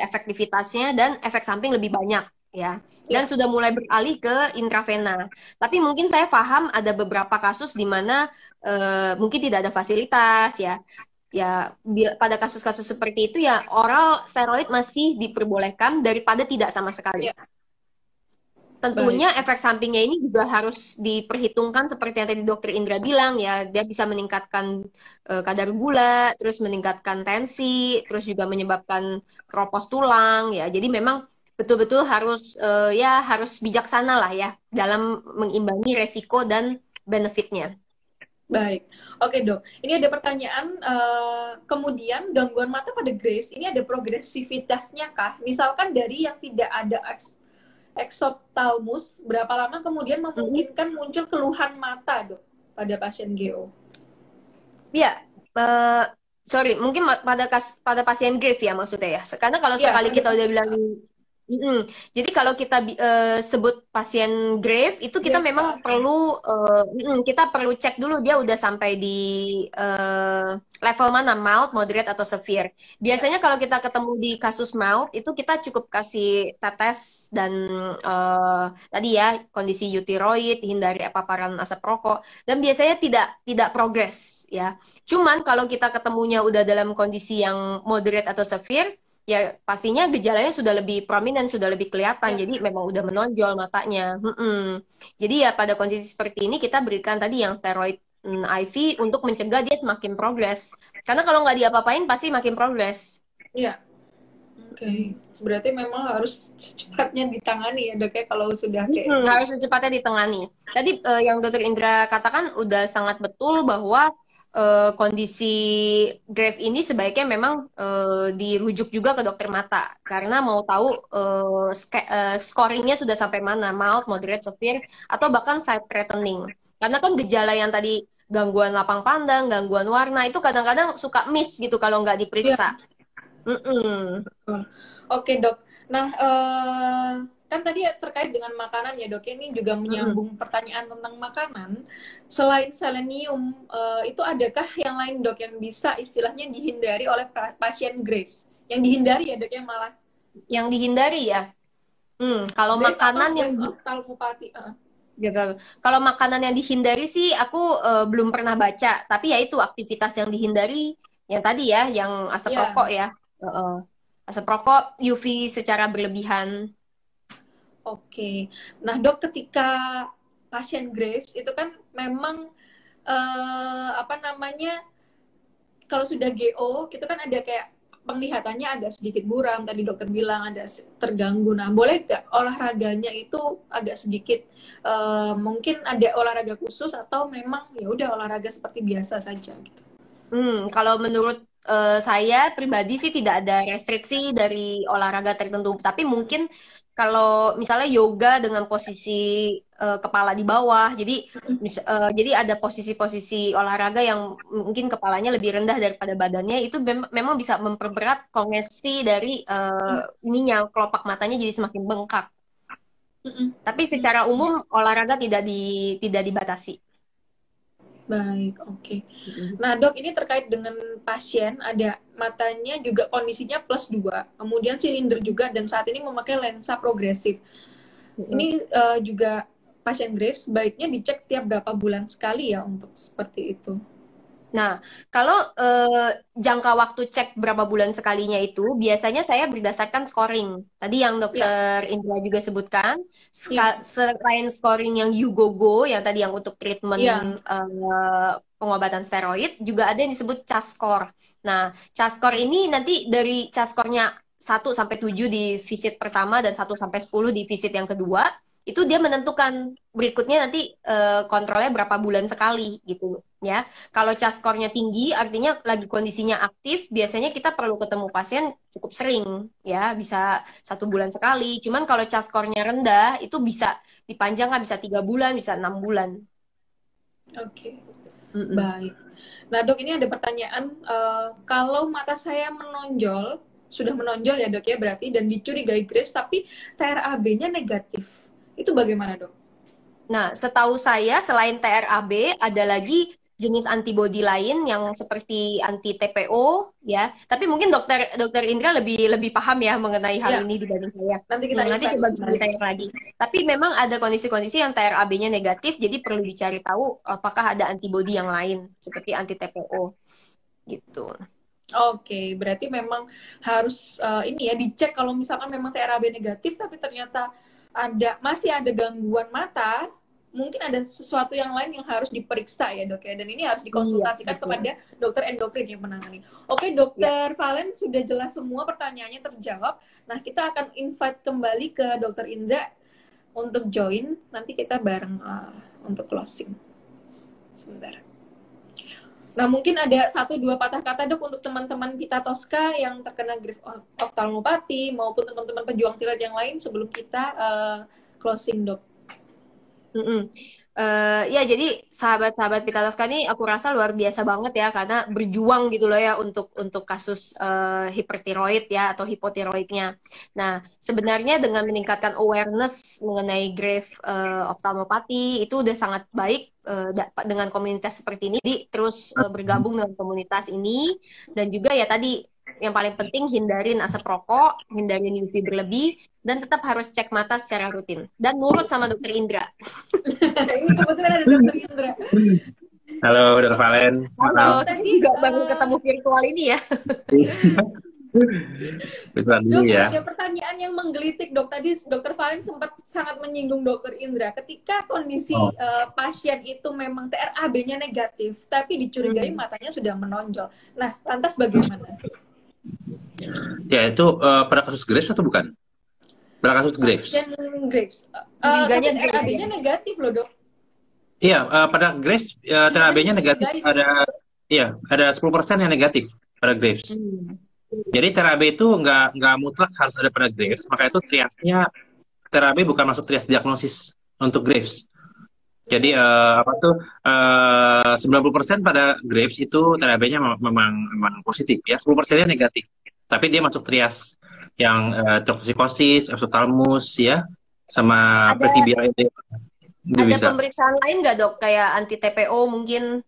efektivitasnya dan efek samping lebih banyak ya. Dan iya, sudah mulai beralih ke intravena. Tapi mungkin saya paham ada beberapa kasus di mana mungkin tidak ada fasilitas ya. Ya, pada kasus-kasus seperti itu ya oral steroid masih diperbolehkan daripada tidak sama sekali. iya. Tentunya Baik. efek sampingnya ini juga harus diperhitungkan seperti yang tadi Dokter Indra bilang ya, dia bisa meningkatkan kadar gula, terus meningkatkan tensi, terus juga menyebabkan keropos tulang ya. Jadi memang betul-betul harus ya harus bijaksana lah ya dalam mengimbangi resiko dan benefitnya. Baik. Oke, Dok. Ini ada pertanyaan, kemudian gangguan mata pada Graves ini ada progresivitasnya kah? Misalkan dari yang tidak ada eksoptalmus, berapa lama kemudian memungkinkan muncul keluhan mata, Dok, pada pasien GO? Ya, sorry, mungkin pada pasien Graves ya maksudnya ya. Karena kalau Iya, sekali pada kita udah bilang jadi kalau kita sebut pasien grave itu kita Graves, memang perlu kita perlu cek dulu dia udah sampai di level mana, mild, moderate atau severe. Biasanya kalau kita ketemu di kasus mild itu kita cukup kasih tetes dan tadi ya kondisi euthyroid, hindari paparan asap rokok dan biasanya tidak progres ya. Cuman kalau kita ketemunya udah dalam kondisi yang moderate atau severe ya pastinya gejalanya sudah lebih prominent, sudah lebih kelihatan. ya. Jadi memang udah menonjol matanya. Jadi ya pada kondisi seperti ini kita berikan tadi yang steroid IV untuk mencegah dia semakin progres. Karena kalau nggak diapa-apain pasti makin progres. Iya. Oke. Berarti memang harus secepatnya ditangani ya, Dok, ya, kalau sudah kayak Harus secepatnya ditangani. Tadi yang Dokter Indra katakan udah sangat betul bahwa kondisi grave ini sebaiknya memang dirujuk juga ke dokter mata karena mau tahu scoringnya sudah sampai mana, mild, moderate, severe, atau bahkan sight threatening. Karena kan gejala yang tadi gangguan lapang pandang, gangguan warna itu kadang-kadang suka miss gitu kalau nggak ya. diperiksa. Oke, Dok. Nah, kan tadi terkait dengan makanan ya, Dok. Ini juga menyambung pertanyaan tentang makanan. Selain selenium, itu adakah yang lain, Dok, yang bisa istilahnya dihindari oleh pasien Graves? Yang dihindari ya, Dok, ya malah. Yang dihindari ya. Kalau Graves makanan atau yang ophthalmopathy. gitu. Kalau makanan yang dihindari sih aku belum pernah baca, tapi ya itu aktivitas yang dihindari yang tadi ya, yang asap Ya. rokok ya. Asap rokok, UV secara berlebihan. Oke. Nah, Dok, ketika pasien Graves itu kan memang apa namanya, kalau sudah GO itu kan ada kayak penglihatannya agak sedikit buram, tadi dokter bilang ada terganggu. Nah, boleh nggak olahraganya itu agak sedikit mungkin ada olahraga khusus atau memang ya udah olahraga seperti biasa saja gitu? Kalau menurut saya pribadi sih tidak ada restriksi dari olahraga tertentu, tapi mungkin kalau misalnya yoga dengan posisi kepala di bawah, jadi ada posisi-posisi olahraga yang mungkin kepalanya lebih rendah daripada badannya, itu memang bisa memperberat kongesti dari ininya kelopak matanya jadi semakin bengkak. Tapi secara umum olahraga tidak dibatasi. Baik, oke. Nah, Dok, ini terkait dengan pasien, ada matanya juga kondisinya +2, kemudian silinder juga, dan saat ini memakai lensa progresif. Ini juga pasien Graves sebaiknya dicek tiap berapa bulan sekali ya untuk seperti itu? Nah, kalau jangka waktu cek berapa bulan sekalinya itu, biasanya saya berdasarkan scoring. Tadi yang Dokter Indra juga sebutkan, selain scoring yang YouGoGo, yang tadi yang untuk treatment pengobatan steroid, juga ada yang disebut CAS score. Nah, CAS score ini nanti dari CAS score-nya 1-7 di visit pertama dan 1-10 di visit yang kedua, itu dia menentukan berikutnya nanti kontrolnya berapa bulan sekali gitu ya. Kalau CAS score-nya tinggi artinya lagi kondisinya aktif, biasanya kita perlu ketemu pasien cukup sering ya, bisa 1 bulan sekali. Cuman kalau CAS score-nya rendah itu bisa dipanjangkan, bisa 3 bulan, bisa 6 bulan. Oke. Baik. Nah dok, ini ada pertanyaan, kalau mata saya menonjol, sudah menonjol ya dok ya berarti, dan dicurigai Graves tapi TRAB-nya negatif, itu bagaimana dok? Nah, setahu saya selain TRAB ada lagi jenis antibodi lain yang seperti anti TPO ya. Tapi mungkin dokter Indra lebih paham ya mengenai hal Ya, ini dibanding saya. nanti kita Nanti coba bisa ditanya lagi. Tapi memang ada kondisi-kondisi yang TRAB-nya negatif, jadi perlu dicari tahu apakah ada antibodi yang lain seperti anti TPO gitu. Oke, berarti memang harus ini ya dicek kalau misalkan memang TRAB negatif tapi ternyata masih ada gangguan mata, mungkin ada sesuatu yang lain yang harus diperiksa ya dok ya, dan ini harus dikonsultasikan kepada dokter endokrin yang menangani. Oke dokter Valen, sudah jelas semua pertanyaannya terjawab. Nah kita akan invite kembali ke dokter Indra untuk join, nanti kita bareng untuk closing. Sebentar. Nah, mungkin ada 1-2 patah kata dok untuk teman-teman Pita Tosca yang terkena Graves oftalmopati maupun teman-teman pejuang tiroid yang lain sebelum kita closing dok. Ya jadi sahabat-sahabat Pita Tosca ini aku rasa luar biasa banget ya karena berjuang gitu loh ya untuk kasus hipertiroid ya atau hipotiroidnya. Nah sebenarnya dengan meningkatkan awareness mengenai Graves oftalmopati itu udah sangat baik dengan komunitas seperti ini. Jadi terus bergabung dengan komunitas ini dan juga ya tadi yang paling penting hindarin asap rokok, hindarin UV berlebih, dan tetap harus cek mata secara rutin. Dan nurut sama dokter Indra. Ini kebetulan ada dokter Indra. Halo, dokter Valen. Halo, tadi nggak baru ketemu virtual ini ya. Dok, ada pertanyaan yang menggelitik dok. Tadi dokter Valen sempat sangat menyinggung dokter Indra. Ketika kondisi pasien itu memang TRAB-nya negatif, tapi dicurigai matanya sudah menonjol. Nah, lantas bagaimana? Ya, itu pada kasus Graves atau bukan? Pada kasus Graves. Graves. TRAB-nya negatif loh, dok. Iya, pada Graves TRAB-nya negatif. Ada 10% yang negatif pada Graves. Jadi TRAB itu nggak mutlak harus ada pada Graves. Maka itu triasnya TRAB bukan masuk trias diagnosis untuk Graves. Jadi 90% pada Graves itu TRAB-nya memang positif ya, 10%-nya negatif. Tapi dia masuk trias yang toksikosis, exophthalmos ya, sama pretibial itu. Ada pemeriksaan lain nggak dok? Kayak anti TPO mungkin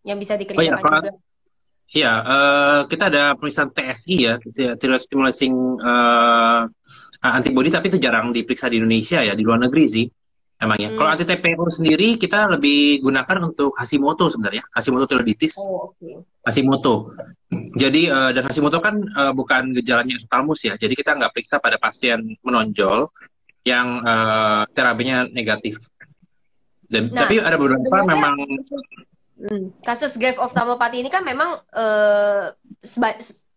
yang bisa dikerjakan juga? Iya, kita ada pemeriksaan TSI ya, thyroid stimulating antibody, tapi itu jarang diperiksa di Indonesia ya, di luar negeri sih. Emangnya. Kalau anti TPO sendiri kita lebih gunakan untuk Hashimoto sebenarnya, Hashimoto thyroiditis. Hashimoto. Jadi dan Hashimoto kan bukan gejalanya exophthalmos ya. Jadi kita nggak periksa pada pasien menonjol yang terapinya negatif. Dan tapi ada beberapa memang kasus Graves oftalmopati ini kan memang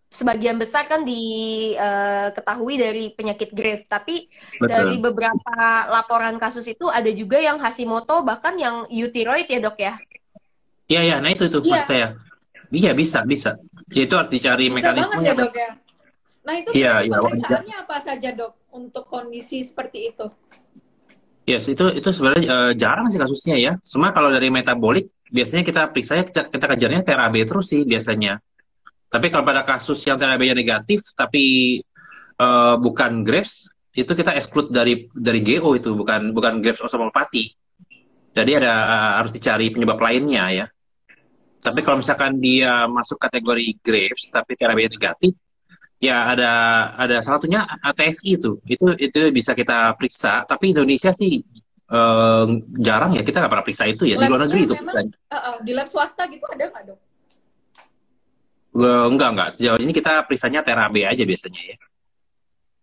sebagian besar kan diketahui dari penyakit Graves, tapi dari beberapa laporan kasus itu ada juga yang Hashimoto, bahkan yang euthyroid ya dok ya? Iya, nah itu maksud saya. Iya bisa. Ya, itu harus dicari mekanisme. Ya dok ya. Nah itu pemeriksaannya apa saja dok untuk kondisi seperti itu? Yes, itu sebenarnya jarang sih kasusnya ya. Cuma kalau dari metabolik biasanya kita periksa kita kejarnya TRAB terus sih biasanya. Tapi kalau pada kasus yang TRAB-nya negatif tapi bukan Graves, itu kita exclude dari GO itu, bukan Graves oftalmopati. Jadi harus dicari penyebab lainnya ya. Tapi kalau misalkan dia masuk kategori Graves tapi TRAB-nya negatif, ya ada salah satunya ATSI itu bisa kita periksa. Tapi Indonesia sih jarang ya, kita nggak pernah periksa itu ya. Di luar negeri itu. Di lab swasta gitu ada nggak dok? Enggak. Sejauh ini kita periksanya TRAB aja biasanya ya.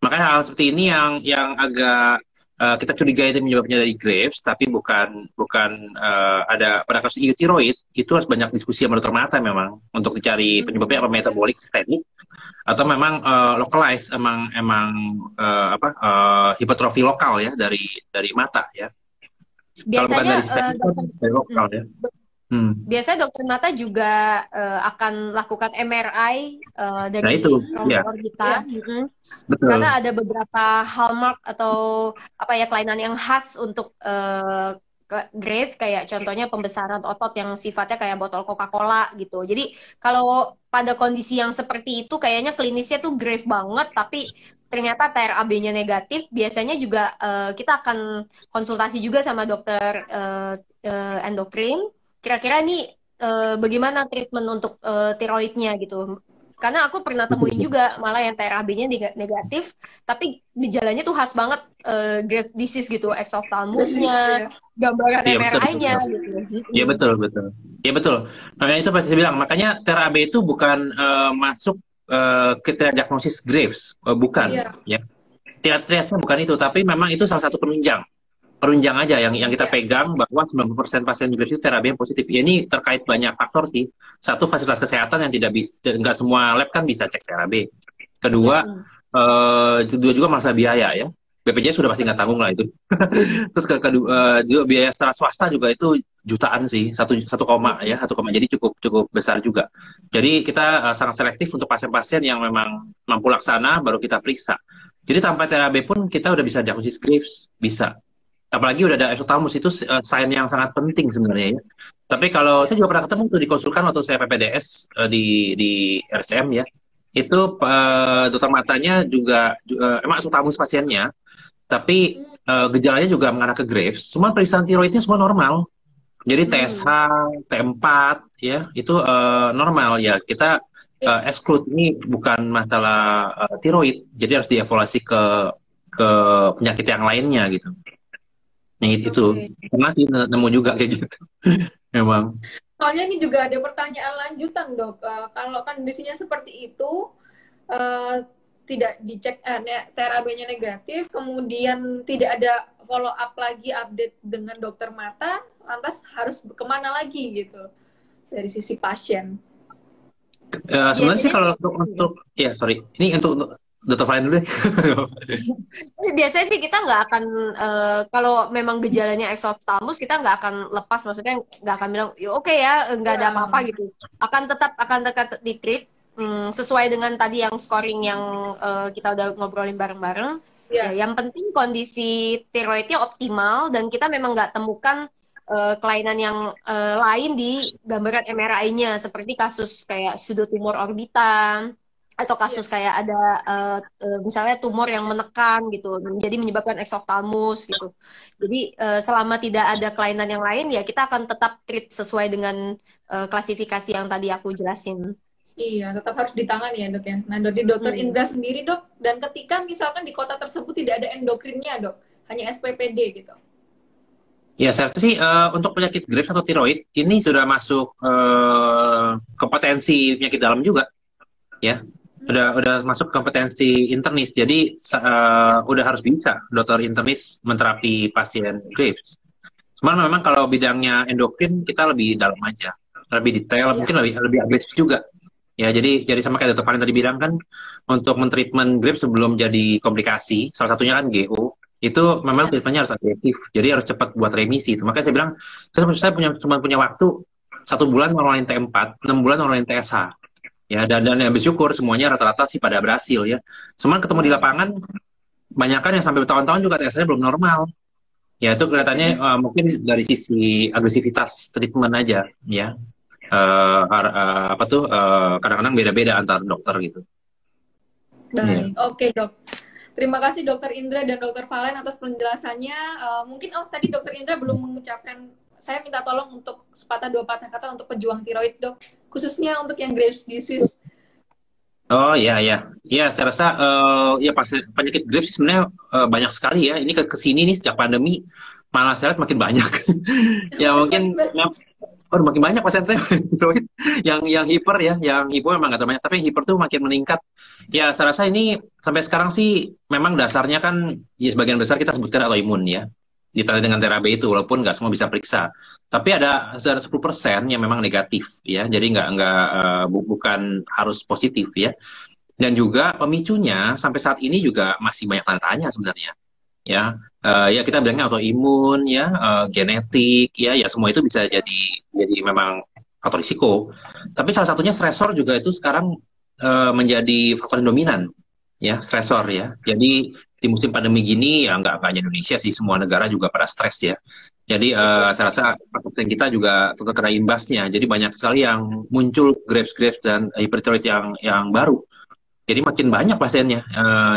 Makanya hal seperti ini yang agak kita curigai itu penyebabnya dari Graves, tapi bukan ada pada kasus euthyroid itu harus banyak diskusi sama dokter mata memang untuk dicari penyebabnya apa, metabolik, sistemik, atau memang localized, emang hipertrofi lokal ya dari mata ya. Kalau bukan dari sistemik, dari lokal ya. Biasanya dokter mata juga akan lakukan MRI dari rombongan kita, Betul. Karena ada beberapa hallmark atau kelainan yang khas untuk grave, kayak contohnya pembesaran otot yang sifatnya kayak botol Coca-Cola gitu. Jadi kalau pada kondisi yang seperti itu kayaknya klinisnya tuh grave banget, tapi ternyata TRAB-nya negatif, biasanya juga kita akan konsultasi juga sama dokter endokrin. Kira-kira nih bagaimana treatment untuk tiroidnya gitu. Karena aku pernah temuin juga malah yang TRAB-nya negatif, tapi gejalanya tuh khas banget, grave disease gitu, exophthalmusnya, gambaran Iya betul, MRI-nya betul. gitu. Iya betul, betul. Iya betul. Makanya itu pasti saya bilang. Makanya TRAB itu bukan masuk kriteria diagnosis Graves, bukan. Iya. Ya, triasnya bukan itu, tapi memang itu salah satu penunjang. Penunjang aja yang kita Iya. pegang bahwa 90% pasien Graves itu TRAB yang positif. Ya, ini terkait banyak faktor sih. Satu, fasilitas kesehatan yang tidak bisa, nggak semua lab kan bisa cek TRAB. Kedua, kedua juga masalah biaya ya. BPJS sudah pasti nggak tanggung lah itu. Terus kedua juga biaya secara swasta juga itu jutaan sih, satu koma ya, 1, jadi cukup besar juga. Jadi kita sangat selektif untuk pasien-pasien yang memang mampu laksana baru kita periksa. Jadi tanpa TRAB pun kita udah bisa diagnosis Graves, bisa. Apalagi udah ada exophthalmos, itu sign yang sangat penting sebenarnya ya. Tapi kalau saya juga pernah ketemu tuh di konsulkan waktu saya PPDS di RCM ya, itu dokter matanya juga emang exophthalmos pasiennya, tapi gejalanya juga mengarah ke Graves. Cuma periksaan tiroidnya semua normal. Jadi TSH, T4 ya itu normal ya. Kita exclude ini bukan masalah tiroid, jadi harus dievaluasi ke penyakit yang lainnya gitu. Nah itu pernah sih nemu juga kayak gitu. Memang. Soalnya ini juga ada pertanyaan lanjutan, Dok. Kalau kondisinya seperti itu, tidak dicek TRAB-nya negatif, kemudian tidak ada follow up lagi, update dengan dokter mata, lantas harus kemana lagi gitu dari sisi pasien? Sebenarnya sih kalau untuk ya sorry, ini untuk dokter lain dulu deh. Biasanya sih kita nggak akan kalau memang gejalanya exophthalmos, kita nggak akan lepas, maksudnya nggak akan bilang ya oke ya nggak ada apa-apa gitu. Akan tetap di-treat sesuai dengan tadi yang scoring yang kita udah ngobrolin bareng-bareng. Ya, yang penting kondisi tiroidnya optimal dan kita memang nggak temukan kelainan yang lain di gambaran MRI-nya, seperti kasus kayak pseudotumor orbitan atau kasus kayak ada misalnya tumor yang menekan gitu, jadi menyebabkan exophthalmos gitu. Jadi selama tidak ada kelainan yang lain ya kita akan tetap treat sesuai dengan klasifikasi yang tadi aku jelasin. Iya, tetap harus ditangani ya, Dok ya. Nah, dari Dokter Indra sendiri, Dok, dan ketika misalkan di kota tersebut tidak ada endokrinnya, Dok, hanya SPPD gitu. Ya, saya rasa sih untuk penyakit Graves atau tiroid ini sudah masuk kompetensi penyakit dalam juga, ya. Udah masuk kompetensi internis, jadi udah harus bisa dokter internis menterapi pasien Graves. Cuman memang kalau bidangnya endokrin kita lebih dalam aja, lebih detail, mungkin lebih agresif juga. Ya, jadi sama kayak dokter Fani tadi bilang kan, untuk mentreatment Graves sebelum jadi komplikasi, salah satunya kan GO, itu memang treatmentnya harus agresif, jadi harus cepat buat remisi. Makanya saya bilang, saya cuma punya waktu 1 bulan ngurangin T4, 6 bulan ngurangin TSH. Ya, dan yang bersyukur semuanya rata-rata sih pada berhasil ya. Cuman ketemu di lapangan, banyak kan yang sampai bertahun-tahun juga TSH-nya belum normal. Ya, itu kelihatannya mungkin dari sisi agresivitas treatment aja ya. Kadang-kadang beda-beda antar dokter gitu. Baik, oke Dok. Terima kasih Dokter Indra dan Dokter Valen atas penjelasannya. Mungkin tadi Dokter Indra belum mengucapkan, saya minta tolong untuk sepatah 2 patah kata untuk pejuang tiroid, Dok, khususnya untuk yang Graves disease. Oh iya, saya rasa ya penyakit Graves sebenarnya banyak sekali ya. Ini kesini nih sejak pandemi malah saya lihat makin banyak. Ya mungkin makin banyak pasien saya yang hiper ya, yang hipo memang nggak terlalu banyak, tapi yang hiper tuh makin meningkat. Ya saya rasa ini sampai sekarang sih memang dasarnya kan ya, sebagian besar kita sebutkan autoimun ya, ditandai dengan terapi itu, walaupun nggak semua bisa periksa. Tapi ada 10% yang memang negatif ya, jadi bukan harus positif ya. Dan juga pemicunya sampai saat ini juga masih banyak tanda tanya sebenarnya. Ya, ya kita bilangnya autoimun ya, genetik ya semua itu bisa jadi memang faktor risiko. Tapi salah satunya stresor juga itu sekarang menjadi faktor yang dominan ya, stresor ya. Jadi di musim pandemi gini ya nggak hanya Indonesia sih, semua negara juga pada stres ya. Jadi saya rasa pasien kita juga tetap kena imbasnya. Jadi banyak sekali yang muncul Graves dan hipertiroid yang baru. Jadi makin banyak pasiennya,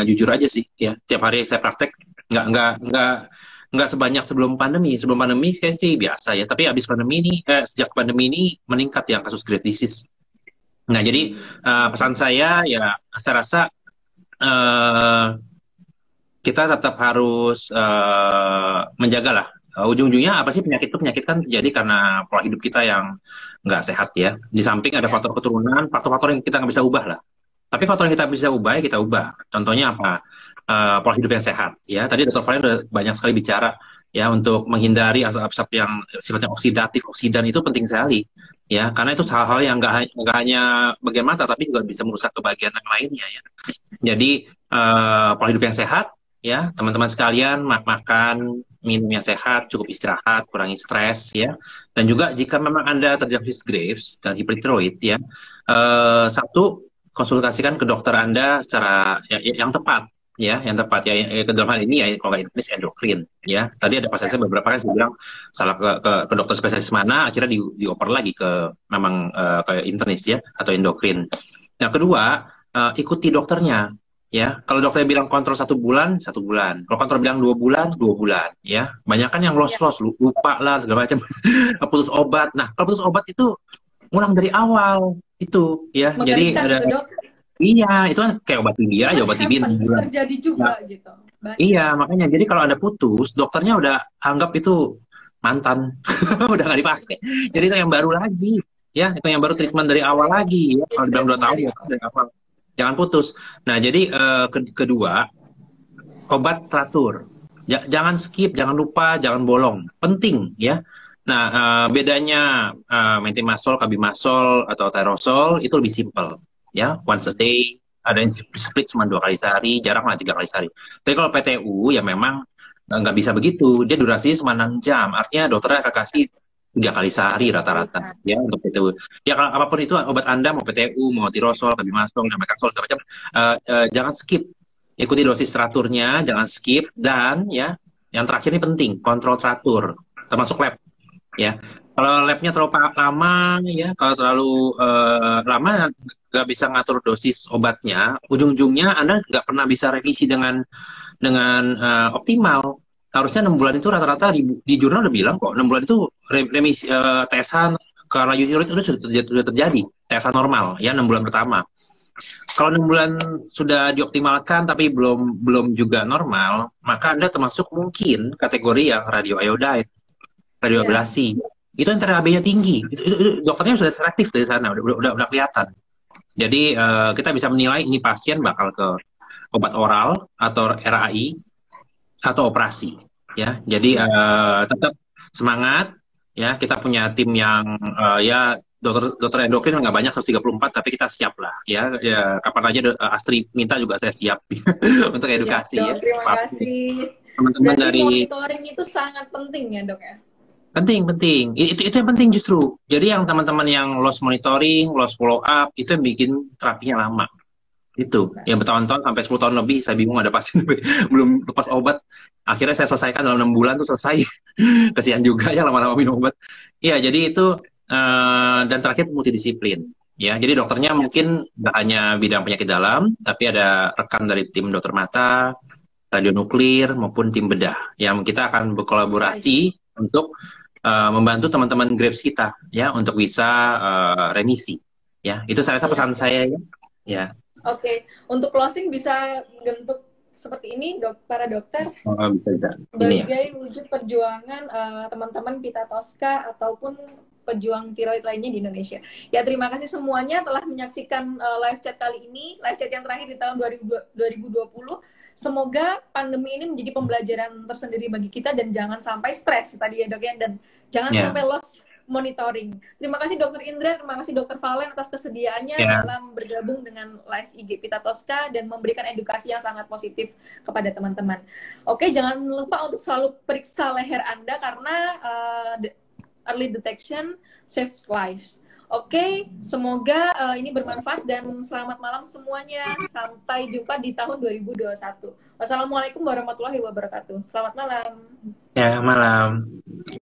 jujur aja sih ya. Tiap hari saya praktek nggak sebanyak sebelum pandemi. Sebelum pandemi saya sih biasa ya. Tapi habis pandemi ini, sejak pandemi ini meningkat yang kasus Graves disease. Nah jadi pesan saya ya, saya rasa eh, kita tetap harus menjagalah. Ujung-ujungnya apa sih penyakit itu? Penyakit kan terjadi karena pola hidup kita yang nggak sehat ya. Di samping ada faktor keturunan, faktor-faktor yang kita nggak bisa ubah lah. Tapi faktor yang kita bisa ubah, ya kita ubah. Contohnya apa? Pola hidup yang sehat. Ya, tadi Dr. Valen udah banyak sekali bicara ya untuk menghindari asap-asap yang sifatnya oksidatif, oksidan itu penting sekali. Ya, karena itu hal-hal yang nggak hanya bagian mata, tapi juga bisa merusak ke bagian yang lainnya ya. Jadi pola hidup yang sehat, ya teman-teman sekalian makan, minum yang sehat, cukup istirahat, kurangi stres ya. Dan juga jika memang Anda terdiagnosis Graves dan hipertiroid ya, satu konsultasikan ke dokter Anda secara yang tepat ya, yang tepat ya, ke dalam hal ini ya kalau nggak internis endokrin ya. Tadi ada pasien saya beberapa kali saya bilang salah ke dokter spesialis mana, akhirnya dioper lagi ke memang ke internis ya atau endokrin. Yang kedua, ikuti dokternya ya. Kalau dokternya bilang kontrol 1 bulan, 1 bulan. Kalau kontrol bilang 2 bulan, 2 bulan ya. Banyak kan yang lupa lah segala macam, putus obat. Nah kalau putus obat itu ulang dari awal itu ya. Jadi Mengerikan ada itu, Dok. iya itu kan kayak obat TB aja, obat TB 6 bulan. Terjadi juga Nah, gitu. Banyak. iya makanya jadi kalau Anda putus, dokternya udah anggap itu mantan, udah nggak dipakai. Jadi itu yang baru lagi ya, itu yang baru treatment dari awal lagi ya. Kalau dibilang 2 tahun ya dari awal. Jangan putus. Nah jadi kedua, obat teratur. Jangan skip, jangan lupa, jangan bolong. Penting ya. Nah, bedanya metimazole, kabimasol, atau tyrosol itu lebih simpel. Ya, once a day. Ada yang split cuma 2 kali sehari, jarang lah 3 kali sehari. Tapi kalau PTU ya memang nggak bisa begitu. Dia durasinya cuma 6 jam. Artinya dokternya akan kasih 3 kali sehari rata-rata ya untuk PTU. Ya kalau apapun itu obat Anda mau PTU, mau tirosol, kabimasol, mekasol segala macam, jangan skip. Ikuti dosis teraturnya, jangan skip, dan ya yang terakhir ini penting, kontrol teratur termasuk lab ya. Kalau labnya terlalu lama ya, kalau terlalu lama nggak bisa ngatur dosis obatnya, ujung-ujungnya Anda nggak pernah bisa revisi dengan optimal. Harusnya 6 bulan itu rata-rata di jurnal udah bilang kok 6 bulan itu remisi tesan karena tiroid itu sudah terjadi tesan normal ya 6 bulan pertama. Kalau 6 bulan sudah dioptimalkan tapi belum juga normal, maka Anda termasuk mungkin kategori yang radio iodine, radio ablasi. Itu yang TRAB-nya tinggi. Itu dokternya sudah selektif dari sana, udah kelihatan. Jadi kita bisa menilai ini pasien bakal ke obat oral atau RAI atau operasi ya. Jadi tetap semangat ya. Kita punya tim yang ya dokter endokrin nggak banyak 134, tapi kita siap lah ya. Kapan aja Astri minta juga saya siap untuk edukasi ya. ya. Terima kasih. Teman-teman dari monitoring itu sangat penting ya, Dok ya. Penting. Itu yang penting justru. Jadi yang teman-teman yang loss monitoring, loss follow up itu yang bikin terapinya lama. Itu yang bertahun-tahun sampai 10 tahun lebih, saya bingung ada pasien belum lepas obat. Akhirnya saya selesaikan dalam 6 bulan tuh selesai. Kasihan juga ya lama-lama minum obat. Iya, jadi itu dan terakhir multidisiplin. Ya, jadi dokternya mungkin nggak hanya bidang penyakit dalam, tapi ada rekan dari tim dokter mata, radionuklir maupun tim bedah. Yang kita akan berkolaborasi untuk membantu teman-teman Graves kita ya untuk bisa remisi. Ya, itu saya rasa pesan saya ya. Ya. Oke, untuk closing bisa bentuk seperti ini, para dokter, bisa. sebagai wujud perjuangan teman-teman Pita Tosca ataupun pejuang tiroid lainnya di Indonesia. Ya, terima kasih semuanya telah menyaksikan live chat kali ini, live chat yang terakhir di tahun 2020. Semoga pandemi ini menjadi pembelajaran tersendiri bagi kita dan jangan sampai stres tadi ya, Dok ya, dan jangan sampai loss monitoring. Terima kasih Dr. Indra, terima kasih Dr. Valen atas kesediaannya dalam bergabung dengan live IG Pita Tosca dan memberikan edukasi yang sangat positif kepada teman-teman. Oke, jangan lupa untuk selalu periksa leher Anda karena early detection saves lives. Oke, semoga ini bermanfaat dan selamat malam semuanya. Sampai jumpa di tahun 2021. Wassalamualaikum warahmatullahi wabarakatuh. Selamat malam. Ya, malam.